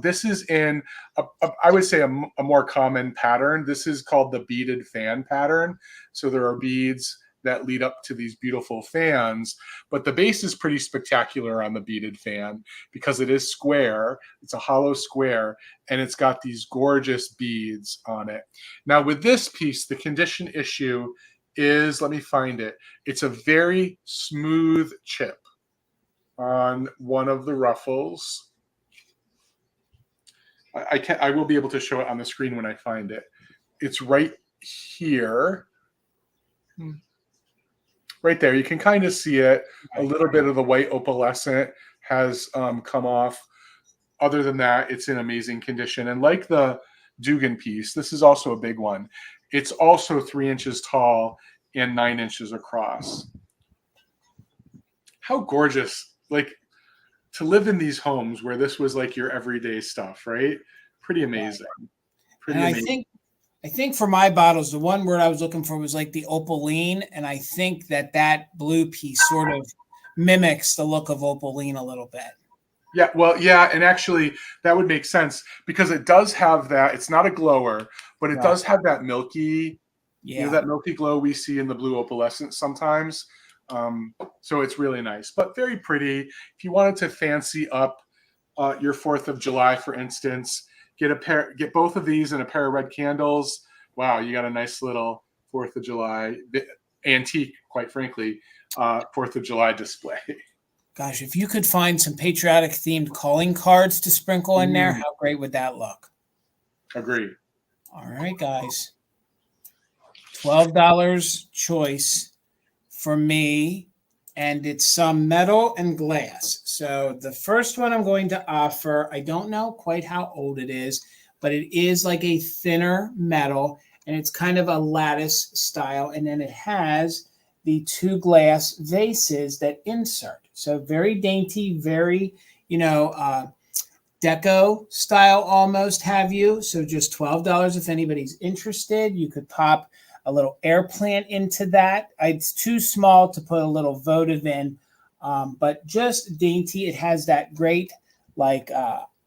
This is in, I would say, a more common pattern. This is called the beaded fan pattern. So there are beads that lead up to these beautiful fans, but the base is pretty spectacular on the beaded fan because it is square. It's a hollow square, and it's got these gorgeous beads on it. Now with this piece, the condition issue is, let me find it. It's a very smooth chip on one of the ruffles. I will be able to show it on the screen when I find it. It's right here. Right there, you can kind of see it. A little bit of the white opalescent has come off. Other than that, it's in amazing condition. And like the Dugan piece, this is also a big one. It's also 3 inches tall and 9 inches across. How gorgeous, like, to live in these homes where this was like your everyday stuff, right? Pretty amazing. Pretty amazing. I think for my bottles, the one word I was looking for was like the opaline, and I think that blue piece sort of mimics the look of opaline a little bit. Yeah, well, yeah, and actually that would make sense because it does have that. It's not a glower, but it does have that milky, that milky glow we see in the blue opalescent sometimes. So it's really nice, but very pretty. If you wanted to fancy up your 4th of July, for instance, get both of these and a pair of red candles. Wow, you got a nice little 4th of July antique, quite frankly, 4th of July display. Gosh, if you could find some patriotic themed calling cards to sprinkle in there, how great would that look? Agreed. All right, guys. $12 choice for me, and it's some metal and glass. So the first one I'm going to offer, I don't know quite how old it is, but it is like a thinner metal, and it's kind of a lattice style, and then it has the 2 glass vases that insert. So very dainty, very, deco style almost, have you. So just $12 if anybody's interested. You could pop a little air plant into that. It's too small to put a little votive in, but just dainty. It has that great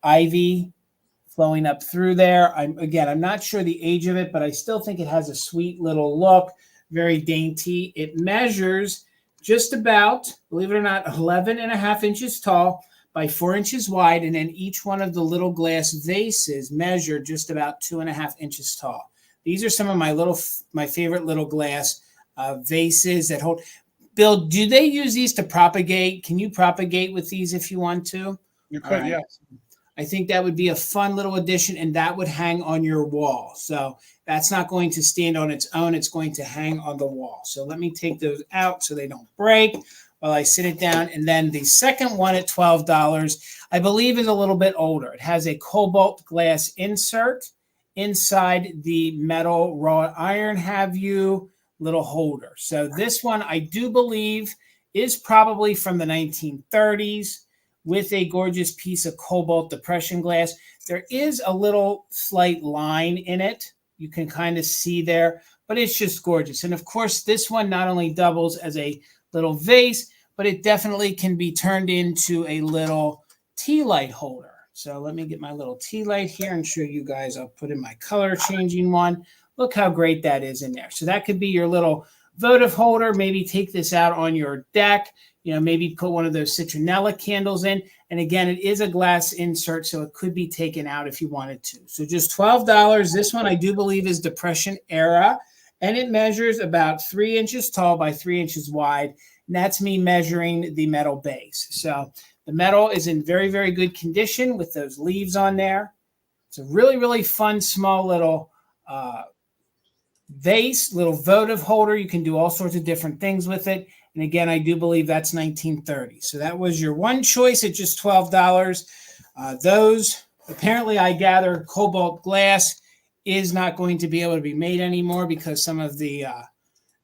ivy flowing up through there. I'm not sure the age of it, but I still think it has a sweet little look. Very dainty. It measures just about, believe it or not, 11.5 inches tall by 4 inches wide, and then each one of the little glass vases measure just about 2.5 inches tall. These are some of my favorite little glass vases that hold. Bill, do they use these to propagate? Can you propagate with these if you want to? You could, right. Yes. I think that would be a fun little addition, and that would hang on your wall. So that's not going to stand on its own. It's going to hang on the wall. So let me take those out so they don't break while I sit it down. And then the second one at $12, I believe, is a little bit older. It has a cobalt glass insert inside the metal wrought iron little holder. So this one, I do believe, is probably from the 1930s. With a gorgeous piece of cobalt depression glass. There is a little slight line in it. You can kind of see there, but it's just gorgeous. And of course, this one not only doubles as a little vase, but it definitely can be turned into a little tea light holder. So let me get my little tea light here and show you guys. I'll put in my color changing one. Look how great that is in there. So that could be your little votive holder, maybe take this out on your deck, maybe put one of those citronella candles in. And again, it is a glass insert, so it could be taken out if you wanted to. So just $12. This one I do believe is Depression era, and it measures about 3 inches tall by 3 inches wide. And that's me measuring the metal base. So the metal is in very, very good condition with those leaves on there. It's a really, really fun, small little vase, little votive holder. You can do all sorts of different things with it. And again, I do believe that's 1930. So that was your one choice at just $12. Those, apparently I gather cobalt glass is not going to be able to be made anymore because some of the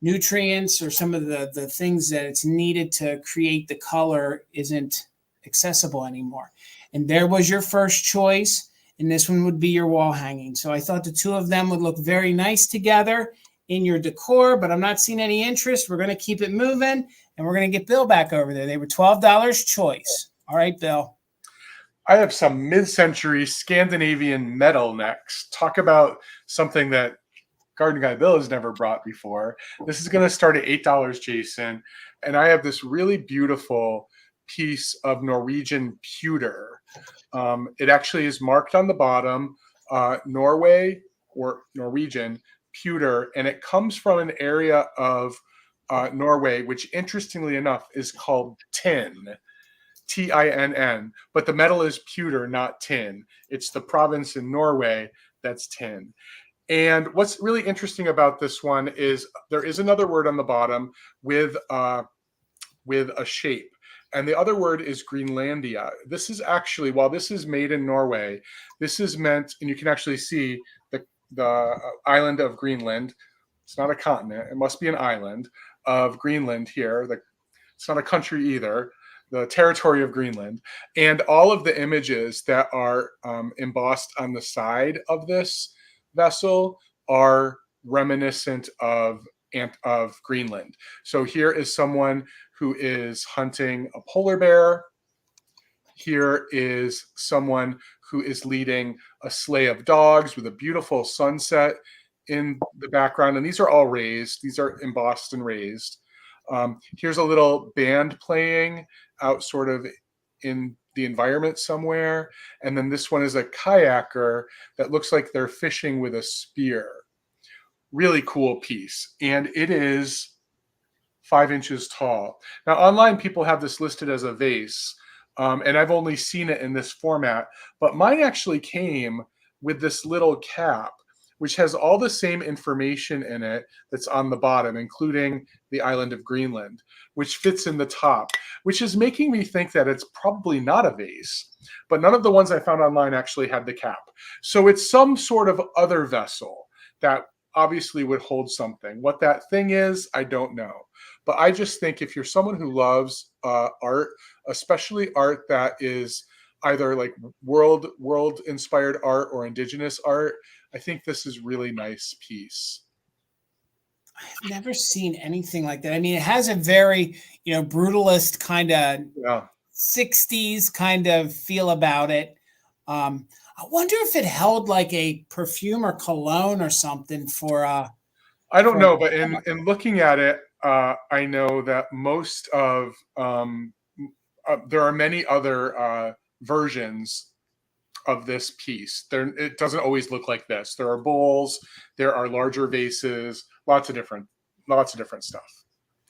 nutrients or some of the things that it's needed to create the color isn't accessible anymore. And there was your first choice. And this one would be your wall hanging. So I thought the two of them would look very nice together in your decor, but I'm not seeing any interest. We're going to keep it moving, and we're going to get Bill back over there. They were $12 choice. All right, Bill. I have some mid-century Scandinavian metal next. Talk about something that Garden Guy Bill has never brought before. This is going to start at $8, Jason. And I have this really beautiful piece of Norwegian pewter. It actually is marked on the bottom, Norway or Norwegian pewter, and it comes from an area of Norway, which interestingly enough is called tin, Tinn, but the metal is pewter, not tin. It's the province in Norway that's tin. And what's really interesting about this one is there is another word on the bottom with a shape. And the other word is Greenlandia. This is actually, while this is made in Norway, this is meant, and you can actually see the island of Greenland. It's not a continent. It must be an island of Greenland here. It's not a country either. The territory of Greenland. And all of the images that are embossed on the side of this vessel are reminiscent of Greenland. So here is someone who is hunting a polar bear. Here is someone who is leading a sleigh of dogs with a beautiful sunset in the background. And these are all raised. These are embossed and raised. Here's a little band playing out sort of in the environment somewhere. And then this one is a kayaker that looks like they're fishing with a spear. Really cool piece. And it is 5 inches tall. Now, online people have this listed as a vase, and I've only seen it in this format, but mine actually came with this little cap, which has all the same information in it that's on the bottom, including the island of Greenland, which fits in the top, which is making me think that it's probably not a vase, but none of the ones I found online actually had the cap. So it's some sort of other vessel that obviously would hold something. What that thing is, I don't know. But I just think if you're someone who loves art, especially art that is either like world inspired art or indigenous art, I think this is really nice piece. I've never seen anything like that. I mean, it has a very, brutalist kind of 60s kind of feel about it. I wonder if it held like a perfume or cologne or something for. I don't know, but in looking at it, I know that most of there are many other versions of this piece. It doesn't always look like this. There are bowls, there are larger vases, lots of different stuff.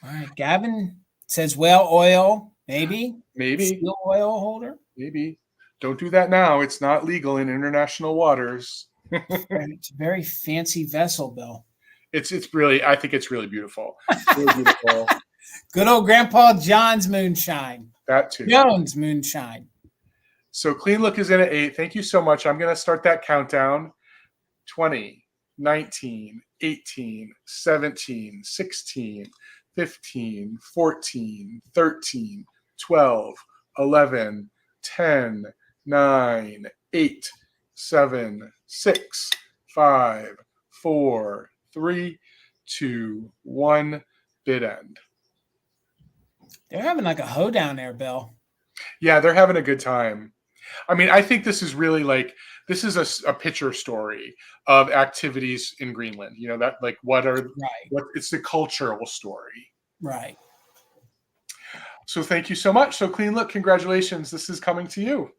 All right, Gavin says whale oil, maybe steel oil holder, maybe. Don't do that now. It's not legal in international waters. It's a very fancy vessel, Bill. It's really, I think it's really beautiful. Really beautiful. Good old Grandpa John's moonshine. That too. Jones moonshine. So Clean Look is in at 8. Thank you so much. I'm going to start that countdown. 20, 19, 18, 17, 16, 15, 14, 13, 12, 11, 10, 9, 8, 7, 6, 5, 4, 3, 2, 1, bid end. They're having like a hoedown there, Bill. Yeah, they're having a good time. I mean, I think this is really like this is a picture story of activities in Greenland. You know, that like what it's the cultural story. Right. So thank you so much. So Clean Look, congratulations. This is coming to you.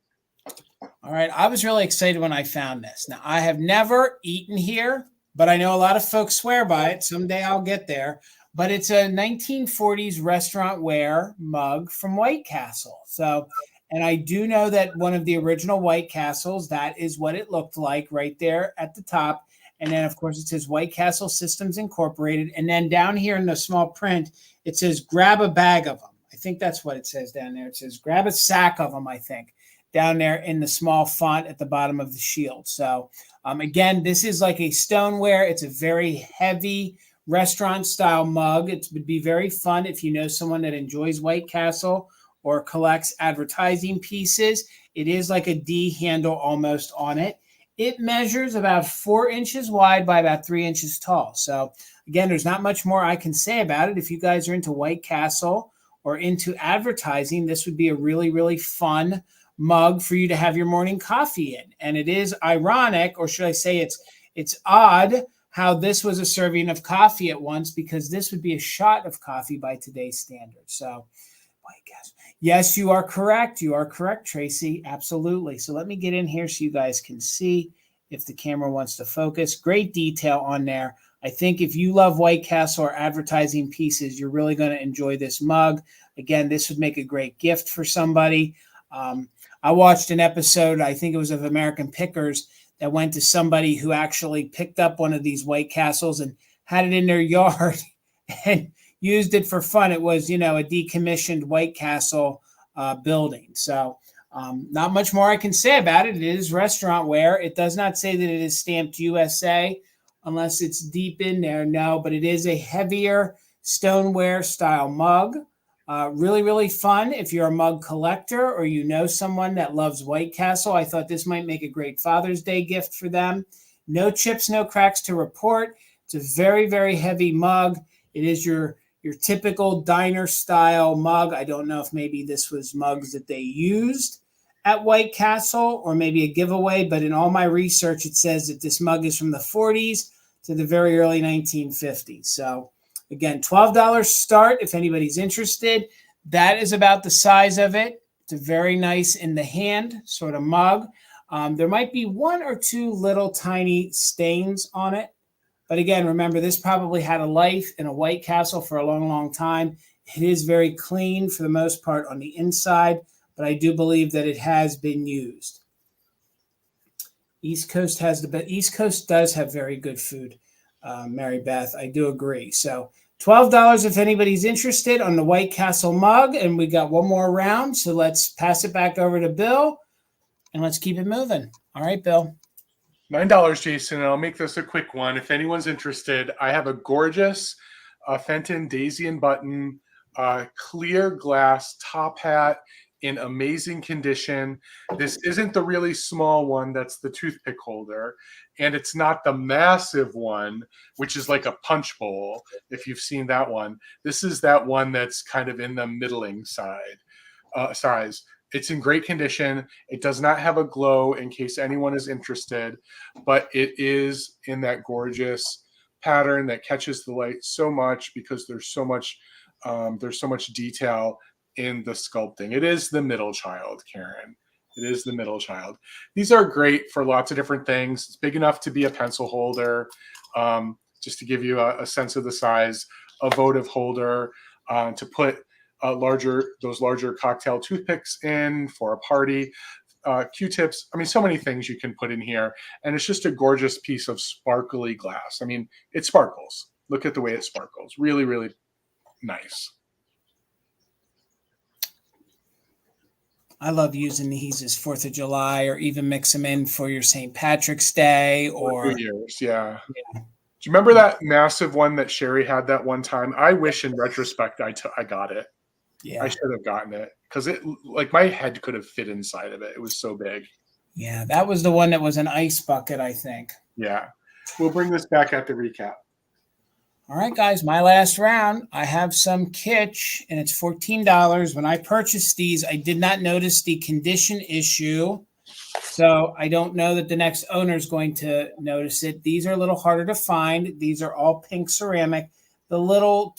All right. I was really excited when I found this. Now, I have never eaten here, but I know a lot of folks swear by it. Someday I'll get there. But it's a 1940s restaurant ware mug from White Castle. So, and I do know that one of the original White Castles, that is what it looked like right there at the top. And then, of course, it says White Castle Systems Incorporated. And then down here in the small print, it says grab a bag of them. I think that's what it says down there. It says grab a sack of them, I think, down there in the small font at the bottom of the shield. So, again, this is like a stoneware. It's a very heavy restaurant style mug. It would be very fun if you know someone that enjoys White Castle or collects advertising pieces. It is like a D handle almost on it. It measures about 4 inches wide by about 3 inches tall. So again, there's not much more I can say about it. If you guys are into White Castle or into advertising, this would be a really, really fun mug for you to have your morning coffee in. And it is ironic, or should I say it's odd, how this was a serving of coffee at once, because this would be a shot of coffee by today's standards. So, yes, you are correct. You are correct, Tracy. Absolutely. So let me get in here so you guys can see if the camera wants to focus. Great detail on there. I think if you love White Castle or advertising pieces, you're really going to enjoy this mug. Again, this would make a great gift for somebody. I watched an episode, I think it was of American Pickers, that went to somebody who actually picked up one of these White Castles and had it in their yard and used it for fun. It was, a decommissioned White Castle building. So not much more I can say about it. It is restaurant ware. It does not say that it is stamped USA unless it's deep in there. No, but it is a heavier stoneware style mug. Really, really fun if you're a mug collector or you know someone that loves White Castle. I thought this might make a great Father's Day gift for them. No chips, no cracks to report. It's a very, very heavy mug. It is your typical diner style mug. I don't know if maybe this was mugs that they used at White Castle or maybe a giveaway, but in all my research, it says that this mug is from the 40s to the very early 1950s. So again, $12 start if anybody's interested. That is about the size of it. It's a very nice in the hand sort of mug. There might be 1 or 2 little tiny stains on it. But again, remember, this probably had a life in a White Castle for a long, long time. It is very clean for the most part on the inside, but I do believe that it has been used. East Coast does have very good food, Mary Beth. I do agree. So $12 if anybody's interested on the White Castle mug. And we got one more round. So let's pass it back over to Bill and let's keep it moving. All right, Bill. $9, Jason, and I'll make this a quick one. If anyone's interested, I have a gorgeous Fenton Daisy and Button clear glass top hat in amazing condition. This isn't the really small one that's the toothpick holder, and it's not the massive one, which is like a punch bowl, if you've seen that one. This is that one that's kind of in the middling size. It's in great condition. It does not have a glow in case anyone is interested, but it is in that gorgeous pattern that catches the light so much because there's so much detail in the sculpting. It is the middle child, Karen. It is the middle child. These are great for lots of different things. It's big enough to be a pencil holder, just to give you a sense of the size, a votive holder, to put those larger cocktail toothpicks in for a party, Q-tips. I mean, so many things you can put in here. And it's just a gorgeous piece of sparkly glass. I mean, it sparkles. Look at the way it sparkles. Really, really nice. I love using these as 4th of July or even mix them in for your St. Patrick's Day or New Year's. Yeah. Do you remember that massive one that Sherry had that one time? I wish in retrospect I got it. Yeah, I should have gotten it because it, like, my head could have fit inside of it. It was so big. Yeah, that was the one that was an ice bucket, I think. Yeah. We'll bring this back at the recap. All right, guys, my last round. I have some kitsch, and it's $14. When I purchased these, I did not notice the condition issue So I don't know that the next owner is going to notice it. These are a little harder to find. These are all pink ceramic. The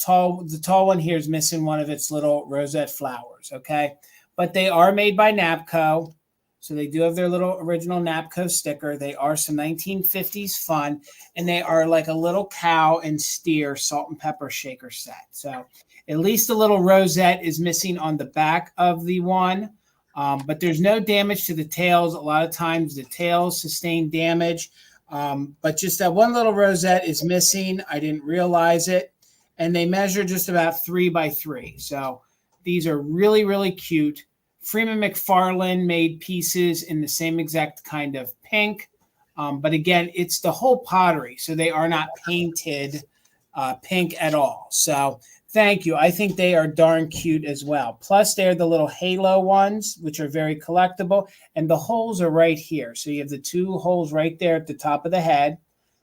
tall one here is missing one of its little rosette flowers, okay? But they are made by Napco. So they do have their little original Napco sticker. They are some 1950s fun, and they are like a little cow and steer salt and pepper shaker set. So at least the little rosette is missing on the back of the one, but there's no damage to the tails. A lot of times the tails sustain damage, but just that one little rosette is missing. I didn't realize it, and they measure just about 3 by 3. So these are really, really cute. Freeman McFarland made pieces in the same exact kind of pink. But again, it's the whole pottery. So they are not painted pink at all. So thank you. I think they are darn cute as well. Plus, they're the little halo ones, which are very collectible. And the holes are right here. So you have the 2 holes right there at the top of the head.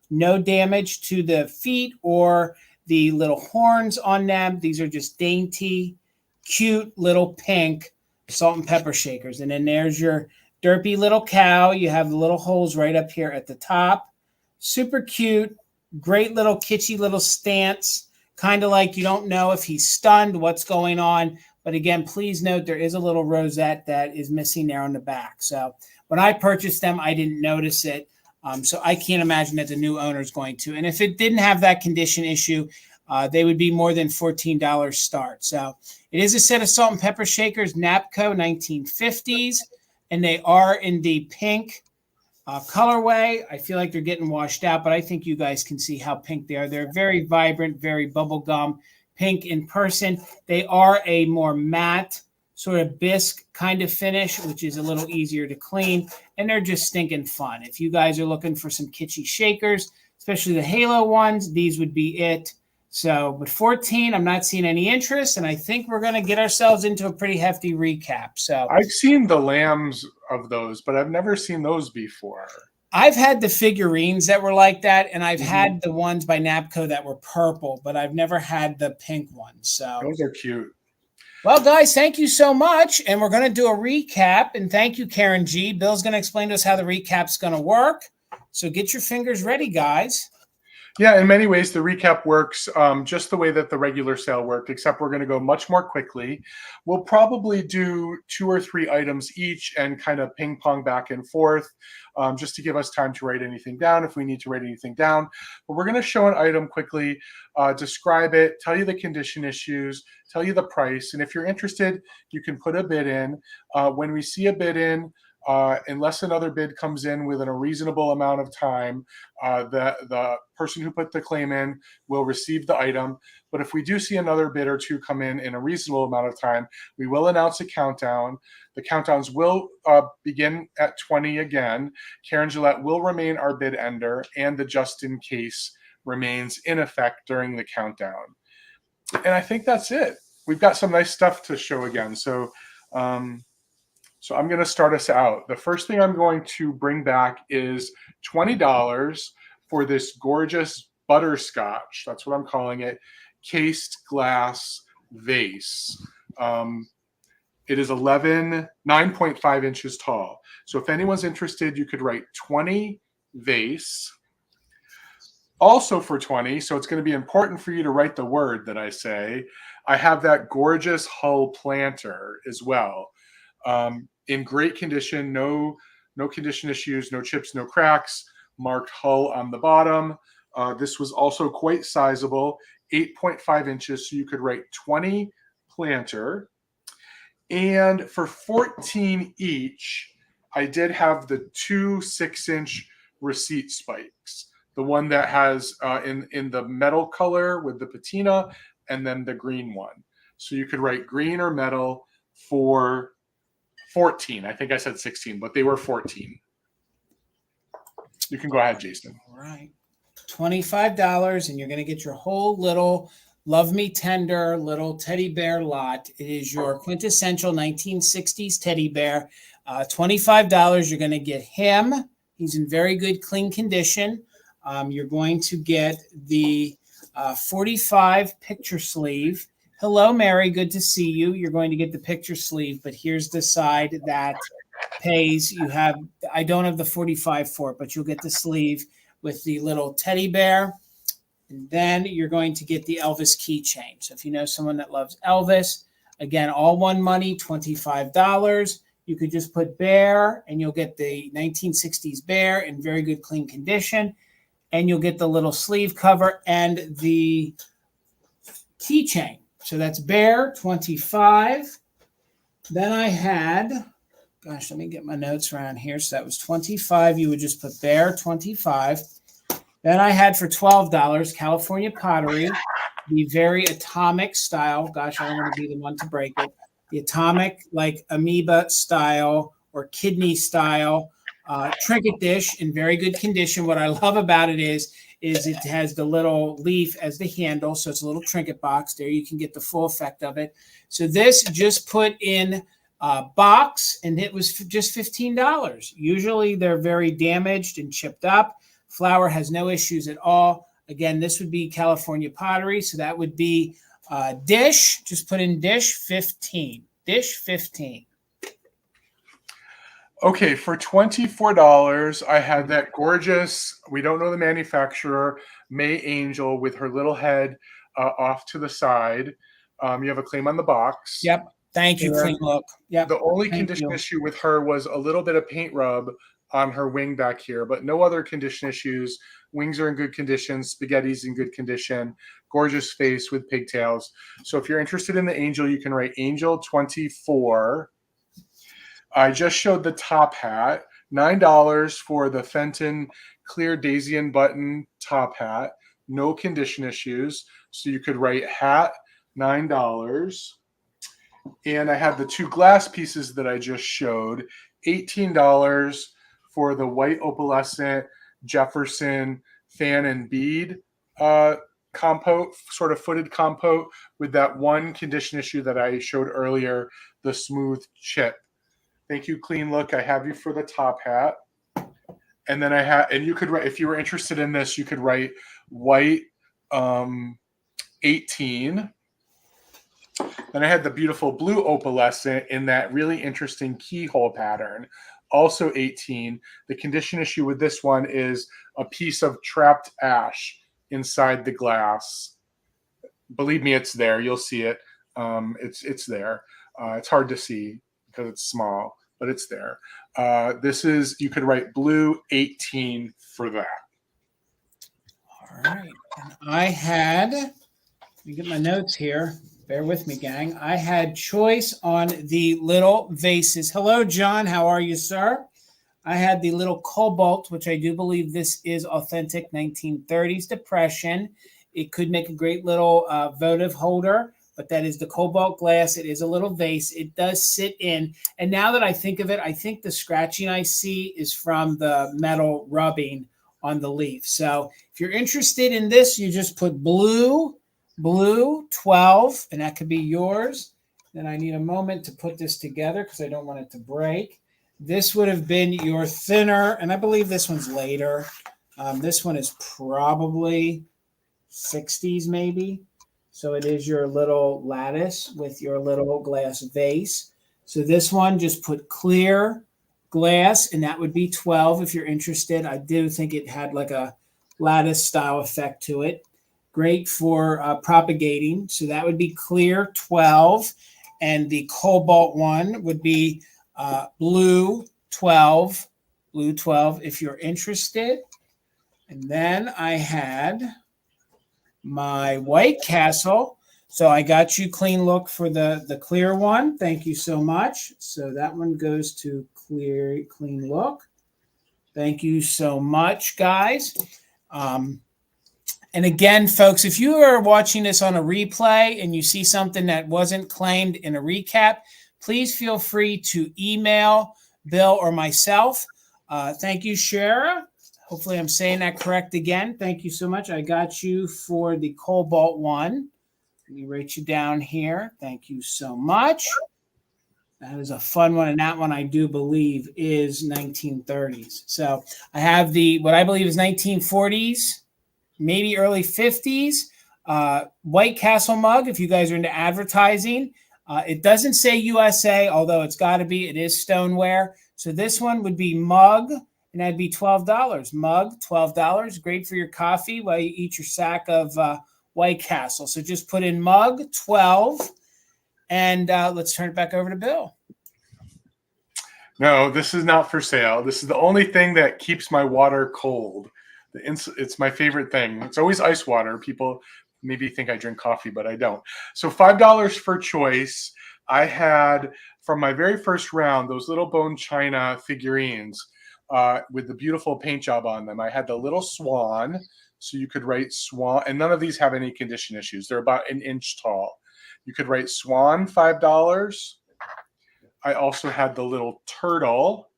No damage to the feet or the little horns on them. These are just dainty, cute little pink salt and pepper shakers. And then there's your derpy little cow. You have the little holes right up here at the top. Super cute, great little kitschy little stance. Kind of like you don't know if he's stunned, what's going on. But again, please note there is a little rosette that is missing there on the back. So when I purchased them, I didn't notice it. So I can't imagine that the new owner is going to. And if it didn't have that condition issue, they would be more than $14 start. So it is a set of salt and pepper shakers, Napco 1950s, and they are in the pink colorway. I feel like they're getting washed out, but I think you guys can see how pink they are. They're very vibrant, very bubblegum pink in person. They are a more matte, sort of bisque kind of finish, which is a little easier to clean, and they're just stinking fun. If you guys are looking for some kitschy shakers, especially the halo ones, these would be it. So, but 14, I'm not seeing any interest, and I think we're going to get ourselves into a pretty hefty recap. So I've seen the lambs of those, but I've never seen those before. I've had the figurines that were like that, and I've had the ones by Napco that were purple, but I've never had the pink ones. So those are cute. Well, guys, thank you so much, and we're going to do a recap, and thank you, Karen G. Bill's going to explain to us how the recap's going to work. So get your fingers ready, guys. Yeah, in many ways, the recap works just the way that the regular sale worked, except we're going to go much more quickly. We'll probably do 2 or 3 items each and kind of ping pong back and forth just to give us time to write anything down if we need to write anything down. But we're going to show an item quickly, describe it, tell you the condition issues, tell you the price. And if you're interested, you can put a bid in. When we see a bid in, unless another bid comes in within a reasonable amount of time, the person who put the claim in will receive the item. But if we do see another bid or 2 come in a reasonable amount of time, we will announce a countdown. The countdowns will begin at 20 again. Karen Gillette will remain our bid ender, and the just in case remains in effect during the countdown. And I think that's it. We've got some nice stuff to show again. So I'm going to start us out. The first thing I'm going to bring back is $20 for this gorgeous Butterscotch. That's what I'm calling it. Cased glass vase. It is 9.5 inches tall. So if anyone's interested, you could write 20 vase. Also for 20, so it's going to be important for you to write the word that I say. I have that gorgeous hull planter as well. In great condition, no condition issues, no chips, no cracks, marked hull on the bottom. This was also quite sizable, 8.5 inches, so you could write 20 planter. And for 14 each, I did have the 2 6-inch receipt spikes. The one that has in the metal color with the patina, and then the green one. So you could write green or metal for 14. I think I said 16, but they were 14. You can go ahead, Jason. All right. $25, and you're going to get your whole little Love Me Tender little teddy bear lot. It is your quintessential 1960s teddy bear. $25, you're going to get him. He's in very good, clean condition. You're going to get the 45 picture sleeve. Hello, Mary. Good to see you. You're going to get the picture sleeve, but here's the side that pays. I don't have the 45 for it, but you'll get the sleeve with the little teddy bear. And then you're going to get the Elvis keychain. So if you know someone that loves Elvis, again, all one money, $25. You could just put bear and you'll get the 1960s bear in very good, clean condition. And you'll get the little sleeve cover and the keychain. So that's bear, 25. Then I had, gosh, let me get my notes around here. So that was 25. You would just put bear, 25. Then I had for $12, California pottery, the very atomic style. Gosh, I don't want to be the one to break it. The atomic, like amoeba style or kidney style trinket dish in very good condition. What I love about it is it has the little leaf as the handle. So it's a little trinket box there. You can get the full effect of it. So this just put in a box and it was just $15. Usually they're very damaged and chipped up. Flour has no issues at all. Again, this would be California pottery. So that would be dish. Just put in dish 15. Dish 15. Okay, for $24, I had that gorgeous, we don't know the manufacturer, May Angel with her little head off to the side. You have a claim on the box. Yep. Thank you, Clean Look. Yep. The only condition issue with her was a little bit of paint rub on her wing back here, but no other condition issues. Wings are in good condition. Spaghetti's in good condition. Gorgeous face with pigtails. So if you're interested in the Angel, you can write Angel 24. I just showed the top hat. $9 for the Fenton clear daisy and button top hat. No condition issues. So you could write hat, $9. And I have the two glass pieces that I just showed. $18 for the white opalescent Jefferson fan and bead compote, sort of footed compote with that one condition issue that I showed earlier, the smooth chip. Thank you, Clean Look. I have you for the top hat. And then and you could write, if you were interested in this, you could write white 18. Then I had the beautiful blue opalescent in that really interesting keyhole pattern, also 18. The condition issue with this one is a piece of trapped ash inside the glass. Believe me, it's there. You'll see it. It's there. It's hard to see because it's small, but it's there. This is, you could write blue 18 for that. All right. And I had, let me get my notes here. Bear with me, gang. I had choice on the little vases. Hello, John. How are you, sir? I had the little cobalt, which I do believe this is authentic 1930s depression. It could make a great little votive holder, but that is the cobalt glass. It is a little vase. It does sit in. And now that I think of it, I think the scratching I see is from the metal rubbing on the leaf. So if you're interested in this, you just put blue 12, and that could be yours. Then I need a moment to put this together because I don't want it to break. This would have been your thinner, and I believe this one's later. This one is probably 60s maybe. So it is your little lattice with your little glass vase. So this one, just put clear glass, and that would be 12 if you're interested. I do think it had like a lattice style effect to it. Great for propagating. So that would be clear 12. And the cobalt one would be blue 12 if you're interested. And then I had my White Castle. So I got you Clean Look for the clear one. Thank you so much. So that one goes to Clean Look. Thank you so much, guys. And again, folks, if you are watching this on a replay and you see something that wasn't claimed in a recap, please feel free to email Bill or myself. Thank you, Shara. Hopefully I'm saying that correct again. Thank you so much. I got you for the cobalt one. Let me write you down here. Thank you so much. That is a fun one, and that one I do believe is 1930s. So I have the what I believe is 1940s, maybe early 50s, White Castle mug, if you guys are into advertising. It doesn't say USA, although it's got to be. It is stoneware. So this one would be mug, and that'd be $12. Mug, $12. Great for your coffee while you eat your sack of White Castle. So just put in mug, 12. And let's turn it back over to Bill. No, this is not for sale. This is the only thing that keeps my water cold. It's my favorite thing. It's always ice water. People maybe think I drink coffee, but I don't. So $5 for choice. I had, from my very first round, those little bone china figurines with the beautiful paint job on them. I had the little swan, so you could write swan, and none of these have any condition issues. They're about an inch tall. You could write swan, $5. I also had the little turtle.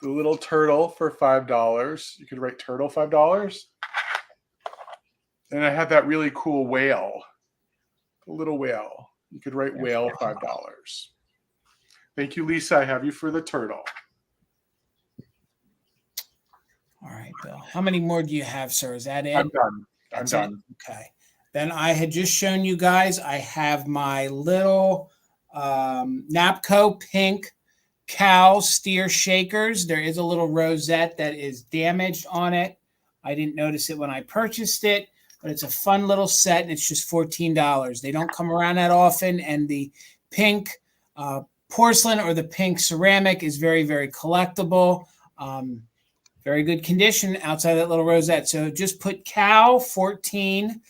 The little turtle for $5. You could write turtle, $5. And I had that really cool whale. The little whale. You could write whale, $5. Thank you, Lisa. I have you for the turtle. All right, Bill. How many more do you have, sir? Is that it? I'm done. That's done. Okay. Then I had just shown you guys, I have my little Napco pink cow steer shakers. There is a little rosette that is damaged on it. I didn't notice it when I purchased it, but it's a fun little set, and it's just $14. They don't come around that often, and the pink porcelain or the pink ceramic is very, very collectible. Very good condition outside that little rosette. So just put cow 14,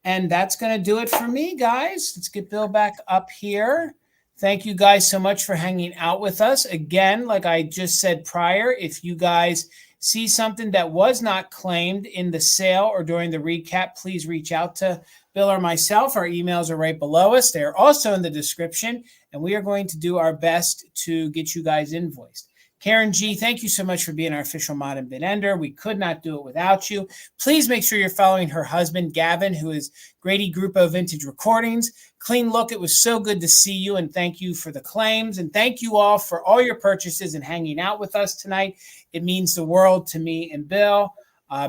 and that's going to do it for me, guys. Let's get Bill back up here. Thank you guys so much for hanging out with us. Again, like I just said prior, if you guys see something that was not claimed in the sale or during the recap, please reach out to Bill or myself. Our emails are right below us. They're also in the description, and we are going to do our best to get you guys invoiced. Karen G., thank you so much for being our official mod and bid ender. We could not do it without you. Please make sure you're following her husband, Gavin, who is Grady Grupo Vintage Recordings. Clean look. It was so good to see you, and thank you for the claims. And thank you all for all your purchases and hanging out with us tonight. It means the world to me and Bill.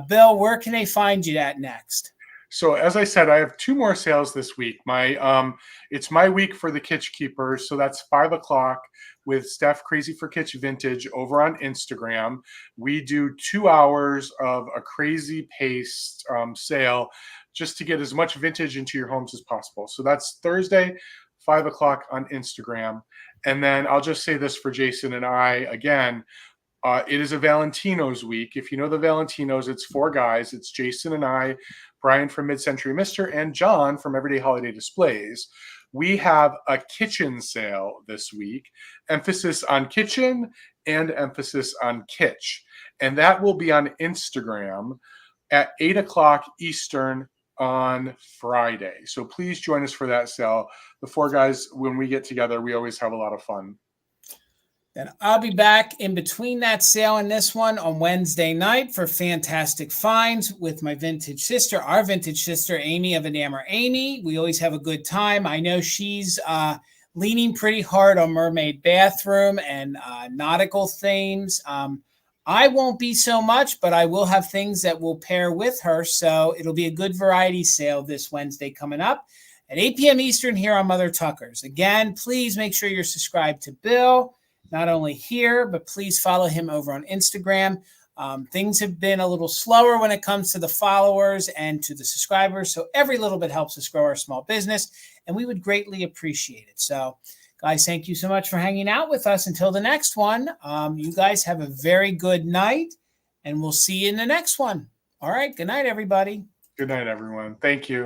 Bill, where can they find you at next? So as I said, I have 2 more sales this week. It's my week for the Kitsch Keepers. So that's 5 o'clock with Steph Crazy for Kitsch Vintage over on Instagram. We do 2 hours of a crazy pace sale just to get as much vintage into your homes as possible. So that's Thursday, 5 o'clock on Instagram. And then I'll just say this for Jason and I again. It is a Valentino's week. If you know the Valentinos, it's 4 guys. It's Jason and I, Brian from Mid-Century Mister, and John from Everyday Holiday Displays. We have a kitchen sale this week, emphasis on kitchen and emphasis on kitsch. And that will be on Instagram at 8 o'clock Eastern on Friday. So please join us for that sale. The 4 guys, when we get together, we always have a lot of fun. Then I'll be back in between that sale and this one on Wednesday night for fantastic finds with my vintage sister, our vintage sister, Amy of Enamor Amy. We always have a good time. I know she's leaning pretty hard on mermaid bathroom and nautical themes. I won't be so much, but I will have things that will pair with her. So it'll be a good variety sale this Wednesday coming up at 8 p.m. Eastern here on Mother Tuckers. Again, please make sure you're subscribed to Bill. Not only here, but please follow him over on Instagram. Things have been a little slower when it comes to the followers and to the subscribers. So every little bit helps us grow our small business, and we would greatly appreciate it. So, guys, thank you so much for hanging out with us. Until the next one, you guys have a very good night, and we'll see you in the next one. All right. Good night, everybody. Good night, everyone. Thank you.